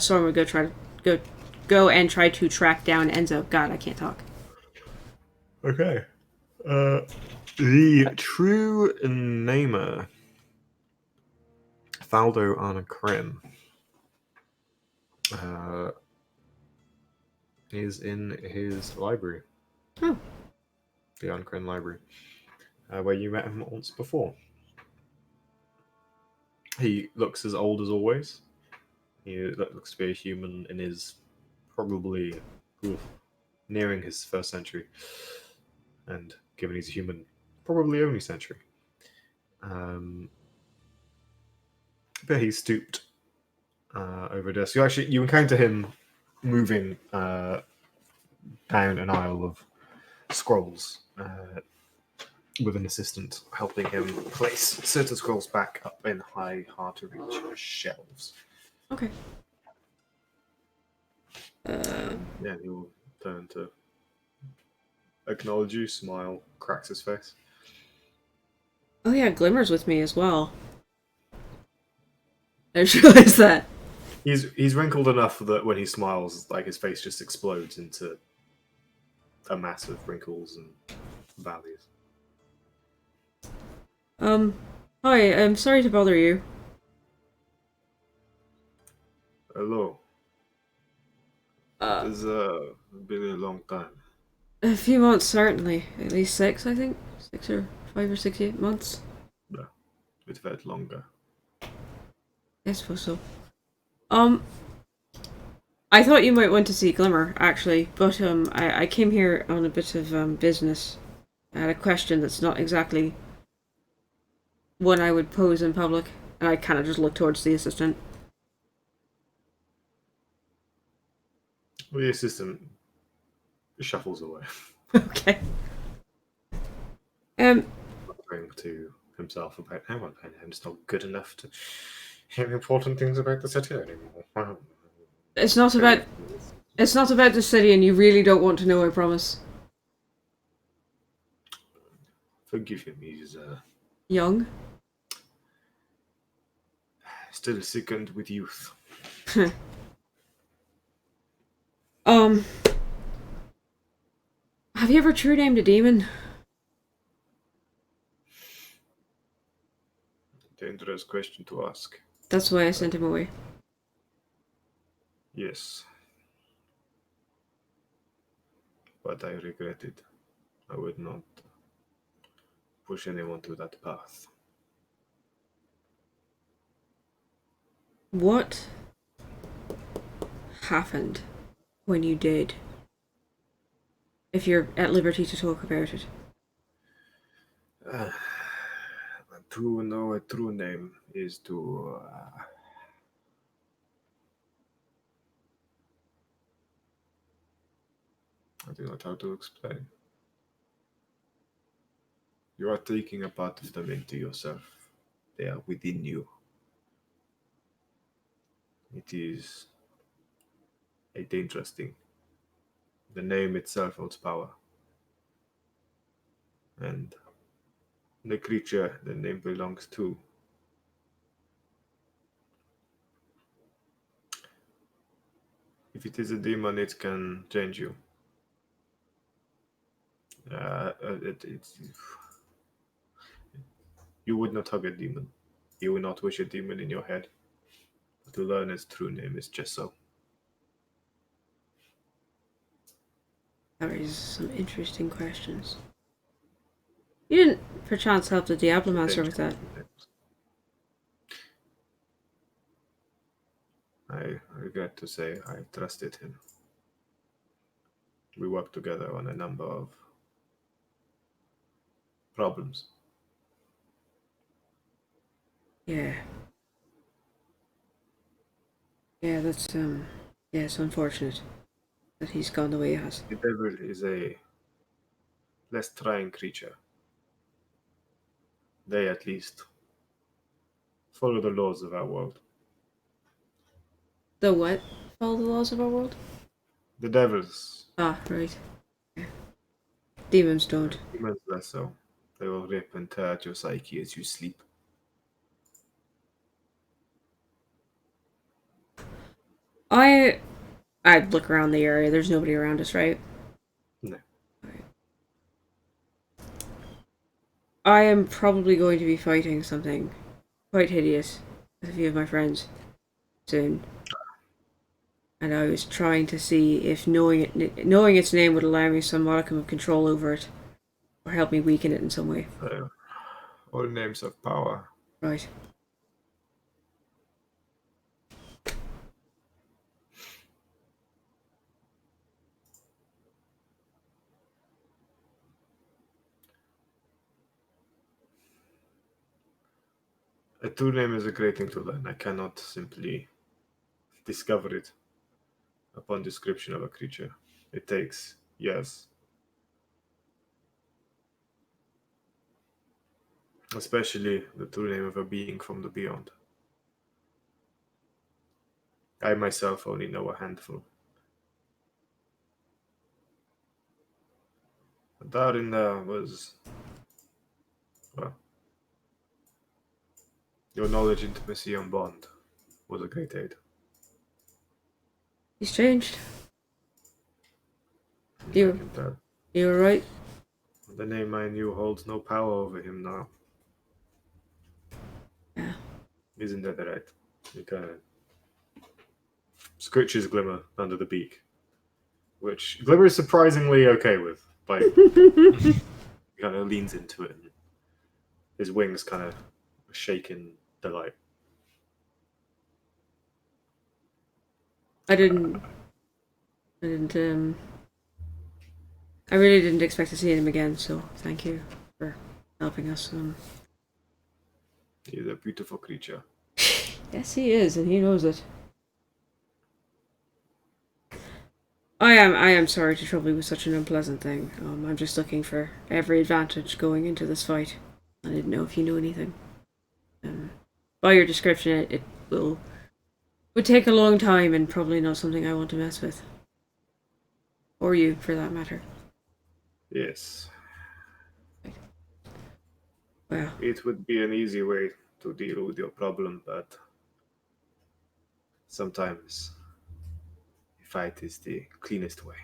Storm would go and try to track down Enzo. God, I can't talk. Okay. The true namer, Faldo Anacrim, is in his library. Oh. The Anacrim library, where you met him once before. He looks as old as always. He looks to be a human in his probably nearing his first century. And given he's a human, probably only century. But he stooped over a desk. You encounter him moving down an aisle of scrolls with an assistant helping him place certain scrolls back up in high, hard to reach shelves. Okay. Yeah, he will turn to acknowledge you, smile, cracks his face. Oh yeah, Glimmer's with me as well. I just realized that. He's wrinkled enough that when he smiles, like his face just explodes into a mass of wrinkles and valleys. Hi, I'm sorry to bother you. Hello. It's been a long time. A few months, certainly. At least 6, I think. 6 or 5 or 6, 8 months. Yeah, it felt longer. I suppose so. I thought you might want to see Glimmer, actually, but I came here on a bit of business. I had a question that's not exactly one I would pose in public, and I kind of just looked towards the assistant. Well, the assistant shuffles away, Okay. muttering to himself about how I'm just not good enough to hear important things about the city anymore. It's not about the city, and you really don't want to know, I promise. Forgive him, he's Young? still sickened with youth. Um, have you ever true named a demon? Dangerous question to ask. That's why I sent him away. Yes. But I regret it. I would not push anyone to that path. What happened when you did? If you're at liberty to talk about it. To know a true name is to I do not know how to explain. You are taking a part of them into yourself. They are within you. It is a dangerous thing. The name itself holds power. And the creature the name belongs to. If it is a demon, it can change you. You would not hug a demon. You would not wish a demon in your head. But to learn its true name is just so. That raises some interesting questions. You didn't, perchance, help the Diablomancer with that. I regret to say I trusted him. We worked together on a number of problems. Yeah. Yeah, that's, yeah, it's unfortunate that he's gone the way he has. The devil is a less trying creature. They, at least, follow the laws of our world. The what? Follow the laws of our world? The devils, Ah, right. Yeah. Demons don't. demons less so. They will rip and tear at your psyche as you sleep. I'd look around the area. There's nobody around us, right? No. Right. I am probably going to be fighting something quite hideous with a few of my friends soon. And I was trying to see if knowing its name would allow me some modicum of control over it, or help me weaken it in some way. All names of power. Right. A true name is a great thing to learn. I cannot simply discover it upon description of a creature. It takes years. Especially the true name of a being from the beyond. I myself only know a handful. But Darin was, well, your knowledge, intimacy, and bond was a great aid. He's changed. I can tell. You were right. The name I knew holds no power over him now. Yeah. Isn't that right? He kind of scritches Glimmer under the beak, which Glimmer is surprisingly okay with. Like, he kind of leans into it, and his wings kind of shake in delight. I really didn't expect to see him again, so thank you for helping us. He's a beautiful creature. Yes, he is, and he knows it. I am sorry to trouble you with such an unpleasant thing. I'm just looking for every advantage going into this fight. I didn't know if you knew anything. By your description, it would take a long time and probably not something I want to mess with. Or you, for that matter. Yes. Well, It would be an easy way to deal with your problem, but sometimes fight is the cleanest way.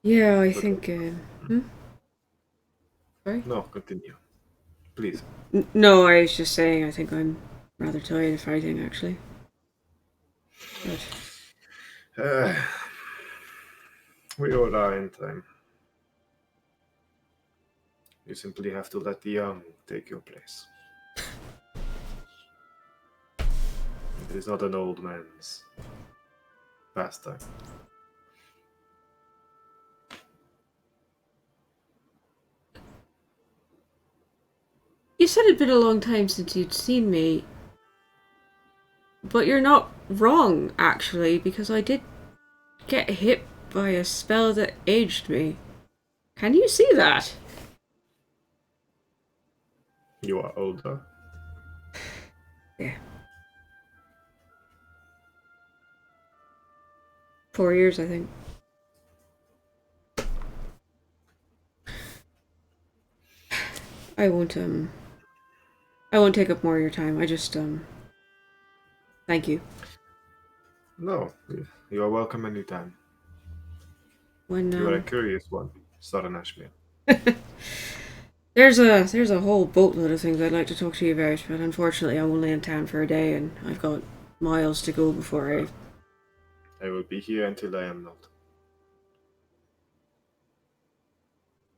yeah, I think. Sorry? No, continue. Please. No, I was just saying, I think I'm rather tired of fighting, actually. But We all are in time. You simply have to let the young take your place. It is not an old man's pastime. you said it'd been a long time since you'd seen me. But you're not wrong, actually, because I did get hit by a spell that aged me. Can you see that? You are older. Yeah. 4 years, I think. I won't take up more of your time. I just, thank you. No, you are welcome anytime. When, You are a curious one, Saranashmir. There's a whole boatload of things I'd like to talk to you about, but unfortunately I'm only in town for a day and I've got miles to go before I I will be here until I am not.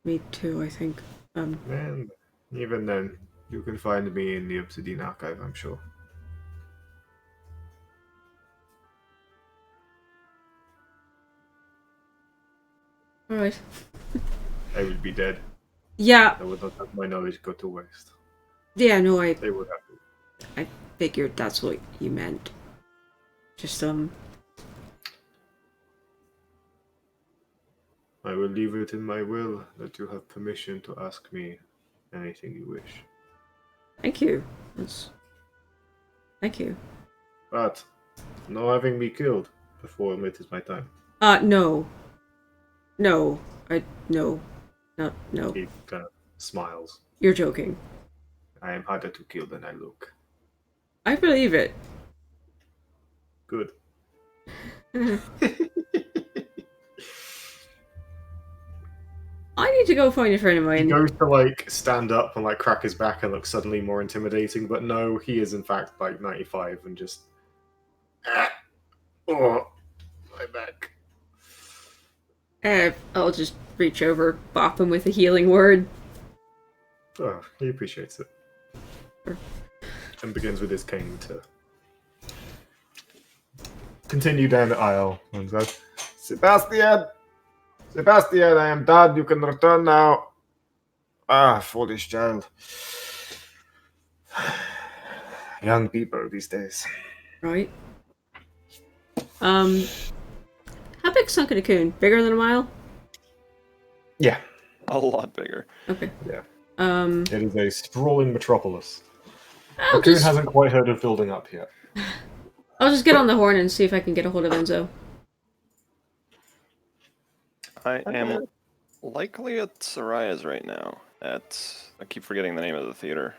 Me too, I think. And even then, you can find me in the Obsidian Archive, I'm sure. Alright. I will be dead. Yeah, I would not have my knowledge go to waste. yeah, no, They would have to. I figured that's what you meant. Just, I will leave it in my will that you have permission to ask me anything you wish. thank you. Thank you. But no having me killed before it is my time. No. No. No. No. He kind of smiles. You're joking. I am harder to kill than I look. I believe it. Good. I need to go find a friend of He mine. goes to like stand up and like crack his back and look suddenly more intimidating, but no, he is in fact like 95 and just oh my back. I'll just reach over, bop him with a healing word. Oh, he appreciates it. Sure. And begins with his cane to continue down the aisle and says, Sebastian! Sebastian, I am dead, you can return now. Ah, foolish child. Young people these days. Right. How big's Sunken Cocoon? Bigger than a mile? Yeah. A lot bigger. Okay. Yeah. I'll It is a sprawling metropolis. Raccoon just hasn't quite heard of building up yet. get on the horn and see if I can get a hold of Enzo. I am likely at Soraya's right now. I keep forgetting the name of the theater.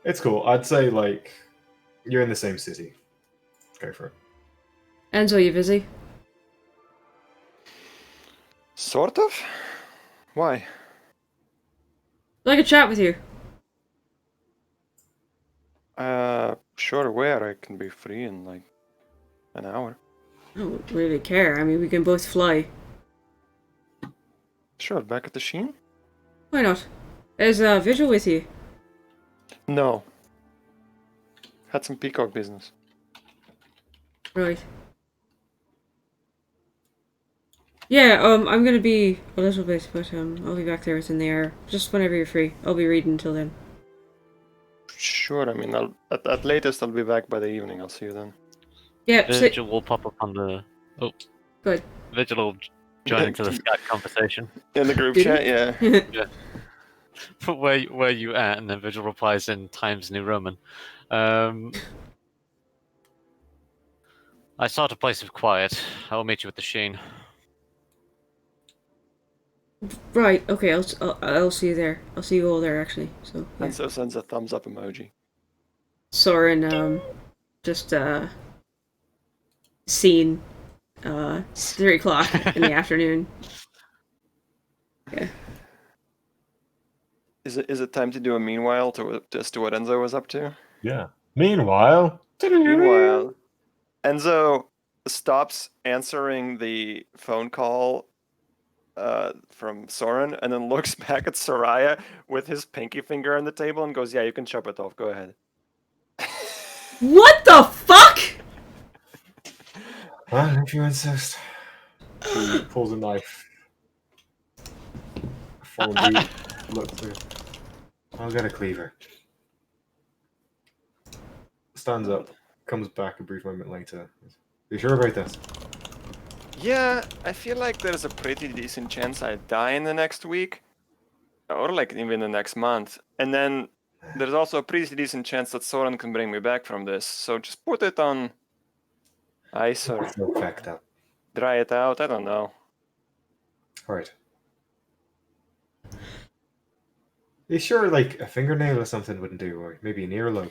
It's cool. I'd say, like, you're in the same city. Go for it. Enzo, you busy? Sort of? Why? I'd like a chat with you. Sure, where? I can be free in like an hour. I don't really care. I mean, we can both fly. Sure, back at the Sheen? Why not? Is Vigil with you? No. Had some peacock business. Right. Yeah, I'm gonna be a little bit, but I'll be back there within the hour. Just whenever you're free. I'll be reading until then. Sure, I mean, at latest I'll be back by the evening. I'll see you then. Yeah, Vigil will pop up on the. Oh, good. Vigil will join into the Skype conversation. In the group Did chat, he? yeah. Where you at? And then Vigil replies in Times New Roman. I sought a place of quiet. I will meet you at the Sheen. Right. Okay. I'll see you there. I'll see you all there actually. So yeah. And so sends a thumbs up emoji. Soren just scene 3 o'clock in the afternoon. Yeah. Is it time to do a meanwhile as to what Enzo was up to? Yeah. Meanwhile... Meanwhile, Enzo stops answering the phone call from Soren and then looks back at Soraya with his pinky finger on the table and goes, "Yeah, you can chop it off. Go ahead." What the fuck? Well, if you insist. He pulls a knife. Full boot. Look through. I'll get a cleaver. Stands up. Comes back a brief moment later. You sure about this? Yeah, I feel like there's a pretty decent chance I die in the next week, or like even the next month. And then there's also a pretty decent chance that Soren can bring me back from this. So just put it on ice or It's no fact up. dry it out. I don't know. Alright. You sure, like, a fingernail or something wouldn't do, or maybe an earlobe?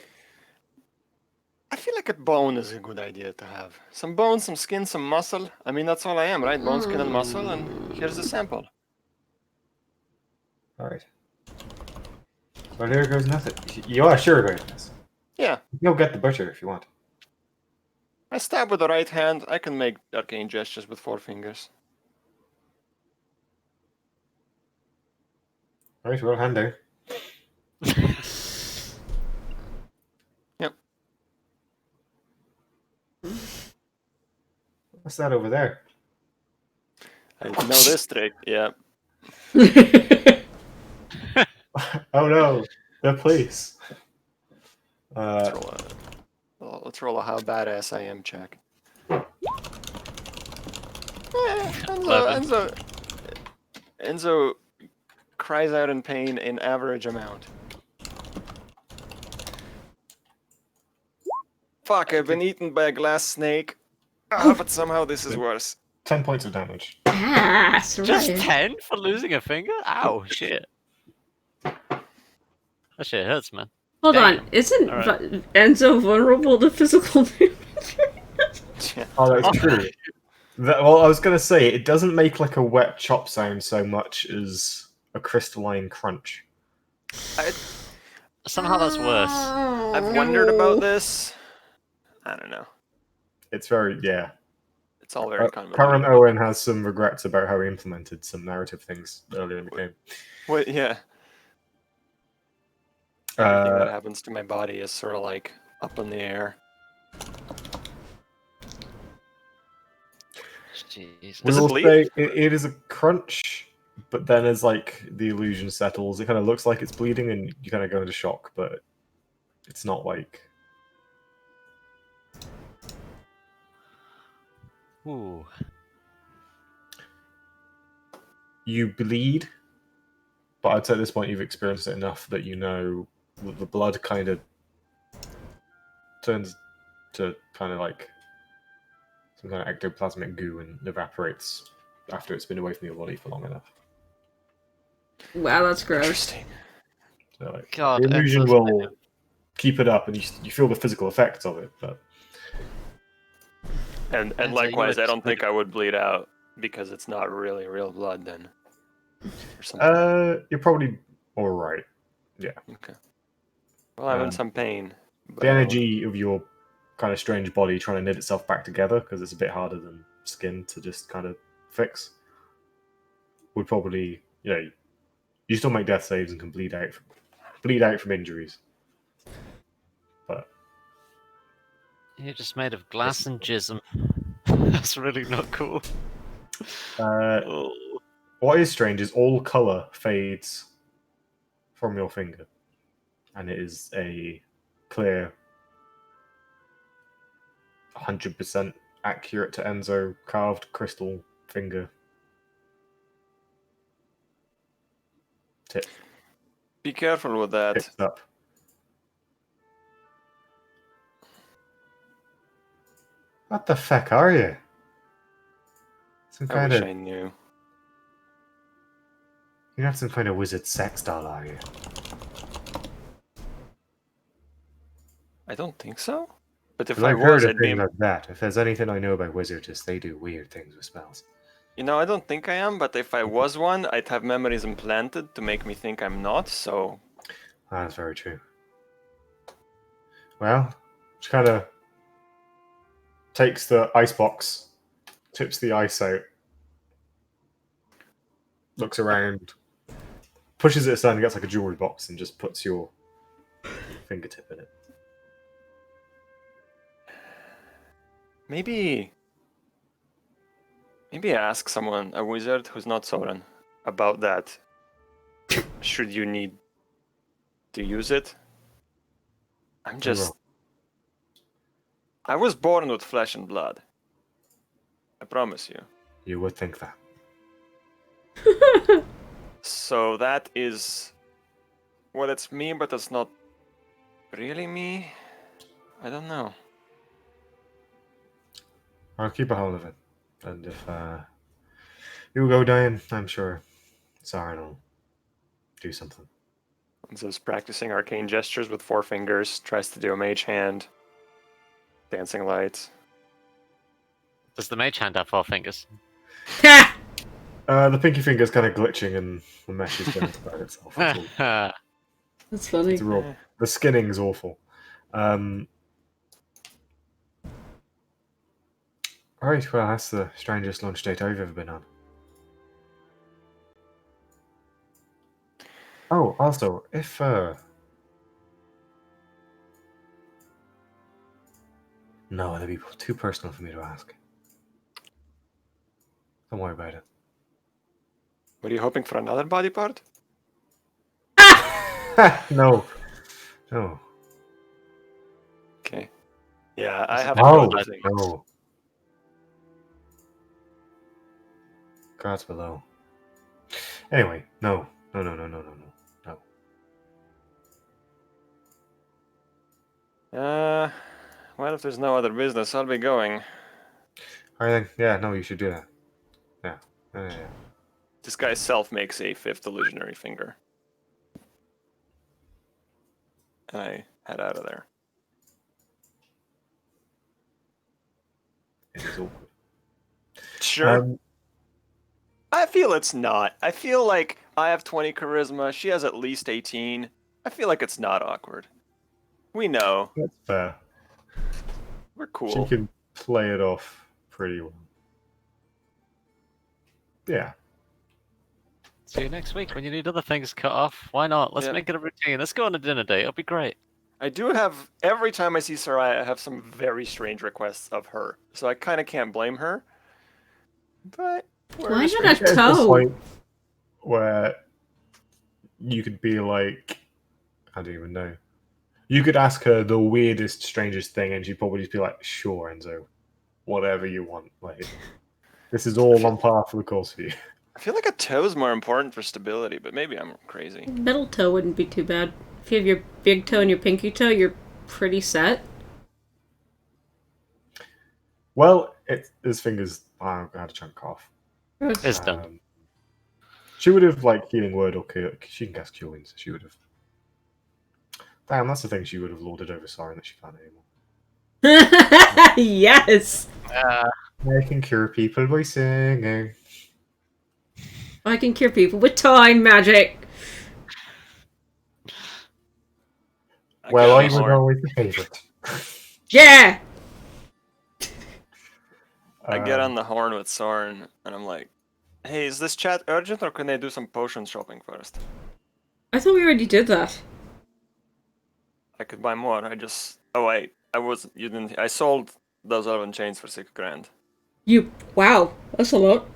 I feel like a bone is a good idea to have. Some bone, some skin, some muscle. I mean, that's all I am, right? Bone, skin, and muscle, and here's the sample. Alright. Well, there goes nothing. You are sure about this? Yeah, You'll get the butcher if you want. I stab with the right hand. I can make arcane gestures with 4 fingers. Right, well, handy. Yep. What's that over there? I know this trick. Yeah. Oh no, the police. Let's roll a how badass I am check. Eleven. Enzo cries out in pain in average amount. Fuck, I've been eaten by a glass snake. But somehow this is worse. 10 points of damage. Ass, Just right. 10 for losing a finger? Ow, shit. That shit hurts, man. Hold Damn. on, isn't Alright. Enzo vulnerable to physical damage? Oh, that's true. Well, I was going to say, it doesn't make like a wet chop sound so much as a crystalline crunch. Somehow that's worse. I've wondered about this. I don't know. It's very, yeah. It's all very convoluted. Current Owen has some regrets about how he implemented some narrative things earlier in the game. What? Yeah. Everything that happens to my body is sort of like up in the air. Jesus. Does it We'll bleed? say it is a crunch, but then as like the illusion settles, it kind of looks like it's bleeding, and you kind of go into shock, but it's not like. Ooh. You bleed, but I'd say at this point you've experienced it enough that you know that the blood kind of turns to kind of like some kind of ectoplasmic goo and evaporates after it's been away from your body for long enough. Wow, that's gross. Interesting. So, like, God, the illusion Enzo's will kind of- keep it up, and you feel the physical effects of it, but And so you likewise, I would- don't think I would bleed out because it's not really real blood then. Or something. you're probably all right. Okay. Well, I'm in some pain. But The energy of your kind of strange body trying to knit itself back together, because it's a bit harder than skin to just kind of fix, would probably, you still make death saves and can bleed out from injuries. But You're just made of glass and jism. That's really not cool. Oh. what is strange is all color fades from your finger, and it is a clear 100% accurate to Enzo carved crystal finger tip. be careful with that. Tips up. What the fuck are you? Some I kind wish of I knew. You're not some kind of wizard sex doll, are you? I don't think so. But if 'Cause I I've heard was, of I'd be. things like that. If there's anything I know about wizards, is they do weird things with spells. I don't think I am, but if I was one, I'd have memories implanted to make me think I'm not, so. That's very true. Well, she kind of takes the ice box, tips the ice out, looks around, pushes it aside and gets like a jewelry box and just puts your fingertip in it. Maybe ask someone, a wizard who's not Soren, about that. Should you need to use it? I'm just. will. I was born with flesh and blood. I promise you. You would think that. So that is. Well, it's me, but it's not really me. I don't know. I'll keep a hold of it. And if you go down, I'm sure Saren will do something. Enzo's practicing arcane gestures with 4 fingers, tries to do a mage hand, dancing lights. Does the mage hand have 4 fingers? The pinky finger's kind of glitching and the mesh is going about itself. That's all. That's funny. It's real. The skinning's awful. Alright, well, that's the strangest lunch date I've ever been on. Oh, also, if, no, that'd be too personal for me to ask. Don't worry about it. Were you hoping for another body part? No. No. Okay. Yeah, I Is it have the no Oh, other thing. no. God's below. Anyway, no. No, no, no, no, no, no. No. Well, if there's no other business, I'll be going. Alright then, yeah, no, you should do that. Yeah. Yeah. This guy self makes a 5th illusionary finger. And I head out of there. It is awkward. Sure. I feel it's not. I feel like I have 20 charisma. She has at least 18. I feel like it's not awkward. We know. That's fair. We're She cool. can play it off pretty well. Yeah. See you next week when you need other things cut off. Why not? Let's Yeah. make it a routine. Let's go on a dinner date. It'll be great. I do have, every time I see Sarai, I have some very strange requests of her. So I kind of can't blame her. But we're Why just not a Get to the toe? point where you could be like, I don't even know. You could ask her the weirdest, strangest thing, and she'd probably just be like, "Sure, Enzo, whatever you want. Like, this is all on par for the course for you." I feel like a toe is more important for stability, but maybe I'm crazy. Middle toe wouldn't be too bad. If you have your big toe and your pinky toe, you're pretty set. Well, his fingers. I had a chunk off. It's done. She would have like healing word or cure. She can cast cure wounds. So she would have. Damn, that's the thing she would have lorded over Siren that she can't anymore. Yes! I can cure people by singing. I can cure people with time magic. Well, I get was on the horn. always the favorite. Yeah! I get on the horn with Soren, and I'm like, "Hey, is this chat urgent, or can they do some potion shopping first? I thought we already did that. I could buy more. I just. Oh wait, You didn't. I sold those 11 chains for $6,000. Wow, that's a lot.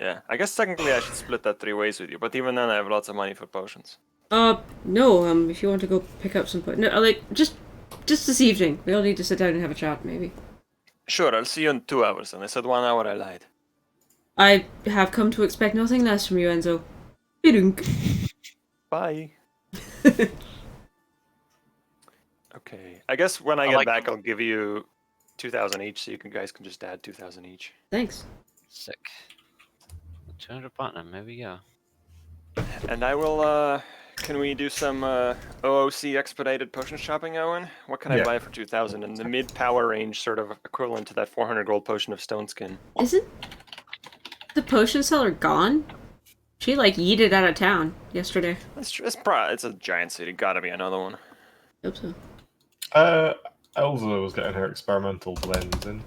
Yeah, I guess technically I should split that 3 ways with you, but even then I have lots of money for potions. No, if you want to go pick up some... No, like, just this evening. We all need to sit down and have a chat, maybe. Sure, I'll see you in 2 hours, and I said 1 hour, I lied. I have come to expect nothing less from you, Enzo. Bidunk. Bye. Okay, I guess when I I get like back, them. I'll give you 2,000 each, so you guys can just add 2,000 each. Thanks. Sick. 200 platinum. There we go. And I will, can we do some OOC expedited potion shopping, Owen? What can I Yeah. buy for 2,000 in the mid-power range, sort of equivalent to that 400 gold potion of stone skin? Isn't the potion seller gone? She, like, yeeted out of town yesterday. It's a giant city, gotta be another one. Hope so. Elza was getting her experimental blends in.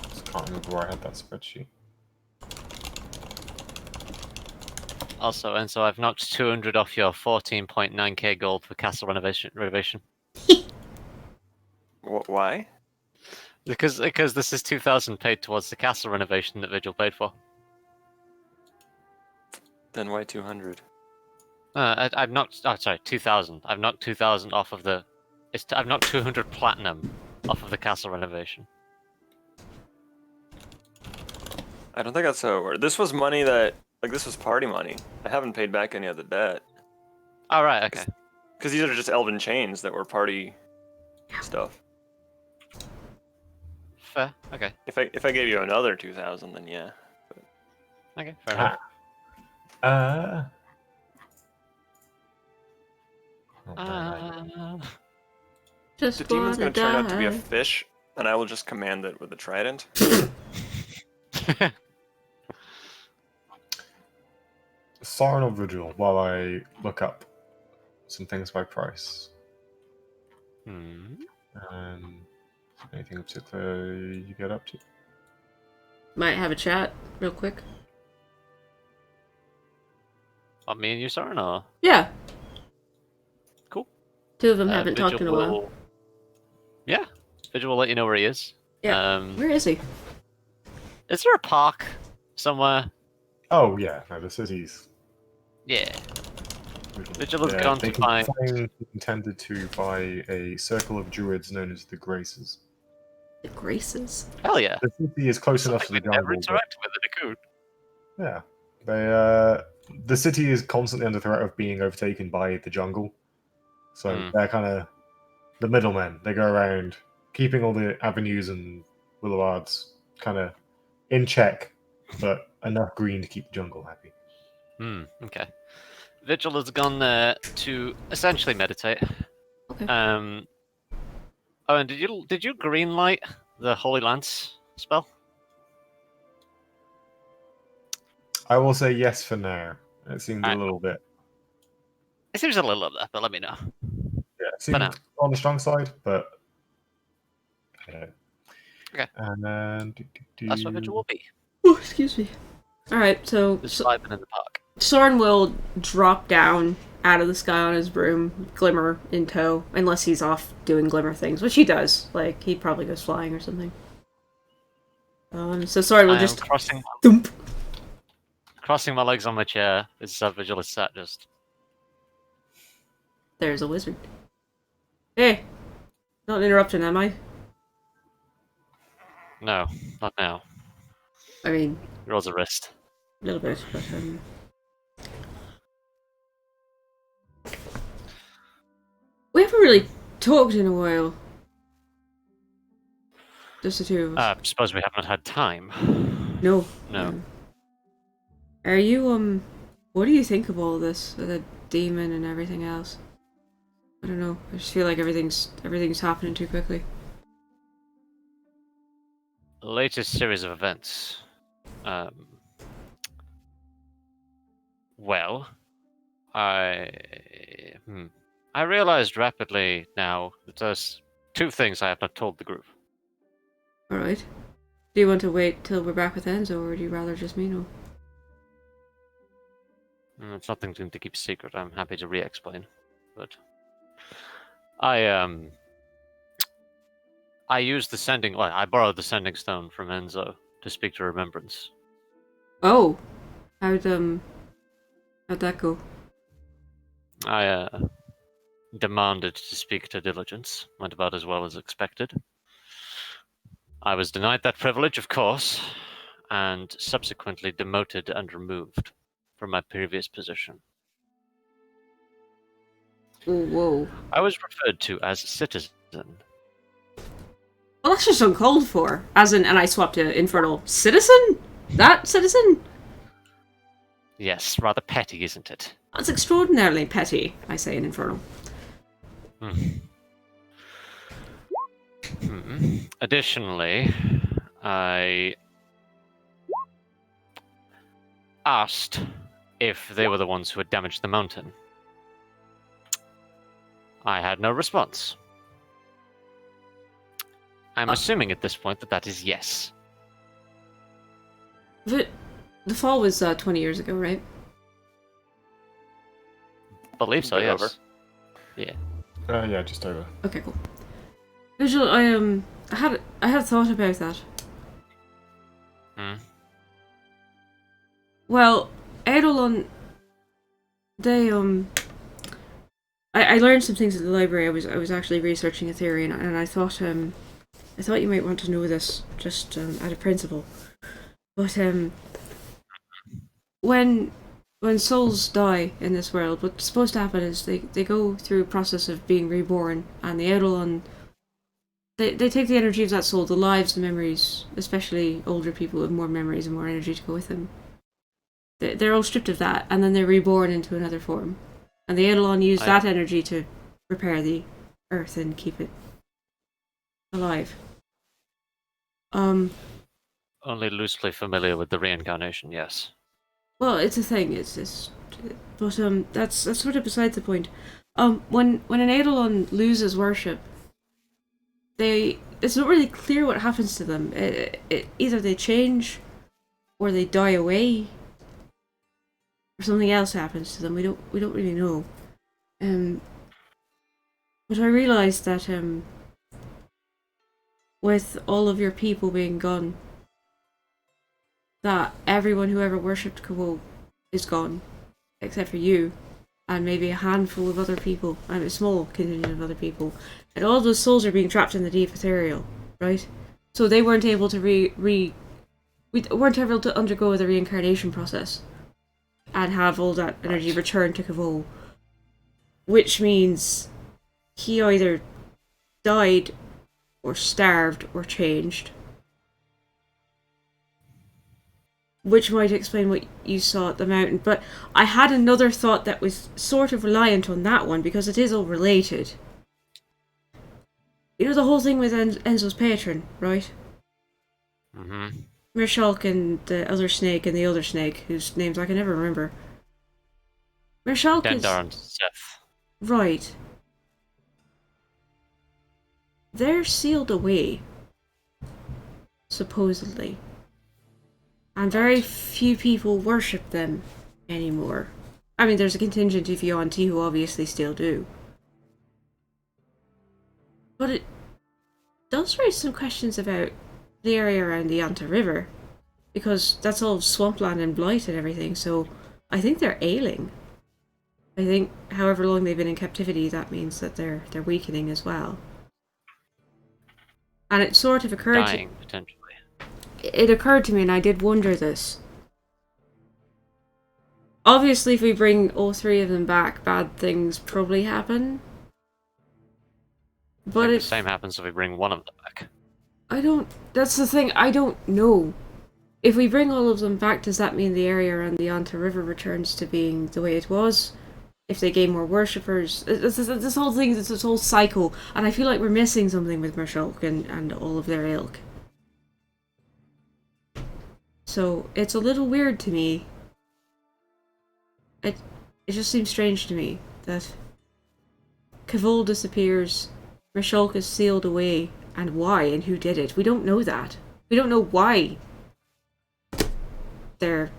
Just can't remember where I had that spreadsheet. Also, and so I've knocked 200 off your 14.9k gold for castle renovation. Why? Because this is 2,000 paid towards the castle renovation that Vigil paid for. Then why 200? I've knocked. Oh, sorry, 2,000. I've knocked 2,000 off of the. I've knocked 200 platinum off of the castle renovation. I don't think that's how it worked. This was money that, like, this was party money. I haven't paid back any of the debt. All right. Okay. Because these are just elven chains that were party stuff. Fair. Okay. If I gave you another 2,000, then yeah. Okay. Fair enough. Just The demon's wanna gonna turn out to be a die. fish, and I will just command it with a trident. Siren or Vigil, while I look up some things by price. Hmm. Anything in particular you get up to? Might have a chat real quick. What, me and you, Soren, or? Yeah. Cool. Two of them haven't Vigil talked in a while. will... Yeah. Vigil will let you know where he is. Yeah. Where is he? Is there a park somewhere? Oh yeah, no, the city's. Yeah. Vigil has gone they to find... intended to by a circle of druids known as the Graces. The Graces. Hell yeah. The city is close enough to Something the we never jungle. interact with in a coon. Yeah, the city is constantly under threat of being overtaken by the jungle, so they're kind of the middlemen. They go around keeping all the avenues and boulevards kind of in check, but enough green to keep the jungle happy. Okay. Vigil has gone there to essentially meditate. Okay. Oh, and did you green light the Holy Lance spell? I will say yes for now. It seemed a Alright. little bit. It seems a little up there, but let me know. Yeah, it seemed now. on the strong side, but. Okay. And then. That's what Vigil will be. Oh, excuse me. Alright, so Just vibing in the park. Soren will drop down out of the sky on his broom, Glimmer in tow, unless he's off doing Glimmer things, which he does. Like, he probably goes flying or something. So Soren will just thump. Crossing my legs on my chair. This is how Vigil is sat, just... There's a wizard. Hey! Not interrupting, am I? No, not now. I mean... Rolls a wrist. A little bit, but, we haven't really talked in a while. Just the two of us. Suppose we haven't had time. No. No. Are you, what do you think of all this? The demon and everything else? I don't know. I just feel like everything's happening too quickly. The latest series of events. Well, I realized rapidly now that there's two things I have not told the group. Alright. Do you want to wait till we're back with Enzo, or would you rather just me know? It's nothing to keep secret. I'm happy to re-explain, but I used the sending. Well, I borrowed the sending stone from Enzo to speak to Remembrance. Oh, how'd that go? I demanded to speak to Diligence. Went about as well as expected. I was denied that privilege, of course, and subsequently demoted and removed from my previous position. Whoa. I was referred to as a citizen. Well, that's just uncalled for. As in, and I swapped to Infernal Citizen? That citizen? Yes, rather petty, isn't it? That's extraordinarily petty, I say in Infernal. Additionally, I asked if they were the ones who had damaged the mountain. I had no response. I'm assuming at this point that that is yes. The fall was 20 years ago, right? Believe so, yes. Over. Yeah. Yeah, just over. Okay, cool. Visual, I had thought about that. Well, Eidolon, they I learned some things at the library. I was actually researching a theory, and I thought you might want to know this just out of principle. But when souls die in this world, what's supposed to happen is they go through a process of being reborn, and the Eidolon, they take the energy of that soul, the lives, the memories, especially older people with more memories and more energy to go with them. They're all stripped of that, and then they're reborn into another form. And the Eidolon use that energy to repair the earth and keep it alive. Only loosely familiar with the reincarnation, yes. Well, it's a thing. It's But that's sort of beside the point. When an Eidolon loses worship, it's not really clear what happens to them. Either they change, or they die away, or something else happens to them. We don't really know. But I realized that with all of your people being gone, that everyone who ever worshipped Kavol is gone, except for you, and maybe a handful of other people, and a small contingent of other people, and all those souls are being trapped in the deep ethereal, right? So they weren't able to we weren't able to undergo the reincarnation process and have all that energy return to Kavol, which means he either died or starved or changed. Which might explain what you saw at the mountain. But I had another thought that was sort of reliant on that one, because it is all related. You know the whole thing with Enzo's patron, right? Mm-hmm. Mirshulk and the other snake and the other snake, whose names I can never remember. Mirshulk is... Dendar and Seth. Right. They're sealed away. Supposedly. And very few people worship them anymore. I mean, there's a contingent of Yoranta who obviously still do. But it does raise some questions about the area around the Yoranta River. Because that's all swampland and blight and everything, so I think they're ailing. I think however long they've been in captivity, that means that they're weakening as well. And it sort of occurred Dying, potentially. It occurred to me, and I did wonder this. Obviously, if we bring all three of them back, bad things probably happen. But The same happens if we bring one of them back. That's the thing, I don't know. If we bring all of them back, does that mean the area around the Yoranta River returns to being the way it was? If they gain more worshippers? This whole thing, this whole cycle, and I feel like we're missing something with Mirshulk and all of their ilk. So, it's a little weird to me. It just seems strange to me that Kavol disappears, Mirshulk is sealed away, and why and who did it. We don't know that. We don't know why they're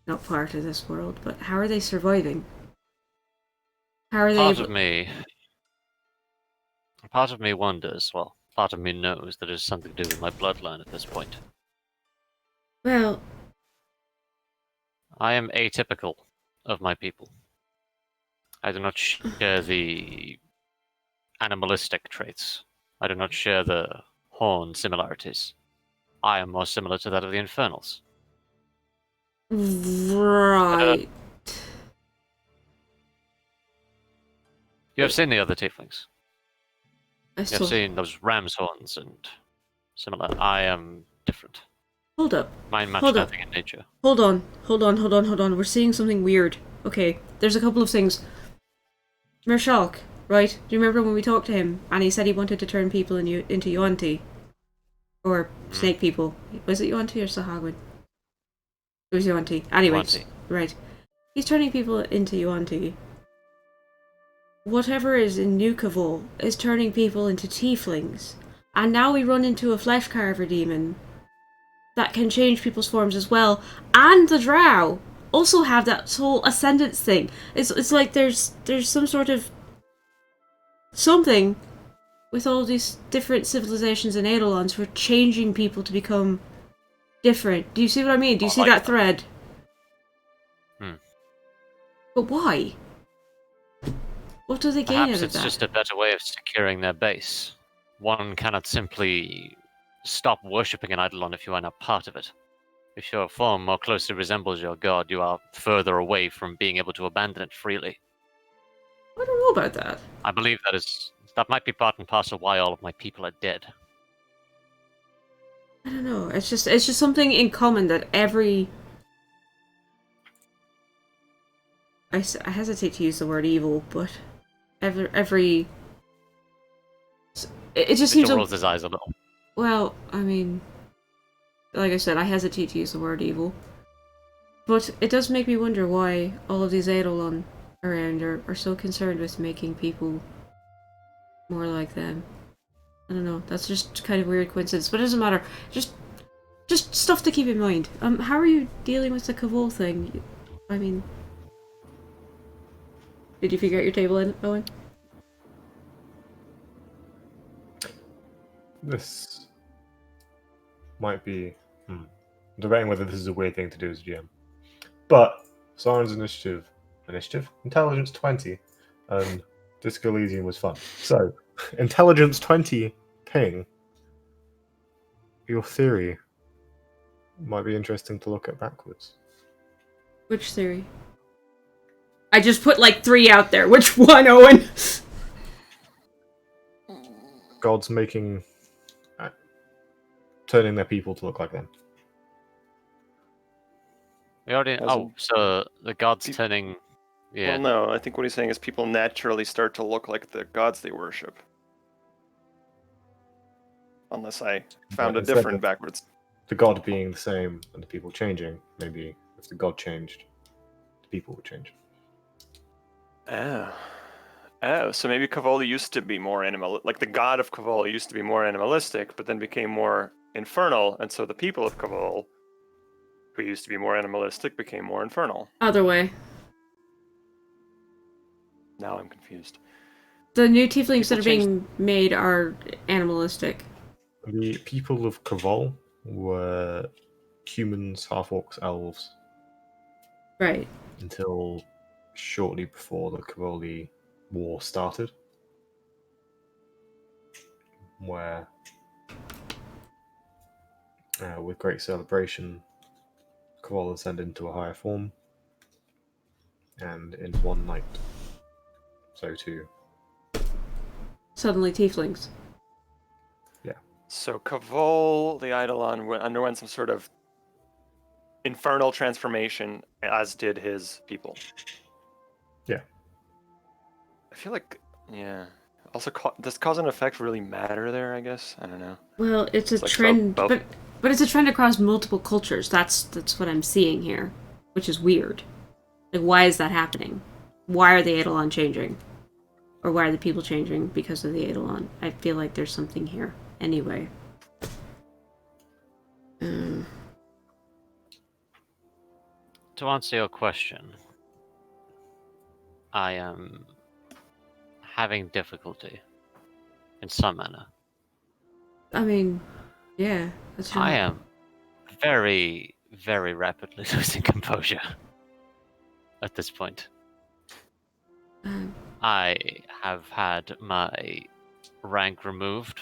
not part of this world, but how are they surviving? How are they Part of me wonders, well, part of me knows that it has something to do with my bloodline at this point. Well, I am atypical of my people. I do not share the animalistic traits. I do not share the horn similarities. I am more similar to that of the Infernals. right. You have seen the other tieflings. I You saw... have seen those ram's horns and similar. I am different. Hold up. Mine match Hold up. nothing in nature. Hold on. We're seeing something weird. Okay, there's a couple of things. Mirshulk, right? Do you remember when we talked to him and he said he wanted to turn people into Yuanti? Or snake people. Was it Yuanti or Sahagwin? It was Yuanti. Anyways, Yuanti. right. He's turning people into Yuanti. Whatever is in New Kavol is turning people into tieflings. And now we run into a flesh carver demon that can change people's forms as well. And the drow also have that whole ascendance thing. It's like there's some sort of something with all these different civilizations and Eidolons for changing people to become different. Do you see what I mean? Do you see that thread? But why? What do they gain Perhaps out of it's that? just a better way of securing their base. One cannot simply stop worshipping an eidolon if you are not part of it. If your form more closely resembles your god, you are further away from being able to abandon it freely. I don't know about that. I believe that might be part and parcel why all of my people are dead. I don't know. It's just something in common that every... I hesitate to use the word evil, but every... It just seems... Victor rolls his eyes a little. Well, I mean... Like I said, I hesitate to use the word evil. But it does make me wonder why all of these Eidolon around are so concerned with making people more like them. I don't know. That's just kind of weird coincidence, but it doesn't matter. Just stuff to keep in mind. How are you dealing with the Cavol thing? I mean, did you figure out your table in, Owen? This might be. I'm debating whether this is a weird thing to do as a GM. But Siren's initiative, intelligence 20, and Disco Elysium was fun. So, intelligence 20 ping. Your theory might be interesting to look at backwards. Which theory? I just put like 3 out there. Which one, Owen? Gods making. Turning their people to look like them. We already. As Oh, in- so the gods Pe- turning. Yeah. Well, no, I think what he's saying is people naturally start to look like the gods they worship. Unless I found a Instead different of backwards. the god being the same and the people changing, maybe if the god changed, the people would change. Oh. Oh, so maybe Cavoli used to be more like the god of Cavoli used to be more animalistic, but then became more infernal, and so the people of Cavol, who used to be more animalistic, became more infernal. Other way. Now I'm confused. The new tieflings People that are being made are animalistic. The people of Kavol were humans, half-orcs, elves, Right. until shortly before the Kavoli War started, where, with great celebration, Kavol ascended into a higher form, and in one night, so too. Suddenly tieflings. So Cavol, the Eidolon, underwent some sort of infernal transformation, as did his people. Yeah. I feel like, yeah. Also, does cause and effect really matter there? I guess I don't know. Well, it's a It's like trend, both- but it's a trend across multiple cultures. That's what I'm seeing here, which is weird. Like, why is that happening? Why are the Eidolon changing? Or why are the people changing because of the Eidolon? I feel like there's something here. Anyway. To answer your question, I am having difficulty in some manner. I mean, yeah, that's I right. am very, very rapidly losing composure at this point. I have had my rank removed,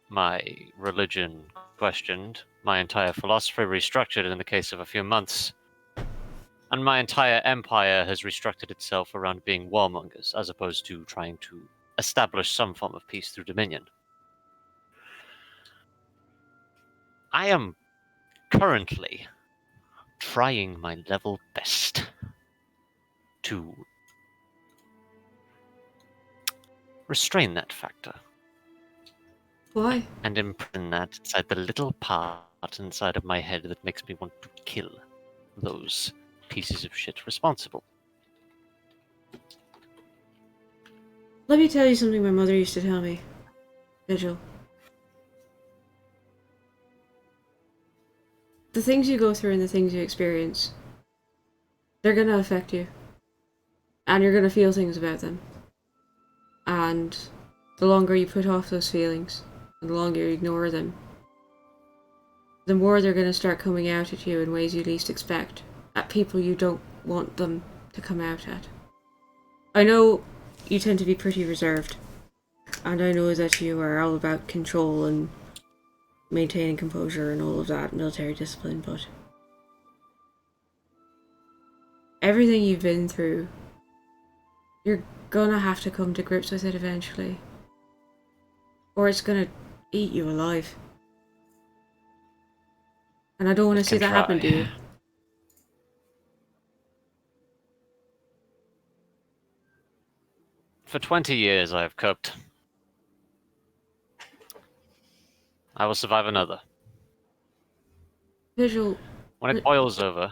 my religion questioned, my entire philosophy restructured in the case of a few months, and my entire empire has restructured itself around being warmongers as opposed to trying to establish some form of peace through dominion. I am currently trying my level best to restrain that factor Why? and imprint that inside the little part inside of my head that makes me want to kill those pieces of shit responsible. Let me tell you something my mother used to tell me. Vigil. The things you go through and the things you experience, they're gonna affect you. And you're gonna feel things about them. And the longer you put off those feelings, and the longer you ignore them, the more they're gonna start coming out at you in ways you least expect. At people you don't want them to come out at. I know you tend to be pretty reserved. And I know that you are all about control and maintaining composure and all of that military discipline, but everything you've been through, you're gonna have to come to grips with it eventually. Or it's gonna eat you alive. And I don't want to see that happen to you. For 20 years I have coped. I will survive another. Visual, When it boils over,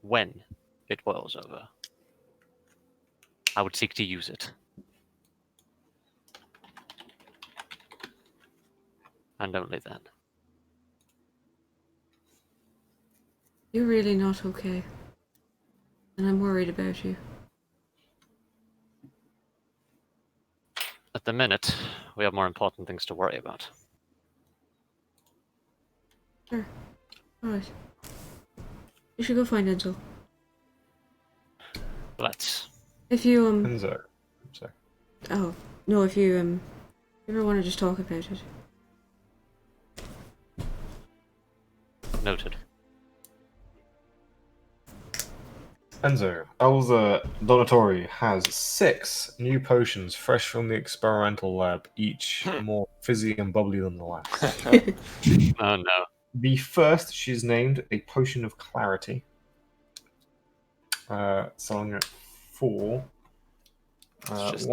when it boils over, I would seek to use it. And only then. You're really not okay. And I'm worried about you. At the minute, we have more important things to worry about. Sure. Alright. You should go find Enzo. Let's. If you, Enzo. Sorry. Oh. No, if you, ever want to just talk about it. Noted. Enzo, Elza Donatori has 6 new potions fresh from the experimental lab, each more fizzy and bubbly than the last. Oh no. The first she's named a Potion of Clarity, selling it for just-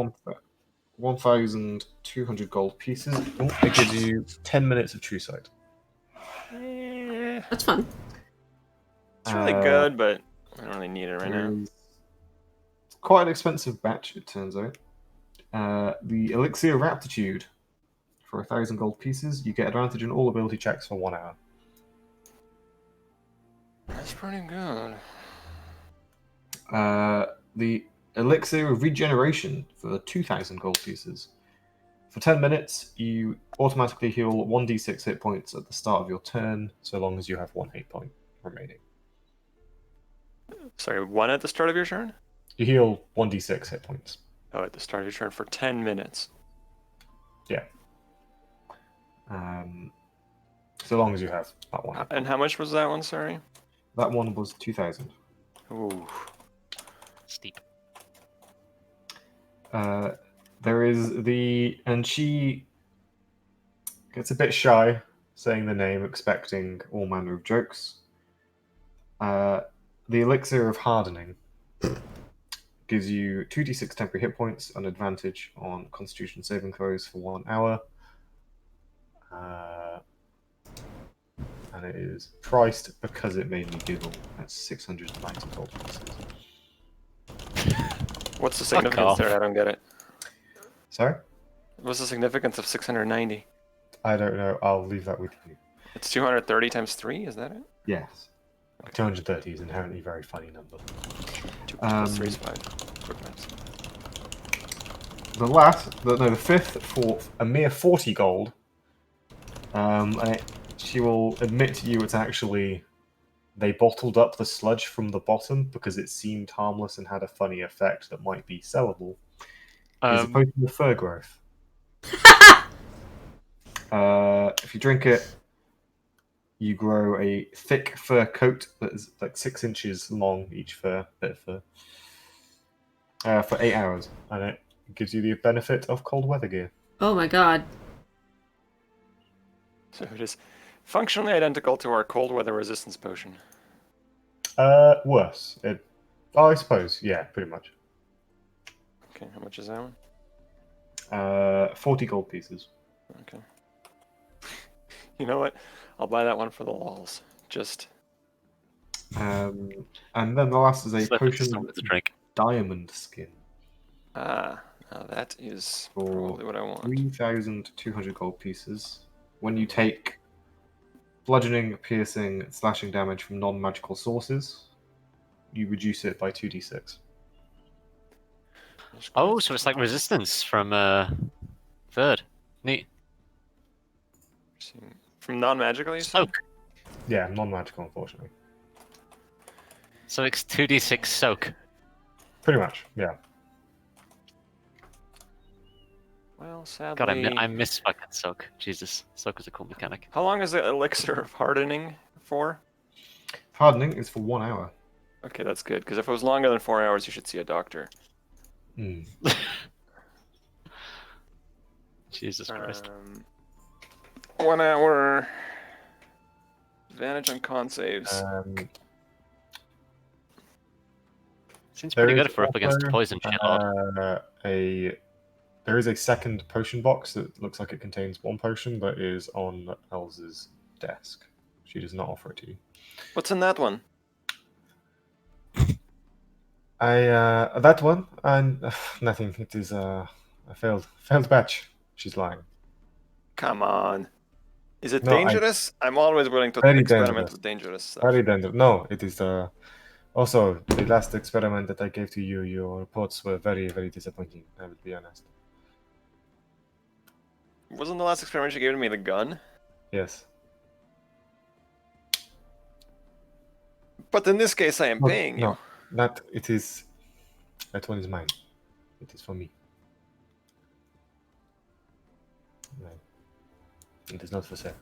1,200 gold pieces. Oh, it gives you 10 minutes of True Sight. That's fun. It's really good, but I don't really need it right now. It's quite an expensive batch, it turns out. The Elixir of Aptitude. For 1,000 gold pieces, you get advantage in all ability checks for 1 hour. That's pretty good. The Elixir of Regeneration for 2,000 gold pieces. For 10 minutes, you automatically heal 1d6 hit points at the start of your turn, so long as you have 1 hit point remaining. Sorry, 1 at the start of your turn? You heal 1d6 hit points. Oh, at the start of your turn for 10 minutes. Yeah. So long as you have that one. And how much was that one, sorry? That one was 2,000. Ooh. Steep. There is and she gets a bit shy saying the name, expecting all manner of jokes. The Elixir of Hardening gives you 2d6 temporary hit points and advantage on Constitution saving throws for 1 hour. And it is priced because it made me giggle at 690 gold pieces. What's the significance there? I don't get it. Sorry? What's the significance of 690? I don't know. I'll leave that with you. It's 230 times 3, is that it? Yes. 230 is inherently a very funny number. 2 plus 3 is 5. Quick maths. The fifth for a mere 40 gold. She will admit to you it's actually they bottled up the sludge from the bottom because it seemed harmless and had a funny effect that might be sellable. It's a potion of fur growth. If you drink it, you grow a thick fur coat that is like 6 inches long, each bit of fur, for 8 hours, and it gives you the benefit of cold weather gear. Oh my god. So it is functionally identical to our cold weather resistance potion. Worse. I suppose, yeah, pretty much. Okay, how much is that one? 40 gold pieces. Okay. You know what? I'll buy that one for the lols. Just. And then the last is a potion to drink. diamond skin Now that is for probably what I want. 3,200 gold pieces. When you take bludgeoning, piercing, slashing damage from non-magical sources, you reduce it by 2d6. Oh, so it's like resistance from third. Neat. From non-magical, you said? Soak. Yeah, non-magical, unfortunately. So it's 2d6 soak. Pretty much, yeah. Well, sadly. God, I miss fucking soak. Jesus, soak is a cool mechanic. How long is the elixir of hardening for? Hardening is for 1 hour. Okay, that's good. Because if it was longer than 4 hours, you should see a doctor. Jesus Christ. 1 hour. Advantage on con saves. Seems There pretty is good for up against also, poison shit. There is a second potion box that looks like it contains 1 potion, but is on Elsa's desk. She does not offer it to you. What's in that one? That one and nothing. It is a failed batch. She's lying. Come on. Is it No, dangerous? I'm always willing to Very experiment dangerous. with dangerous stuff. Very dangerous. No, it is also the last experiment that I gave to you. Your reports were very disappointing. I will be honest. Wasn't the last experiment you gave to me the gun? Yes. But in this case, I am paying you. No, that it is. That one is mine. It is for me. No, it is not for sale.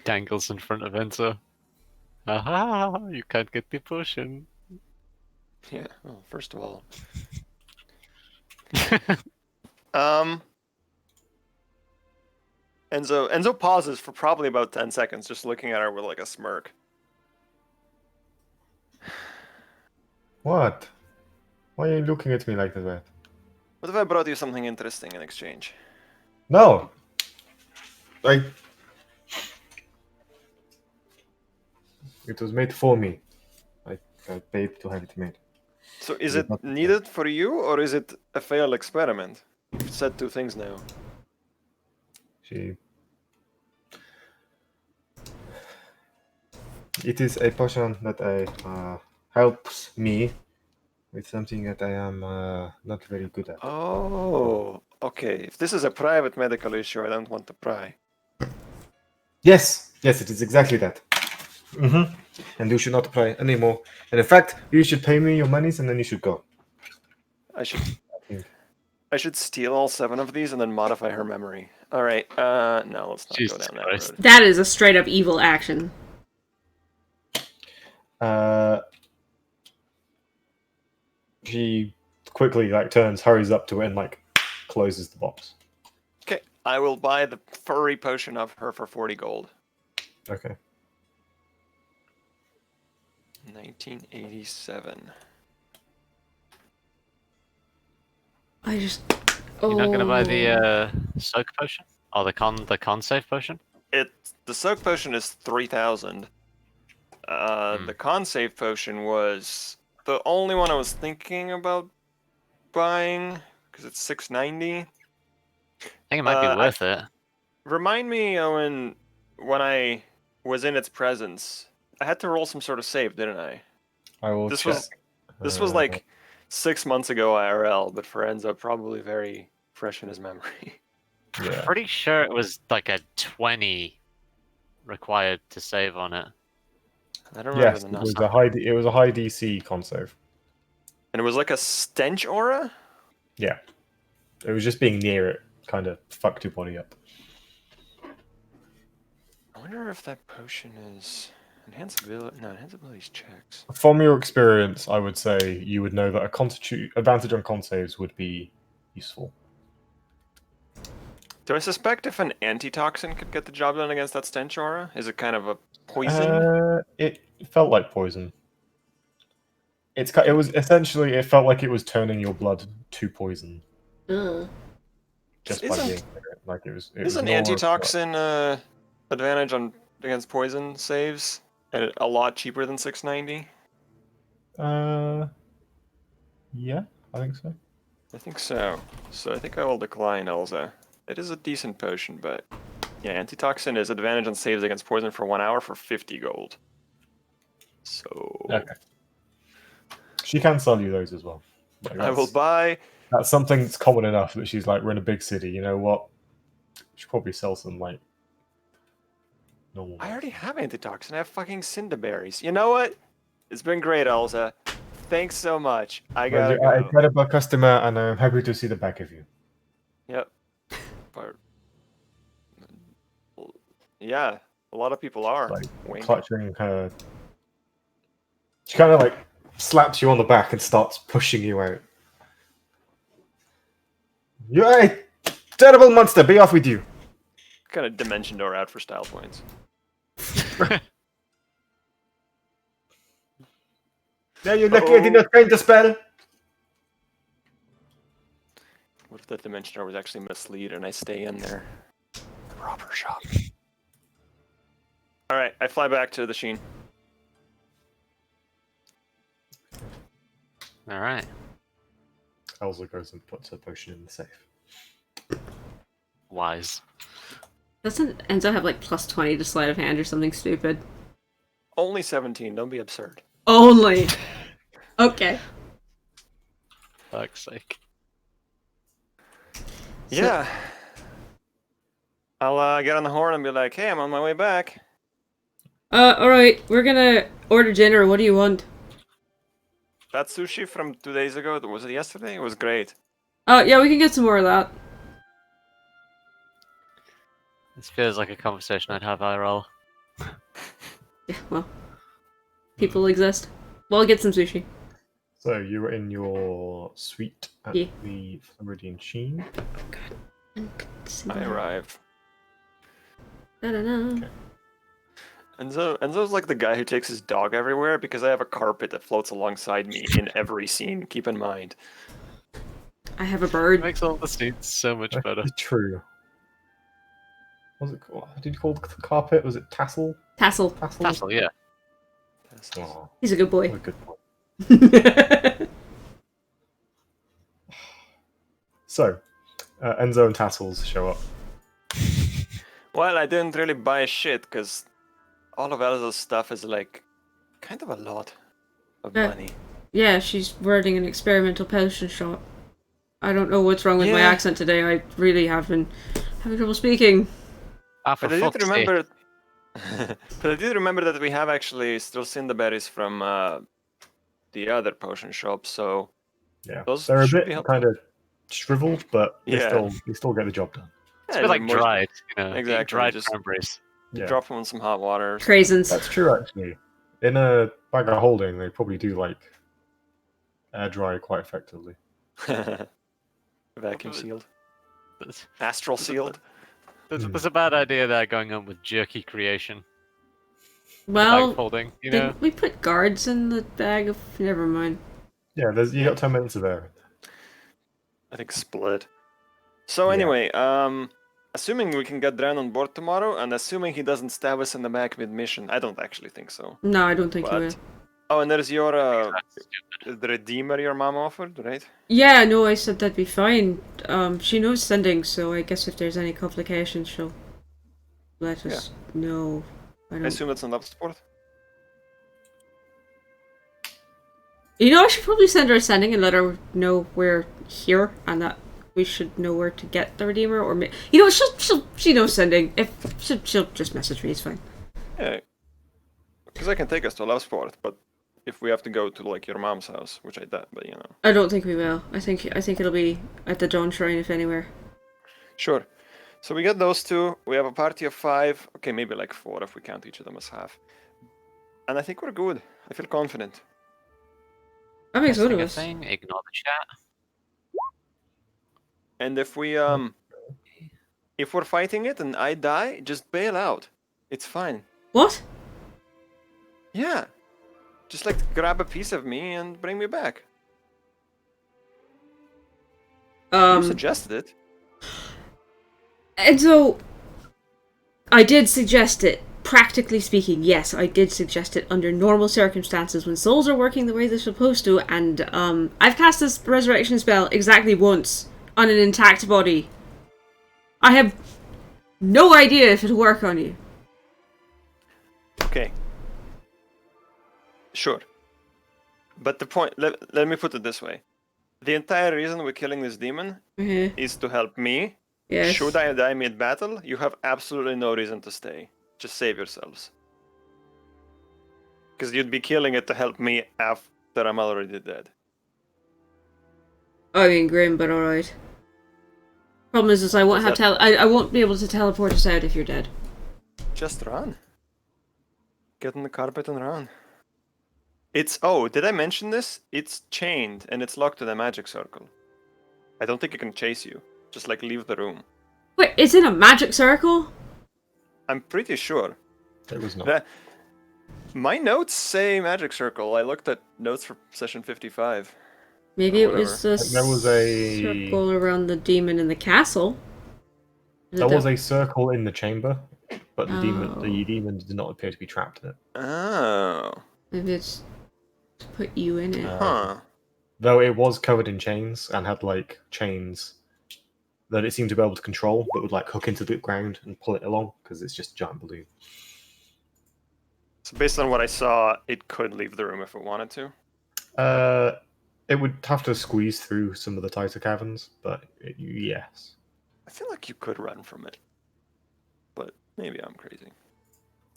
Dangles in front of Enzo. Aha! You can't get the potion. Yeah. Well, first of all, Enzo pauses for probably about 10 seconds, just looking at her with like a smirk. What? Why are you looking at me like that? What if I brought you something interesting in exchange? No. Like it was made for me. I paid to have it made. So is It it is not- needed for you, or is it a failed experiment? You've said two things now. It is a potion that helps me with something that I am not very good at. Oh, okay. If this is a private medical issue, I don't want to pry. Yes, it is exactly that. And you should not pray anymore. And in fact, you should pay me your monies and then you should go. I should think. I should steal all 7 of these and then modify her memory. All right. No, let's not Jesus go down that Christ. road. That is a straight up evil action. She quickly turns, hurries up to it, and closes the box. Okay, I will buy the furry potion of her for 40 gold. Okay. 1987. You're not gonna buy the soak potion? Or the con save potion? The soak potion is 3,000. The con save potion was the only one I was thinking about buying because it's 690. I think it might be worth it. Remind me, Owen, when I was in its presence, I had to roll some sort of save, didn't I? I will This check. This was like 6 months ago IRL, but for Enzo, probably very fresh in his memory. Yeah. Pretty sure it was like a 20 required to save on it. I don't remember Yes, the it number. was a high DC con save. And it was like a stench aura? Yeah. It was just being near it kind of fucked your body up. I wonder if that potion is enhanceability. No, enhanceability checks. From your experience, I would say you would know that a constitute advantage on con saves would be useful. Do I suspect if an antitoxin could get the job done against that stench aura? Is it kind of a poison? It felt like poison. It felt like it was turning your blood to poison. Ugh. Just by Isn't- being near it. Like it was Isn't normal, antitoxin advantage against poison saves and a lot cheaper than 690? Yeah, I think so. I think so. So I think I will decline Elza. It is a decent potion, but yeah, antitoxin is advantage on saves against poison for 1 hour for 50 gold. So Okay. She can sell you those as well. I will buy. That's something that's common enough that she's like, we're in a big city. You know what? She should probably sell some normal. I already have antitoxin. I have fucking cinderberries. You know what? It's been great, Elza. Thanks so much. I gotta You're an go. incredible customer, and I'm happy to see the back of you. Yep. But yeah, a lot of people are. Like, Wink. Clutching her. She kind of slaps you on the back and starts pushing you out. You're a terrible monster. Be off with you. Kind of dimension door out for style points. Yeah, you're lucky I did not find the spell. What if that dimension door was actually mislead and I stay in there? The robber shop. All right, I fly back to the Sheen. All right. Elsa goes and puts her potion in the safe. Wise. Doesn't Enzo have like plus 20 to sleight of hand or something stupid? Only 17. Don't be absurd. Only. Okay. Fuck's sake. Yeah. I'll get on the horn and be like, hey, I'm on my way back. Alright, we're gonna order dinner. What do you want? That sushi from 2 days ago, was it yesterday? It was great. Yeah, we can get some more of that. This feels like a conversation I'd have IRL. Yeah, well. People exist. Well, I'll get some sushi. So you were in your suite at Yeah. the Floridian Sheen. I arrive. Da-da-da. Okay. Enzo's like the guy who takes his dog everywhere because I have a carpet that floats alongside me in every scene, keep in mind. I have a It bird. makes all the scenes so much better. That's true. What was it called? What did you call the carpet? Was it tassel? Tassel. Tassel, yeah. Oh, He's a good what a boy. good point. So, Enzo and Tassels show up. Well, I didn't really buy shit because all of Elza's stuff is like kind of a lot of money. Yeah, she's running an experimental potion shop. I don't know what's wrong with my Yeah. accent today. I really have been having trouble speaking. Ah, for But I did fuck's sake. remember. But I did remember that we have actually still seen the berries from the other potion shop, so Yeah, those they're a should be bit helpful. kind of shriveled, but Yeah. they still get the job done. It's a bit like moist- dried, you know. eating Exactly, Dried just- cranberries. Yeah, Drop them in some hot water. Craisins. that's true actually. In a bag of holding, they probably do like air dry quite effectively. Vacuum sealed, There's, astral sealed. there's a bad idea there going on with jerky creation. Well, Bag folding, you know. did we put guards in the bag of... Never mind. Yeah, you got 10 minutes of there. I think split. So Yeah. anyway, assuming we can get Dran on board tomorrow, and assuming he doesn't stab us in the back mid-mission, I don't actually think so. No, I don't think you will. But oh, and there's your That's stupid. the redeemer your mom offered, right? Yeah, no, I said that'd be fine. She knows sending, so I guess if there's any complications, she'll let us know. I I don't... assume that's enough support. You know, I should probably send her a sending and let her know we're here and that we should know where to get the Redeemer. Or you know, she knows sending. If she'll just message me, it's fine. Yeah, because I can take us to Lovesport, but if we have to go to like your mom's house, which I doubt, but you know. I don't think we will. I think it'll be at the Dawn Shrine, if anywhere. Sure. So we get those two. We have a party of 5. Okay, maybe like 4 if we count each of them as half. And I think we're good. I feel confident. That makes one of Testing a us. thing, ignore the chat. And if we're fighting it and I die, just bail out. It's fine. What? Yeah. Just like grab a piece of me and bring me back. You suggested it. And so I did suggest it. Practically speaking, yes, I did suggest it under normal circumstances when souls are working the way they're supposed to, and I've cast this resurrection spell exactly once on an intact body. I have no idea if it'll work on you. Okay. Sure. But the point, let me put it this way. The entire reason we're killing this demon is to help me. Yes. Should I die mid-battle, you have absolutely no reason to stay. Just save yourselves. Because you'd be killing it to help me after I'm already dead. I mean, grim, but alright. Problem is I won't have I won't be able to teleport us out if you're dead. Just run. Get on the carpet and run. Oh, did I mention this? It's chained and it's locked to the magic circle. I don't think it can chase you. Just like leave the room. Wait, it's in a magic circle? I'm pretty sure. It was not. My notes say magic circle. I looked at notes for session 55. Maybe Or it was a There was a- circle around the demon in the castle. There was a circle in the chamber. but the Oh. demon did not appear to be trapped in it. Oh. Maybe it's to put you in it. Huh. Though it was covered in chains and had like chains that it seemed to be able to control, but would like hook into the ground and pull it along because it's just a giant balloon. So based on what I saw, it could leave the room if it wanted to. It would have to squeeze through some of the tighter caverns, but yes. I feel like you could run from it, but maybe I'm crazy.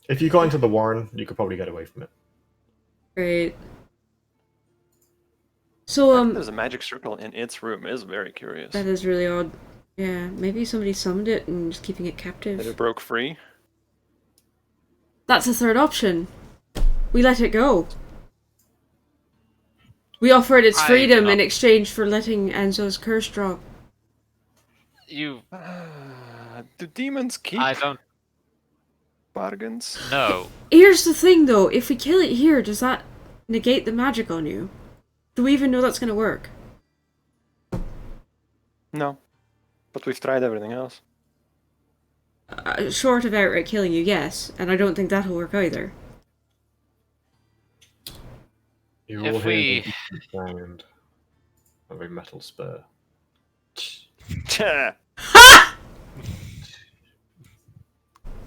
If you got into the warren, you could probably get away from it. Great. So, There's a magic circle in its room. It is very curious. that is really odd. Yeah, maybe somebody summoned it and just keeping it That captive. it broke free. That's the third option. We let it go. We offered its I freedom do in not- exchange for letting Enzo's curse drop. You. Do demons keep I don't bargains? know. Here's the thing, though. If we kill it here, does that negate the magic on you? Do we even know that's gonna work? No. But we've tried everything else. Short of outright killing you, yes. And I don't think that'll work either. You If all hear we- the distant sound of a metal spur.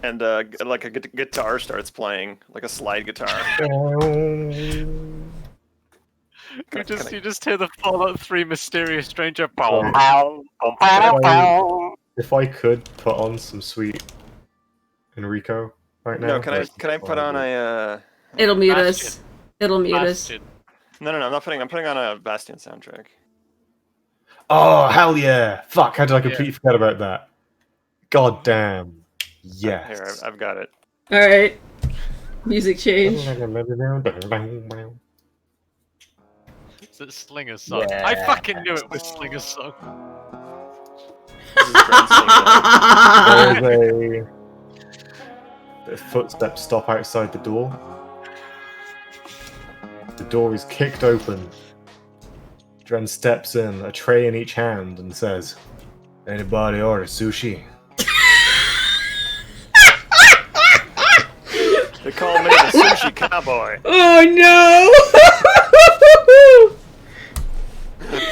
And like a guitar starts playing, like a slide guitar. You just hear the Fallout 3 mysterious stranger. If I could put on some sweet Enrico right now. No, can I put on a? It'll mute us. Bastion. It'll mute us. Bastion. No, I'm not putting. I'm putting on a Bastion soundtrack. Oh hell yeah! Fuck! How did I completely forget about that? God damn! Yes. Here, I've got it. Alright. Music change. Is it Slinger's song? Yeah. I fucking knew it was Slinger's song. This is Brent singing. The footsteps stop outside the door. The door is kicked open. Dren steps in, a tray in each hand, and says, "Anybody order sushi?" They call me the sushi cowboy. Oh no!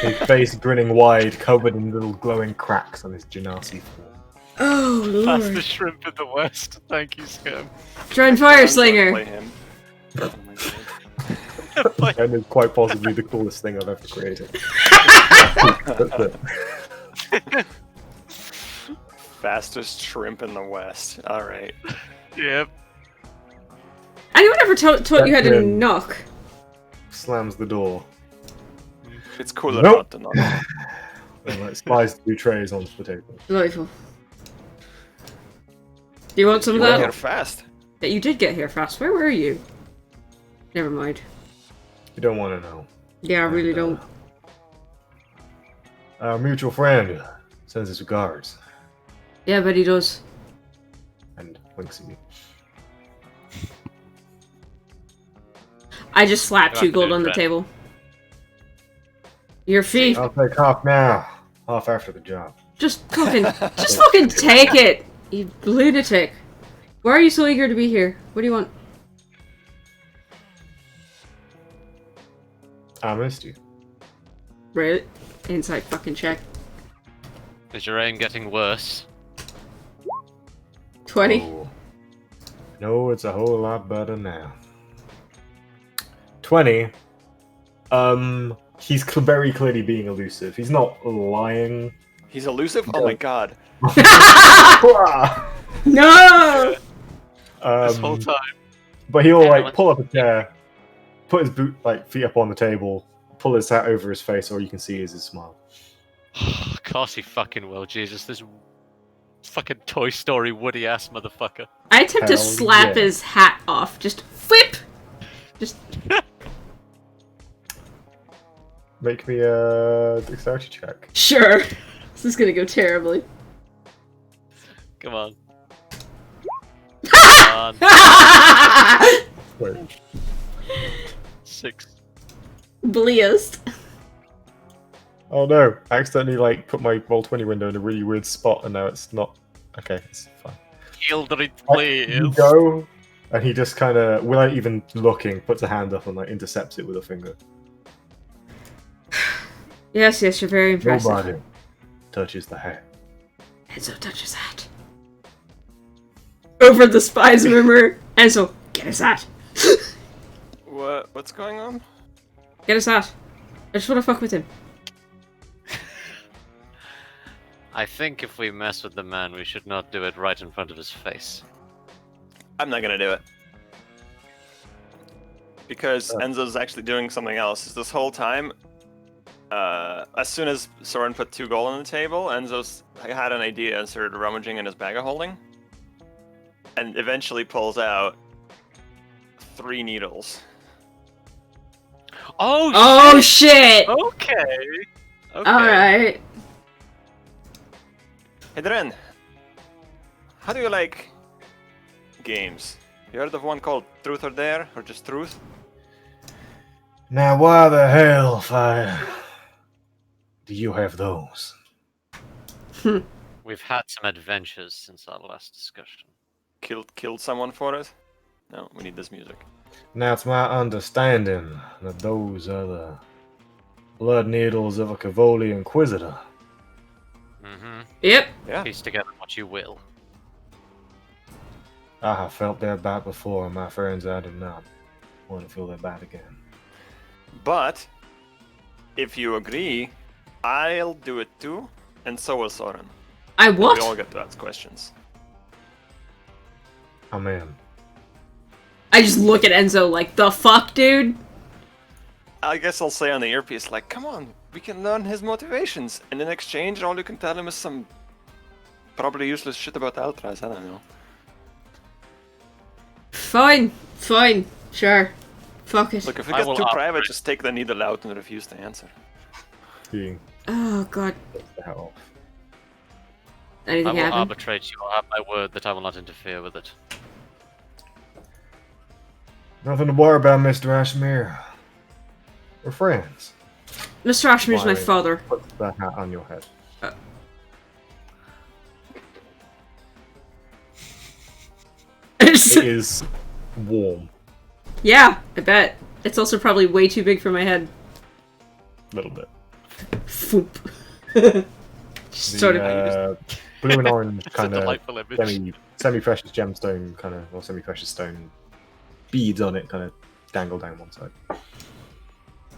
His face grinning wide, covered in little glowing cracks on his genasi form. Oh That's the lord. shrimp in the West. Thank you, Scam. Try and fire slinger. Play him. Oh my God. And it's quite possibly the coolest thing I've ever created. That's it. Fastest shrimp in the West. All right. Yep. Anyone ever taught you how to That, knock? slams the door. It's cooler Nope. not to knock. And like slides 2 trays onto the table. Delightful. Do you want some You of were here that? fast. Yeah, you did get here fast. Where were you? Never mind. You don't want to know. Yeah, I really don't. Our mutual friend sends his regards Yeah, but he does. and winks at you. I just slapped You'll 2 have to gold do on the that. table. Your fee. I'll take half now, half after the job. Just fucking take it, you lunatic. Why are you so eager to be here? What do you want? I missed you. Right? Insight fucking check. Is your aim getting worse? 20. Oh. No, it's a whole lot better now. 20. He's very clearly being elusive. He's not lying. He's elusive? Oh my God. No! This whole Um, time. but he'll Everyone- like pull up a chair, put his feet up on the table, pull his hat over his face. All you can see is his smile. Of course he fucking will, Jesus. This fucking Toy Story Woody ass motherfucker. I attempt to Hell slap yeah. his hat off. Just whip! Just. Make me a dexterity check. Sure. This is gonna go terribly. Come on. Come on. Wait. 6. Bleest. Oh no! I accidentally put my Roll20 window in a really weird spot, and now it's not. Okay, it's fine. Hildred, You please. go, and he just kind of, without even looking, puts a hand up and like intercepts it with a finger. Yes, you're very impressive. Nobody touches the hat. Enzo touches that. Over the spies murmur. Enzo, get his hat. What's going on? Get his hat. I just want to fuck with him. I think if we mess with the man, we should not do it right in front of his face. I'm not gonna do it. Because Enzo's actually doing something else. This whole time, as soon as Soren put 2 gold on the table, Enzo's had an idea and started rummaging in his bag of holding. And eventually pulls out 3 needles. Oh shit! Okay. Okay. Alright. Hey Dren, how do you like games? You heard of one called Truth or Dare, or just Truth? Now, why the hell do you have those? We've had some adventures since our last discussion. Killed someone for it? No, we need this music. Now, it's my understanding that those are the blood needles of a Cavoli Inquisitor. Mm-hmm. Yep. Yeah. Piece together what you will. I have felt their bite before, and my friends, I do not want to feel their bite again. But, if you agree, I'll do it too, and so will Soren. I We all what? get to ask questions. I'm in. I just look at Enzo like, the fuck, dude? I guess I'll say on the earpiece, like, come on, we can learn his motivations, and in exchange, all you can tell him is some probably useless shit about Altras, I don't know. Fine. Fine. Sure. Fuck it. Look, if it I gets will too operate. private, just take the needle out and refuse to answer. Being Oh, God. the hell off. I Anything will happen? arbitrate you. I have my word that I will not interfere with it. Nothing to worry about, Mr. Ashmere. We're friends. Mr. Ashmere's my Why? father. Put the hat on your head. It is warm. Yeah, I bet. It's also probably way too big for my head. A little bit. Foop. Just The sort of. blue and orange It's kind a of delightful image. semi-precious gemstone kind of, or semi-precious stone beads on it kind of dangle down one side.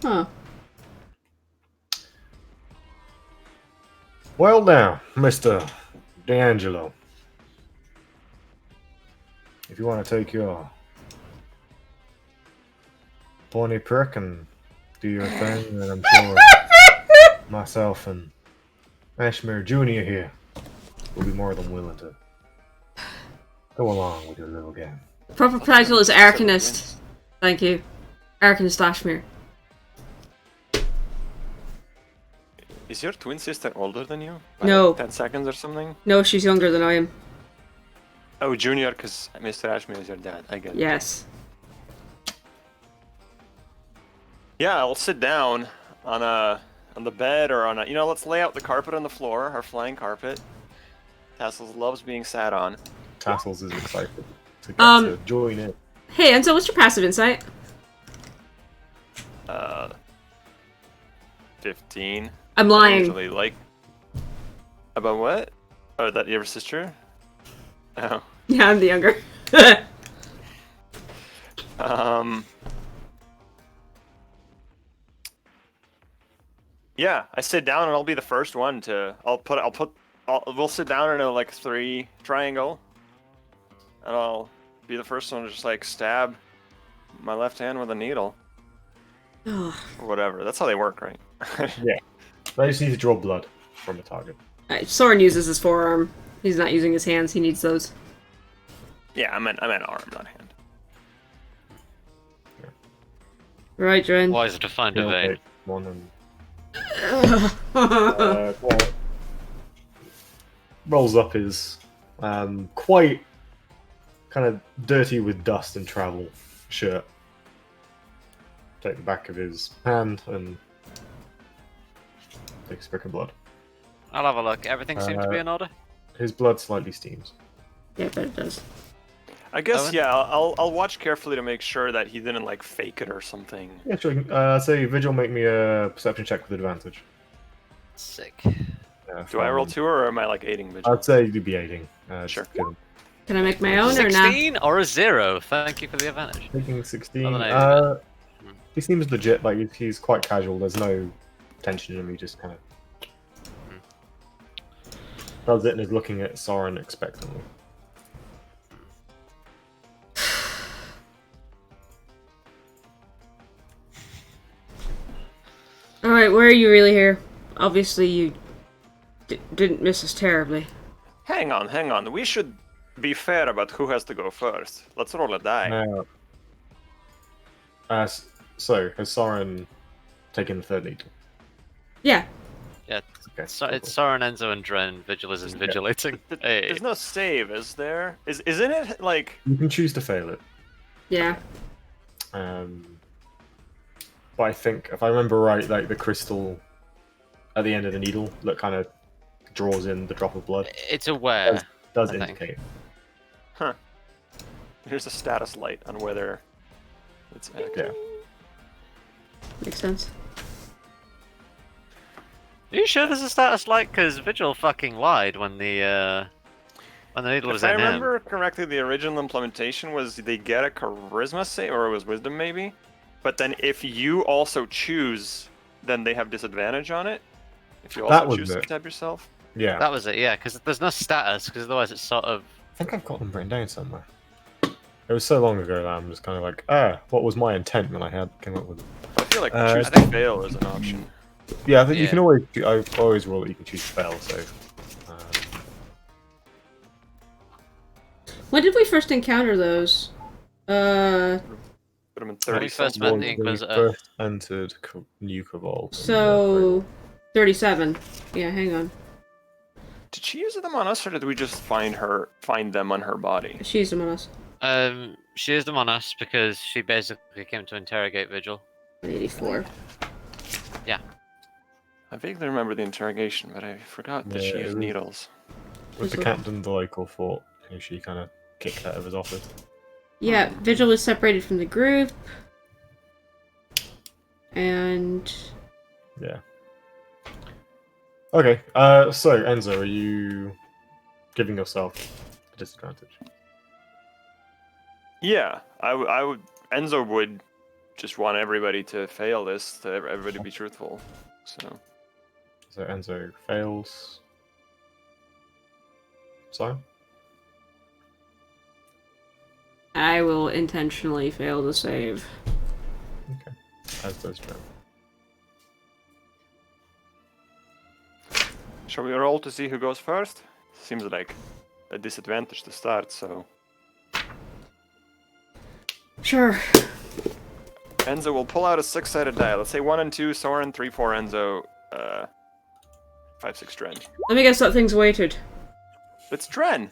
Huh. Well now, Mr. D'Angelo. If you want to take your pointy prick and do your thing, then I'm sure myself and Ashmere Jr. here will be more than willing to go along with your little game. Proper title is Arcanist. Thank you. Arcanist Ashmere. Is your twin sister older than you? By No. like 10 seconds or something? No, she's younger than I am. Oh, Junior, because Mr. Ashmere is your dad. I get it. Yes. Yeah, I'll sit down on the bed or on a... You know, let's lay out the carpet on the floor, our flying carpet. Tassels loves being sat on. Tassels is excited to get Um, to join in. Hey, Enzo, what's your passive insight? 15. I'm I lying. usually like... About what? Oh, that your sister? Oh. Yeah, I'm the younger. Yeah, I sit down and I'll be the first one to. We'll sit down in a like 3 triangle, and I'll be the first one to just like stab my left hand with a needle Oh. or whatever. That's how they work, right? Yeah. They just need to draw blood from a target. Soren uses his forearm. He's not using his hands. He needs those. Yeah, I meant arm, not hand. Right, Dren. Wiser to find a vein. One and Oh, well, rolls up his quite kind of dirty with dust and travel shirt. Take the back of his hand and takes a prick of blood. I'll have a look. Everything seemed to be in order. His blood slightly steams. Yeah, I bet it does. I guess Owen? yeah. I'll watch carefully to make sure that he didn't like fake it or something. Yeah, sure. Say Vigil, make me a perception check with advantage. Sick. Do I roll From- 2 or am I like aiding Vigil? I'd say you'd be aiding. Sure. Can I make my own or not? 16 or a 0? Thank you for the advantage. Taking 16. Other than I- He seems legit. Like he's quite casual. There's no tension in him. He just kind of does it and is looking at Soren expectantly. Alright, where are you really here? Obviously, you didn't miss us terribly. Hang on. We should be fair about who has to go first. Let's roll a die. Now, so has Soren taken the third needle? Yeah. Yeah, Okay. so cool, it's cool. Soren, Enzo, and Dren. Vigil is invigilating. Hey. There's no save, is there? Isn't it like? You can choose to fail it. Yeah. But I think, if I remember right, like the crystal at the end of the needle that kind of draws in the drop of blood It's aware. does I think. indicate. Huh. Here's a status light on whether it's active. Yeah. Makes sense. Are you sure there's a status light? Because Vigil fucking lied when the needle was If I in him. remember correctly, the original implementation was they get a charisma save, or it was wisdom maybe. But then if you also choose, then they have disadvantage on it. If you That also was choose to it. stab yourself. Yeah. That was it, yeah, because there's no status, because otherwise it's sort of... I think I've got them written down somewhere. It was so long ago that I'm just kind of like, what was my intent when I came up with it? I feel like Uh, choose to fail is an option. Yeah, I think you Yeah. can always. I always rule that you can choose to fail. So, When did we first encounter those? Put them in When 30 we first something. met the Inquisitor. first entered New Cabal. So 37. Yeah, hang on. Did she use them on us, or did we just find them on her body? She's among us. She used them on us because she basically came to interrogate Vigil. 84. I vaguely remember the interrogation, but I forgot that she Yeah, it used was- needles. With the captain, the local fort, who she kind of kicked out of his office. Yeah, Vigil was separated from the group. And Yeah. Okay. So Enzo, are you giving yourself a disadvantage? Yeah, I would. Enzo would just want everybody to fail this, to everybody be truthful. So Enzo fails. Sorry. I will intentionally fail to save. Okay. As does Joe. Shall we roll to see who goes first? Seems like a disadvantage to start, so Sure. Enzo will pull out a 6-sided die. Let's say 1 and 2, Soren, 3, 4, Enzo, 5, 6, Dren. Let me guess that thing's weighted. It's Dren!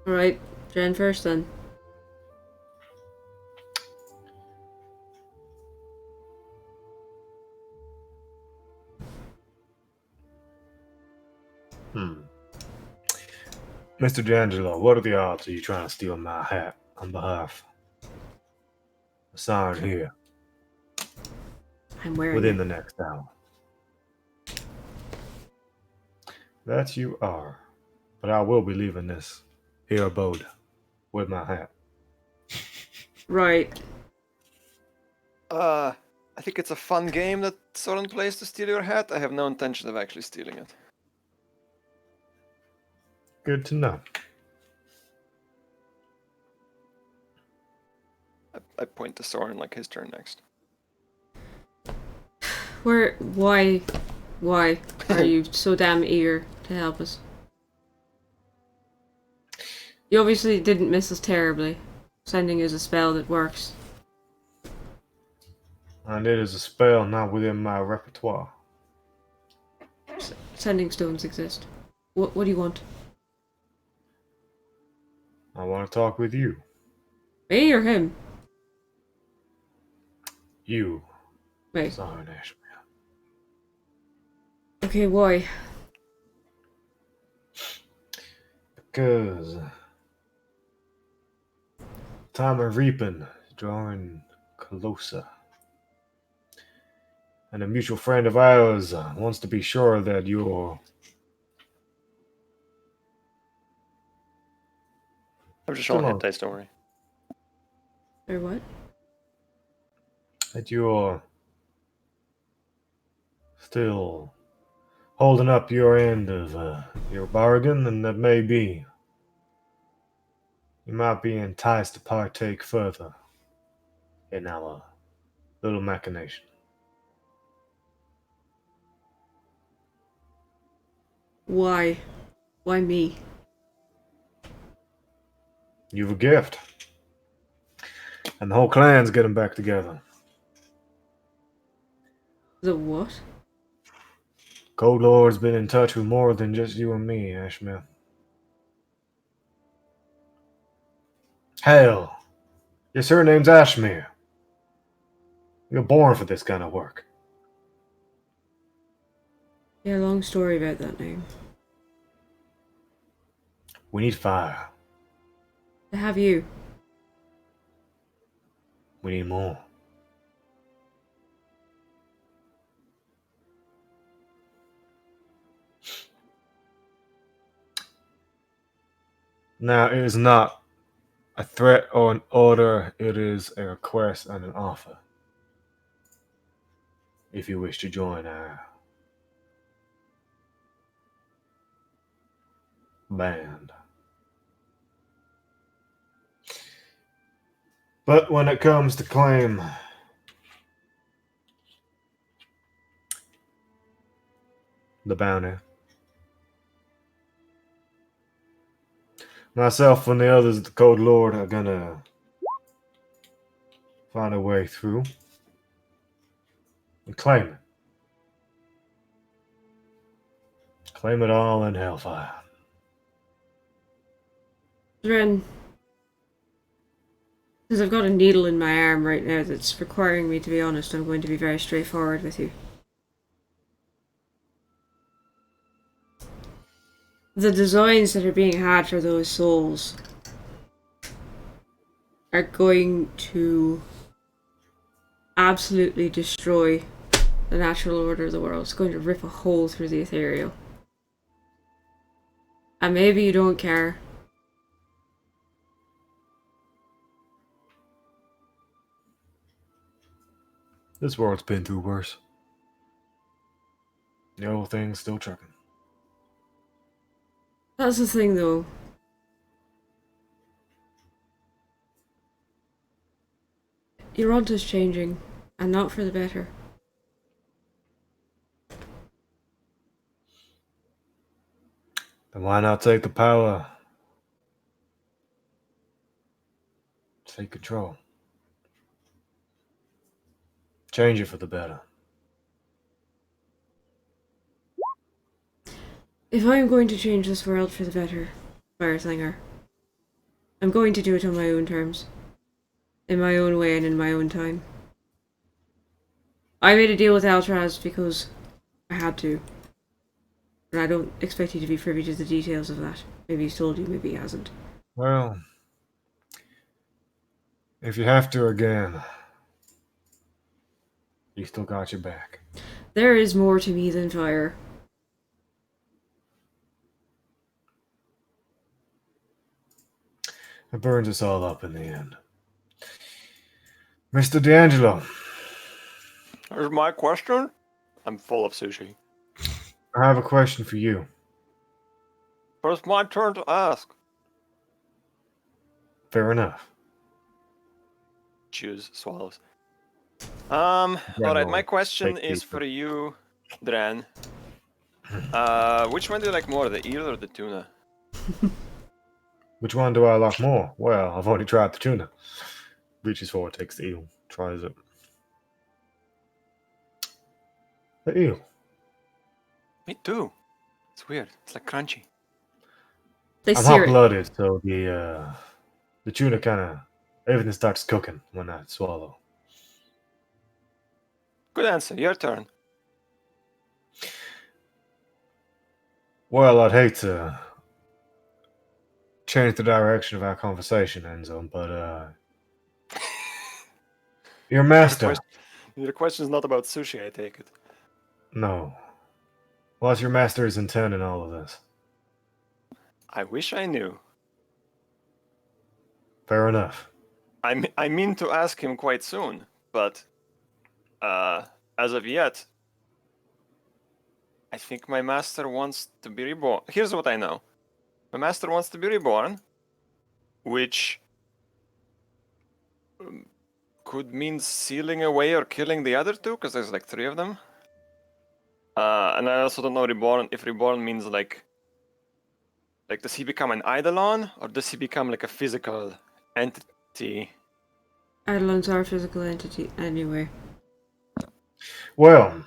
Alright, Jen first then. Mr. D'Angelo, what are the odds of you trying to steal my hat on behalf of Siren here I'm wearing within it. the next hour? That you are. But I will be leaving this here abode with my hat. Right. I think it's a fun game that Soren plays to steal your hat. I have no intention of actually stealing it. Good to know. I point to Soren like his turn next. Why are you so damn eager to help us? You obviously didn't miss us terribly. Sending is a spell that works. And it is a spell not within my repertoire. Sending stones exist. What do you want? I want to talk with you. Me or him? You, Wait. Siren Ashman. Okay, why? 'Cause time of reaping is drawing closer. And a mutual friend of ours wants to be sure that I'm just Still showing hit on. dice, don't worry. Or what? you're still holding up your end of your bargain, and that maybe you might be enticed to partake further in our little machination. Why? Why me? You've a gift. And the whole clan's getting back together. The what? Cold Lord's been in touch with more than just you and me, Ashmith. Hell, your surname's Ashmere. You're born for this kind of work. Yeah, long story about that name. We need fire. To have you. We need more. Now, it is not a threat or an order, it is a request and an offer. If you wish to join our band. But when it comes to claim the bounty, myself and the others of the Cold Lord are gonna find a way through and claim it. Claim it all in Hellfire. Ren, since I've got a needle in my arm right now that's requiring me to be honest, I'm going to be very straightforward with you. The designs that are being had for those souls are going to absolutely destroy the natural order of the world. It's going to rip a hole through the ethereal. And maybe you don't care. This world's been through worse. The old thing's still trucking. That's the thing though. Yoranta's changing, and not for the better. Then why not take the power? Take control. Change it for the better. If I'm going to change this world for the better, Fireslinger, I'm going to do it on my own terms. In my own way and in my own time. I made a deal with Altraz because I had to. And I don't expect you to be privy to the details of that. Maybe he's told you, maybe he hasn't. Well, if you have to again, you still got your back. There is more to me than fire. It burns us all up in the end. Mr. D'Angelo, Here's my question. I'm full of sushi. I have a question for you. But it's my turn to ask. Fair enough. Chews, swallows. Alright, my question Fake is pizza. for you, Dran. Which one do you like more, the eel or the tuna? Which one do I like more? Well, I've already tried the tuna. Reaches forward, takes the eel, tries it. The eel. Me too. It's weird. It's like crunchy. They I'm sear it. hot-blooded, so the tuna kind of everything starts cooking when I swallow. Good answer. Your turn. Well, I'd hate to change the direction of our conversation, Enzo, but your master. Your question is not about sushi, I take it. No. What's your master's intent in all of this? I wish I knew. Fair enough. I mean to ask him quite soon, but as of yet, I think my master wants to be reborn. Here's what I know. My master wants to be reborn, which could mean sealing away or killing the other two, because there's like 3 of them. And I also don't know reborn if reborn means like does he become an eidolon or does he become like a physical entity? Eidolons are a physical entity anyway. Well,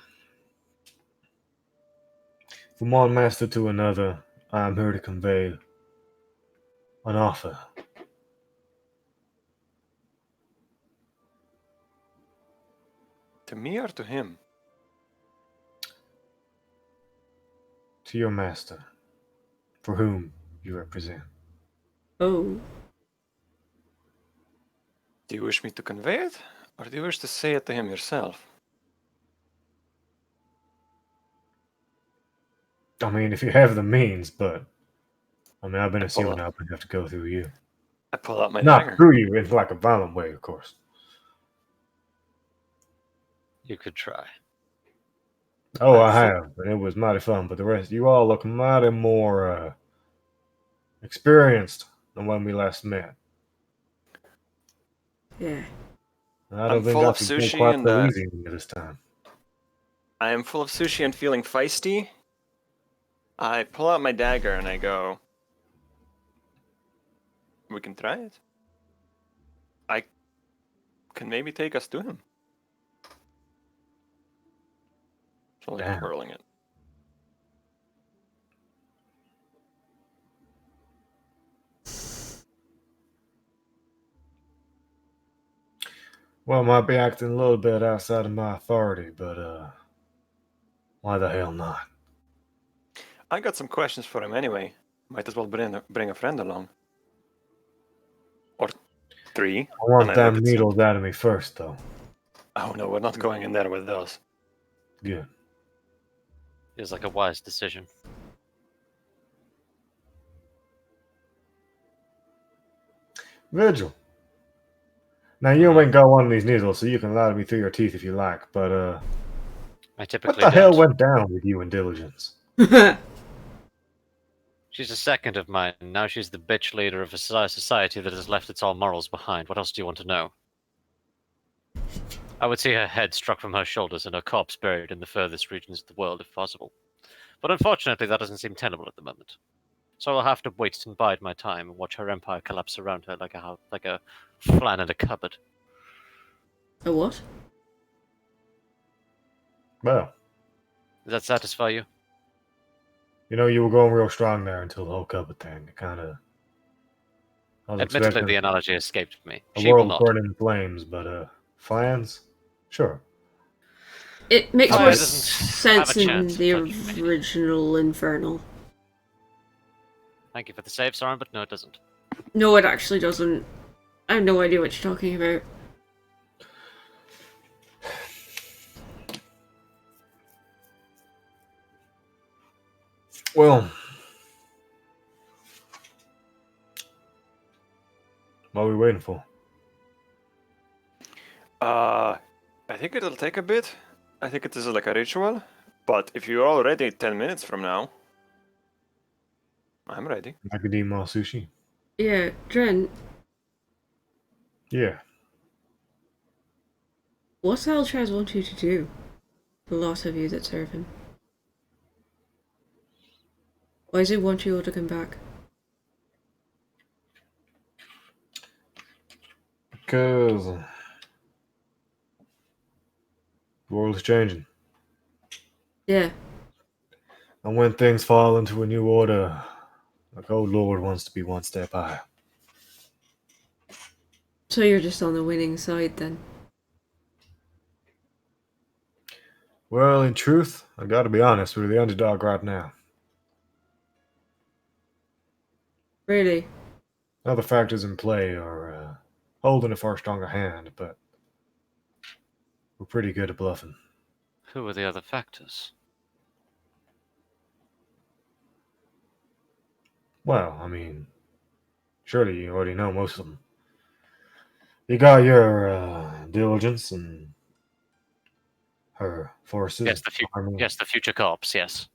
from one master to another, I am here to convey an offer. To me or to him? To your master, for whom you represent. Oh. Do you wish me to convey it, or do you wish to say it to him yourself? I mean, if you have the means, but I mean, I've been I pull assuming up- I would have to go through you. I pull out my Not dagger. through you in like a violent way, of course. You could try. Oh, I I thi- have, and it was mighty fun. But the rest, you all look mighty more experienced than when we last met. Yeah. I I'm don't think full I of could go sushi quite and, so easy on you this time. I am full of sushi and feeling feisty. I pull out my dagger and I go, we can try it. I can maybe take us to him. So like Damn. twirling it. Well, I might be acting a little bit outside of my authority, but why the hell not? I got some questions for him anyway. Might as well bring a friend along. Or 3. I want And I them look at needles out of me first, though. Oh no, we're not going in there with those. Good. Feels like a wise decision. Vigil. Now, you ain't got one of these needles, so you can lie to me through your teeth if you like, but I what typically the hell don't. went down with you and Diligence? She's a second of mine, and now she's the bitch leader of a society that has left its all morals behind. What else do you want to know? I would see her head struck from her shoulders and her corpse buried in the furthest regions of the world if possible. But unfortunately, that doesn't seem tenable at the moment. So I'll have to wait and bide my time and watch her empire collapse around her like a flan in a cupboard. A what? Well, Does that satisfy you? you were going real strong there until the whole cupboard thing. I was Admittedly, expecting the analogy escaped me. a She will world not. burning in flames, but flans? Sure. It makes Fire more doesn't have a sense in chance of the touching me. original Infernal. Thank you for the save, Soren, but no, it doesn't. No, it actually doesn't. I have no idea what you're talking about. Well, what are we waiting for? I think it'll take a bit. I think it is like a ritual. But if you're all ready 10 minutes from now, I'm ready. Macadamia sushi? Yeah, Dren, Yeah. what Alchaz want you to do? The lot of you that serve him. Why does he want you all to come back? Because the world is changing. Yeah. And when things fall into a new order, the old Lord wants to be one step higher. So you're just on the winning side then? Well, in truth, I gotta be honest, we're the underdog right now. Really? Other factors in play are holding a far stronger hand, but we're pretty good at bluffing. Who are the other factors? Well, I mean, surely you already know most of them. You got your diligence and her forces. Yes, the future corpse. Yes.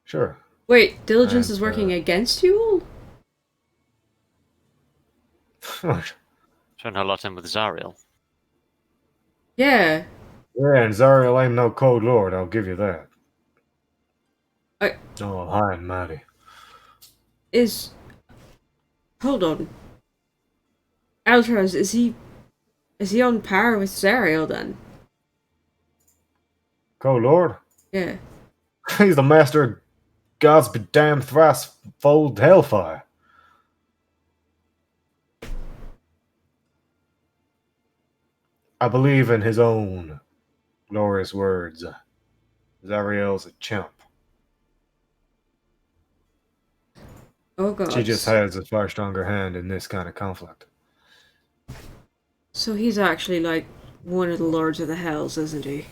Sure. Wait, Diligence And, is working against you all? Don't know a lot in with Zariel. Yeah. Yeah, and Zariel ain't no cold lord, I'll give you that. I- Oh, high and mighty. Is... Hold on. Altros, is he... Is he on par with Zariel, then? Cold lord? Yeah. He's the master of God's be damned thrice-fold hellfire. I believe in his own glorious words. Zariel's a chump. Oh god. She just has a far stronger hand in this kind of conflict. So he's actually, like, one of the Lords of the Hells, isn't he?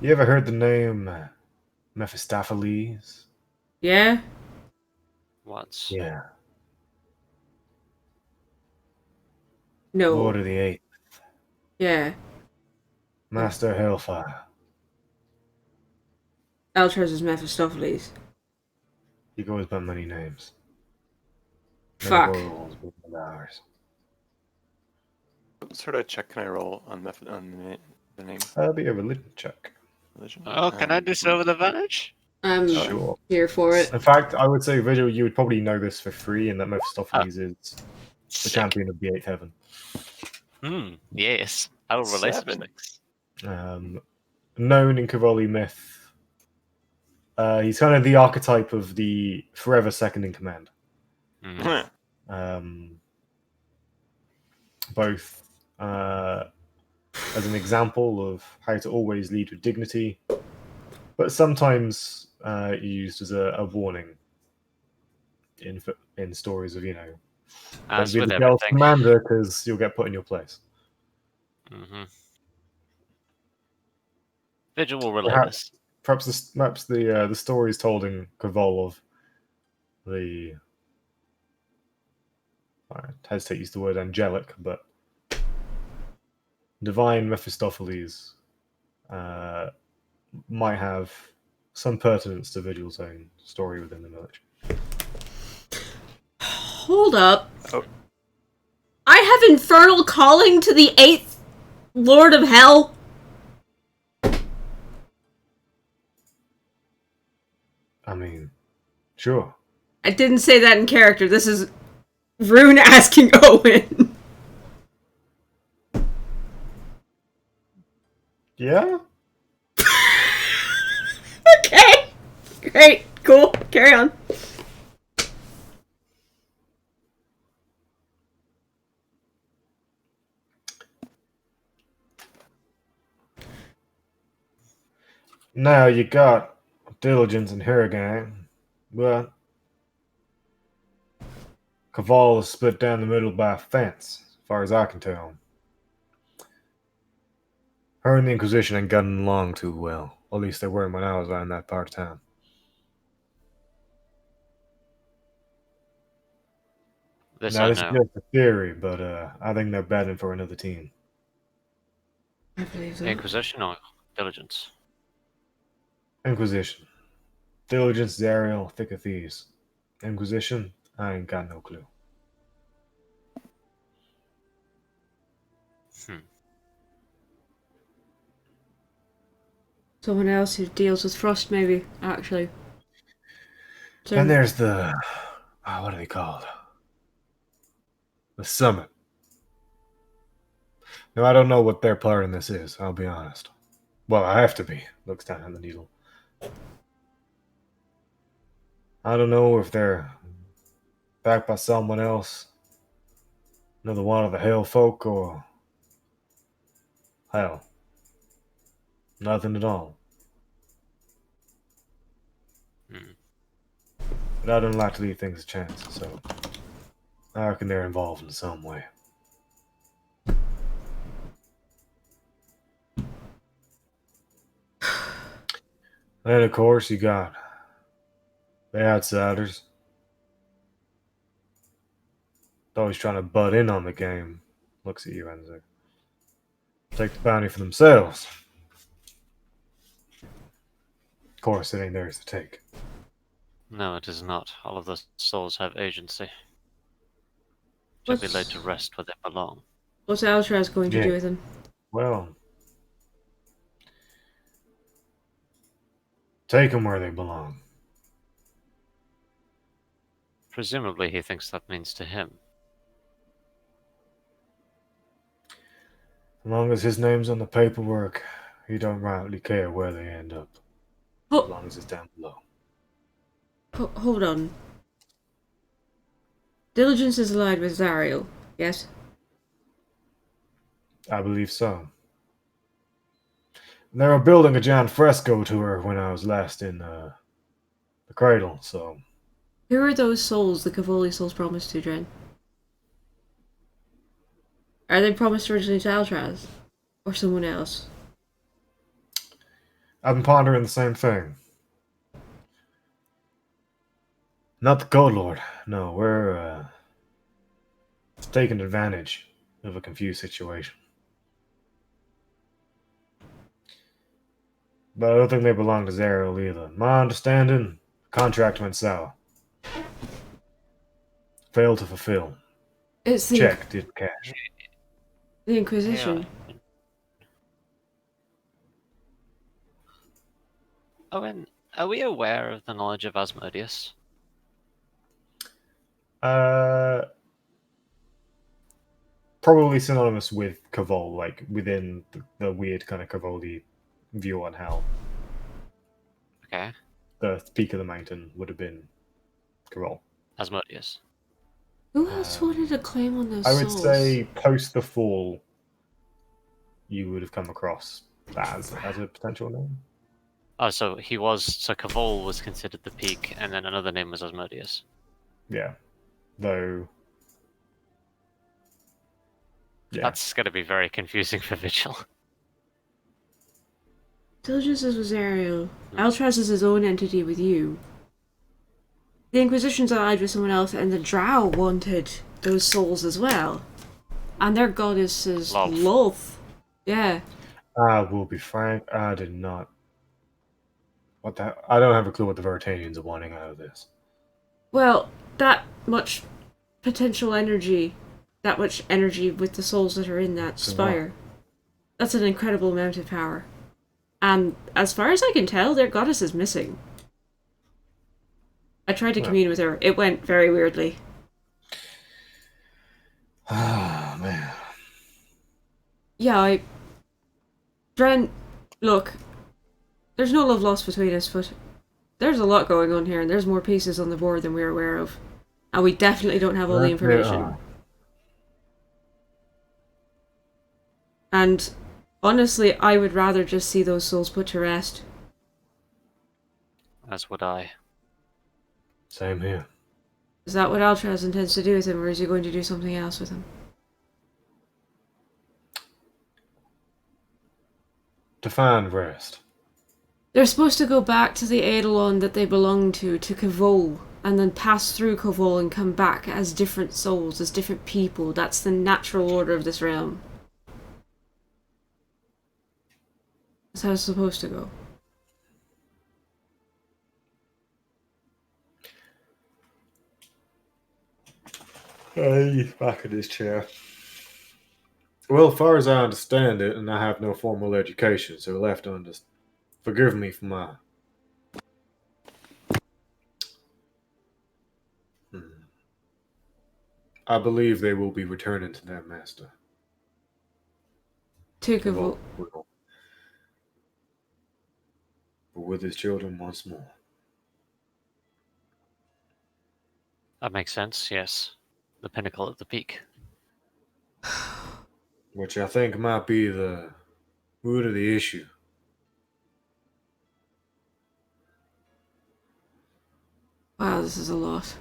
You ever heard the name Mephistopheles? Yeah? Once. Yeah. No. Lord of the Eighth. Yeah. Master Hellfire. Altros is Mephistopheles. He goes by many names. Fuck. Many roles, but not ours. What sort of check can I roll on the name? That'll be a religion check. Religion? Oh, can I do so with advantage? I'm Sure. here for it. In fact, I would say, Vigil, you would probably know this for free, and that Mephistopheles is the champion of the Eighth Heaven. Yes. I will relate some 7. things. Known in Kavoli myth, he's kind of the archetype of the forever second in command. Both as an example of how to always lead with dignity, but sometimes used as a warning in stories of, don't As be with the jealous everything. commander because you'll get put in your place. Vigil will relay this. Perhaps the stories told in Kavol of the, I hesitate to use the word angelic, but divine Mephistopheles might have some pertinence to Vigil's own story within the village. Hold up. Oh. I have infernal calling to the 8th Lord of Hell? I mean, sure. I didn't say that in character. This is Rune asking Owen. Yeah? Okay. Great. Cool. Carry on. Now you got Diligence and her gang, but Caval is split down the middle by a fence, as far as I can tell. Her and the Inquisition ain't gotten along too well. At least they weren't when I was around that part of town. This Now, I this is know. just a theory, but I think they're batting for another team. I believe that. Inquisition or Diligence? Inquisition. Diligence, Zariel, Thick of Thieves. Inquisition, I ain't got no clue. Someone else who deals with Frost, maybe, actually. So, Then there's the... what are they called? The Summit. Now, I don't know what their part in this is, I'll be honest. Well, I have to be. Looks down at the needle. I don't know if they're backed by someone else. Another one of the Hell folk, or... hell. Nothing at all. Hmm. But I don't like to leave things a chance, so I reckon they're involved in some way. Then, of course, you got the outsiders. Always trying to butt in on the game. Looks at you, Enzo. Take the bounty for themselves. Of course, it ain't theirs to take. No, it is not. All of the souls have agency. Should be laid to rest where they belong. What's Alcatraz going to Yeah. do with him? Well, take them where they belong. Presumably, he thinks that means to him. As long as his name's on the paperwork, he don't rightly care where they end up. As long as it's down below. Hold on. Diligence is allied with Zariel, yes? I believe so. They were building a giant fresco to her when I was last in the cradle, so Who are those souls the Cavoli souls promised to, Dren? Are they promised originally to Alcatraz? Or someone else? I've been pondering the same thing. Not the Code Lord. No, we're taking advantage of a confused situation. But I don't think they belong to Zariel either. My understanding, contract went sour. Failed to fulfill. It's the, Check, didn't cash. the Inquisition. Yeah. Owen, are we aware of the knowledge of Asmodeus? Probably synonymous with Cavol, like within the weird kind of Cavoli view on how Okay. the peak of the mountain would have been Cavol. Asmodeus. Who else wanted a claim on those I souls? would say post the fall, you would have come across that as a potential name. Oh, so Cavol was considered the peak, and then another name was Asmodeus. Yeah, though. Yeah, That's going to be very confusing for Vigil. Diligence is with Zariel. Alcatraz is his own entity with you. The Inquisition's allied with someone else, and the Drow wanted those souls as well. And their goddess is Love. Lolth. Yeah. I will be frank. I did not. What the? I don't have a clue what the Veritanians are wanting out of this. Well, that much potential energy, that much energy with the souls that are in that spire. That's an incredible amount of power. And as far as I can tell, their goddess is missing. I tried to commune with her. It went very weirdly. Oh, man. Yeah, Dren, look, there's no love lost between us, but there's a lot going on here, and there's more pieces on the board than we're aware of. And we definitely don't have all the information. And honestly, I would rather just see those souls put to rest. As would I. Same here. Is that what Alcatraz intends to do with him, or is he going to do something else with him? To find rest. They're supposed to go back to the Eidolon that they belong to Cavol, and then pass through Cavol and come back as different souls, as different people. That's the natural order of this realm. That's how it's supposed to go. Hey, back in his chair. Well, as far as I understand it, and I have no formal education, so left forgive me for my. I believe they will be returning to their master. To Cavol. But with his children once more. That makes sense, yes. The pinnacle at the peak. Which I think might be the root of the issue. Wow, this is a lot.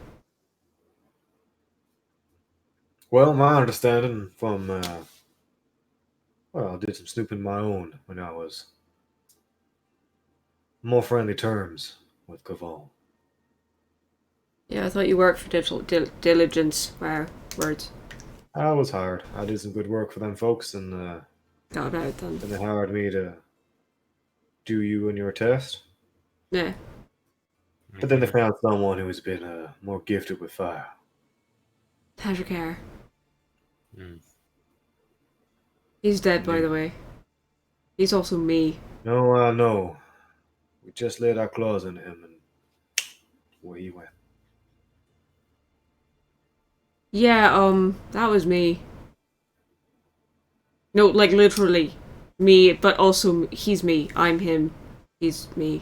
Well, my understanding from, well, I did some snooping of my own when I was more friendly terms with Caval. Yeah, I thought you worked for diligence. Wow, words. I was hired. I did some good work for them folks, and Got out then. then they hired me to do you and your test. Yeah. But then they found someone who has been more gifted with fire. How's your care? Mm. He's dead, by the way. He's also me. No, no. We just laid our claws into him, and where he went. Yeah, that was me. No, like literally me, but also he's me. I'm him. He's me.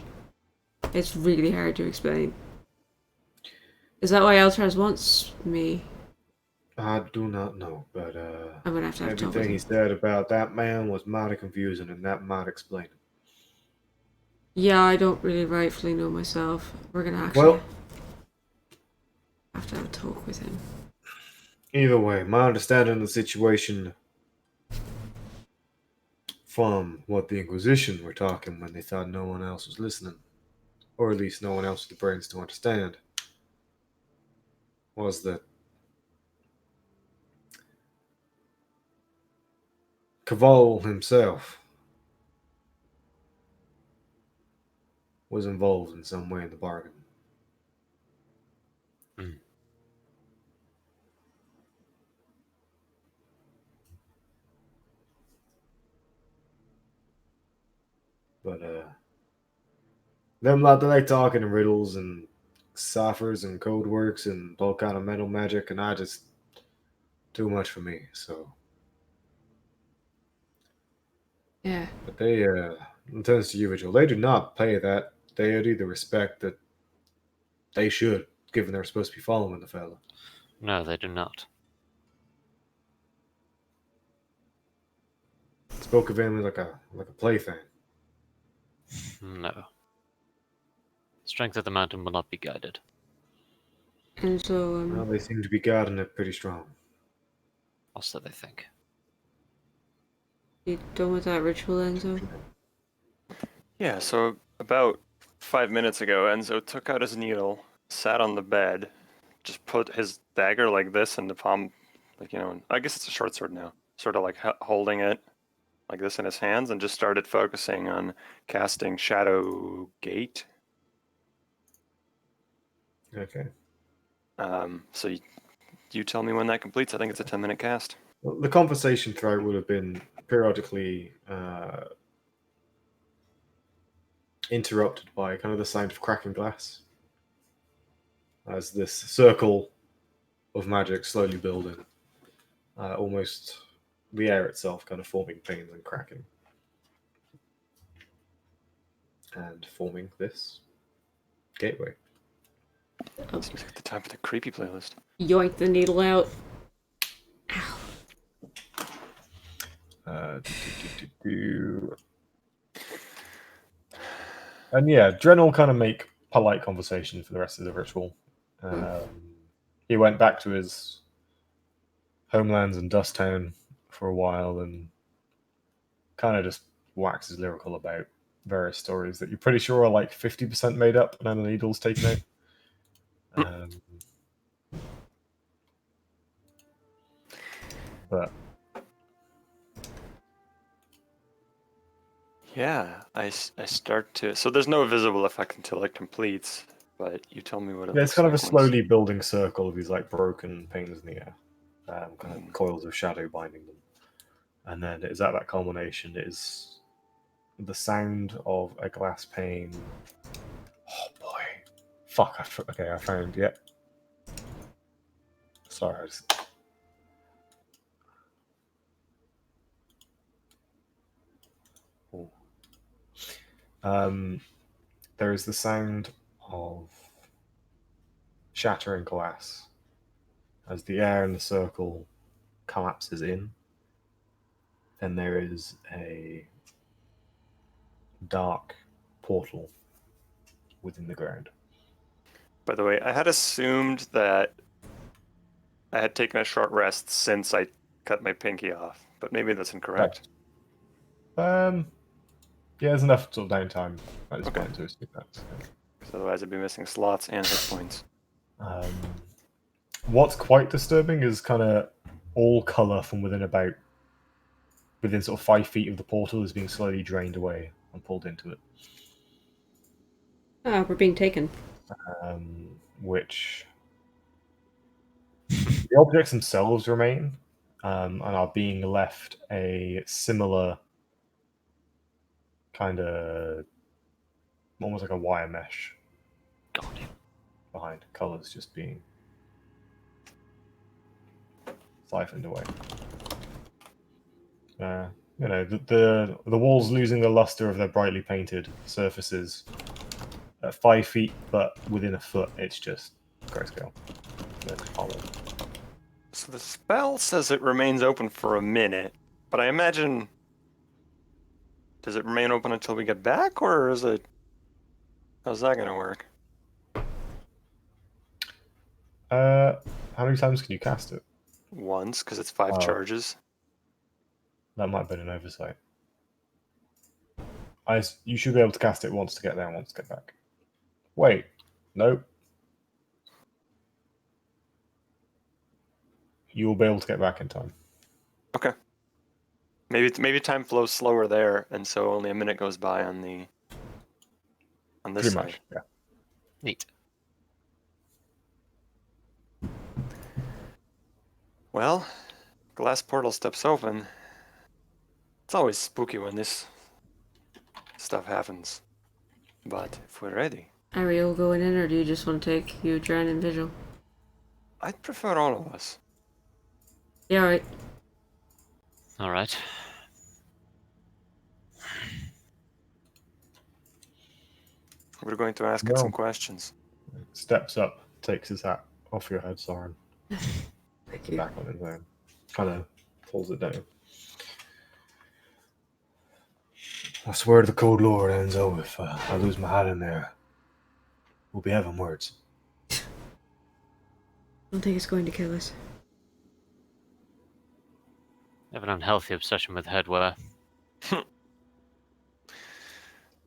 It's really hard to explain. Is that why Eltraz wants me? I do not know, but I'm gonna have to have a talk with everything he him. said about that man was mighty confusing, and that might explain it. Yeah, I don't really rightfully know myself. We're gonna actually Well, have to have a talk with him. either way, my understanding of the situation from what the Inquisition were talking when they thought no one else was listening, or at least no one else with the brains to understand, was that Caval himself was involved in some way in the bargain. Mm. But them lot that like talking in riddles and ciphers and code works and all kind of mental magic, and I just too much for me. So, Yeah. but they, in terms to you, Vigil, they do not pay that. They owe the respect that they should, given they're supposed to be following the fella. No, they do not. Spoke of him like a plaything. No. Strength of the mountain will not be guided. And so, Well, they seem to be guarding it pretty strong. Also, they think. you done with that ritual, Enzo? Yeah, so about 5 minutes ago, Enzo took out his needle, sat on the bed, just put his dagger like this in the palm, like, I guess it's a short sword now, sort of like holding it like this in his hands, and just started focusing on casting Shadow Gate. Okay. So you tell me when that completes. I think it's a 10-minute cast. Well, the conversation throughout would have been periodically interrupted by kind of the sound of cracking glass as this circle of magic slowly building, almost the air itself kind of forming panes and cracking, and forming this gateway. Oh. Seems like the time for the creepy playlist. Yoink the needle out. Ow. And yeah, Dren will kind of make polite conversation for the rest of the ritual. He went back to his homelands in Dusttown for a while and kind of just waxes lyrical about various stories that you're pretty sure are like 50% made up and then the needle's taken out. But Yeah, I start to. So there's no visible effect until it completes, but you tell me what it yeah, looks it's kind of a like once- slowly building circle of these like broken panes in the air, kind of coils of shadow binding them. And then it is at that culmination, it is the sound of a glass pane. Oh boy. Fuck, okay, I found, yeah. Sorry, I just... There is the sound of shattering glass as the air in the circle collapses in. Then there is a dark portal within the ground. By the way, I had assumed that I had taken a short rest since I cut my pinky off, but maybe that's incorrect. Yeah, there's enough sort of downtime at this Okay. point to assume that. So. Because otherwise I'd be missing slots and hit points. What's quite disturbing is kind of all color from within sort of 5 feet of the portal is being slowly drained away and pulled into it. Oh, we're being taken. Which the objects themselves remain and are being left a similar kind of almost like a wire mesh God. behind, colors just being siphoned away. The walls losing the luster of their brightly painted surfaces at 5 feet, but within a foot, it's just grayscale. It's hollow. So the spell says it remains open for a minute, but I imagine... Does it remain open until we get back, or is it... How's that gonna work? How many times can you cast it? Once, because it's 5 Oh. charges. That might have been an oversight. You should be able to cast it once to get there and once to get back. Wait, nope. You will be able to get back in time. Okay. Maybe time flows slower there, and so only a minute goes by on this Pretty side. much, yeah. Neat. Well, glass portal steps open. It's always spooky when this stuff happens. But if we're ready, Are we all going in, or do you just want to take you, Dren, and Vigil? I'd prefer all of us. Yeah, alright. All right. We're going to ask it some No. questions. Steps up, takes his hat off your head, Soren. Thank you. Back on his own. Kind of pulls it down. I swear to the Cold Lord, Enzo, if I lose my hat in there, we'll be having words. I don't think it's going to kill us. I have an unhealthy obsession with headwear.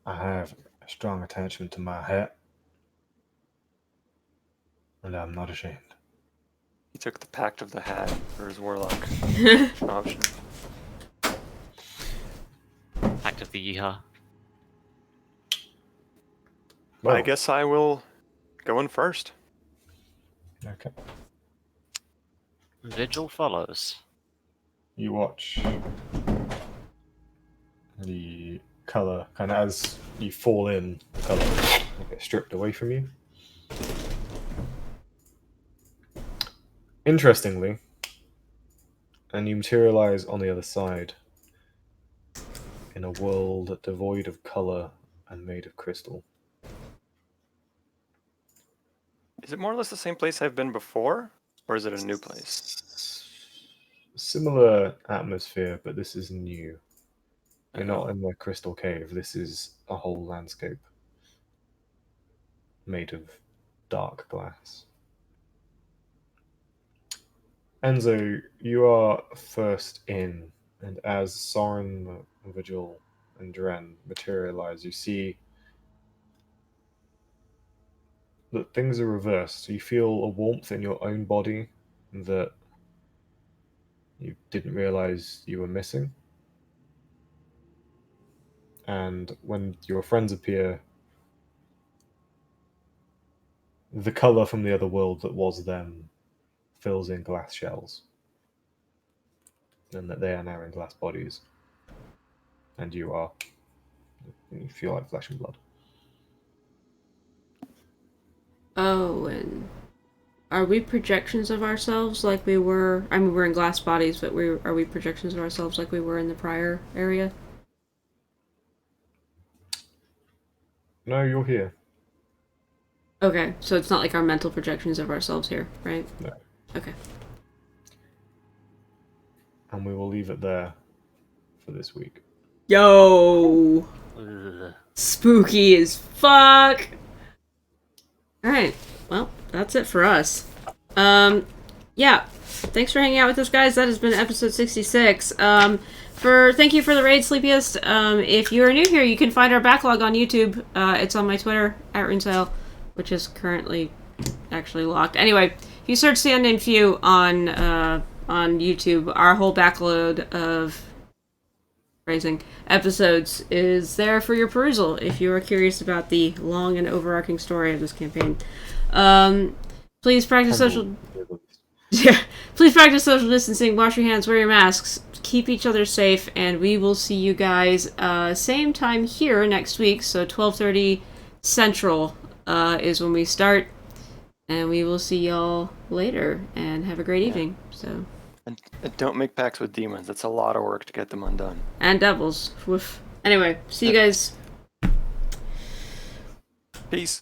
I have a strong attachment to my hat, and I'm not ashamed. He took the Pact of the Hat for his warlock option. Act of the Yeehaw. Well, I guess I will go in first. Okay. Vigil follows. You watch the color, kind of as you fall in, the color will get stripped away from you. Interestingly, and you materialize on the other side in a world devoid of color and made of crystal. Is it more or less the same place I've been before? Or is it a new place? Similar atmosphere, but this is new. You're Uh-huh. not in the crystal cave. This is a whole landscape made of dark glass. Enzo, you are first in, and as Soren, Vigil, and Dren materialize, you see that things are reversed. You feel a warmth in your own body that you didn't realize you were missing. And when your friends appear, the color from the other world that was them fills in glass shells. And that they are now in glass bodies. And you feel like flesh and blood. Oh, and are we projections of ourselves like we were? I mean, we're in glass bodies, but are we projections of ourselves like we were in the prior area? No, you're here. Okay, so it's not like our mental projections of ourselves here, right? No. Okay. And we will leave it there for this week. Yo! Ugh. Spooky as fuck! Alright. well, that's it for us. Yeah. Thanks for hanging out with us, guys. That has been episode 66. Thank you for the raid, Sleepiest. If you are new here, you can find our backlog on YouTube. It's on my Twitter at Runesale, which is currently actually locked. Anyway, if you search the Unnamed Few on YouTube, our whole backlog of episodes is there for your perusal if you are curious about the long and overarching story of this campaign. Please practice social. Yeah, please practice social distancing. Wash your hands. Wear your masks. Keep each other safe, and we will see you guys same time here next week. So 12:30 Central is when we start, and we will see y'all later. And have a great evening. So. And don't make pacts with demons. It's a lot of work to get them undone. And devils. Woof. Anyway, see you guys. Peace.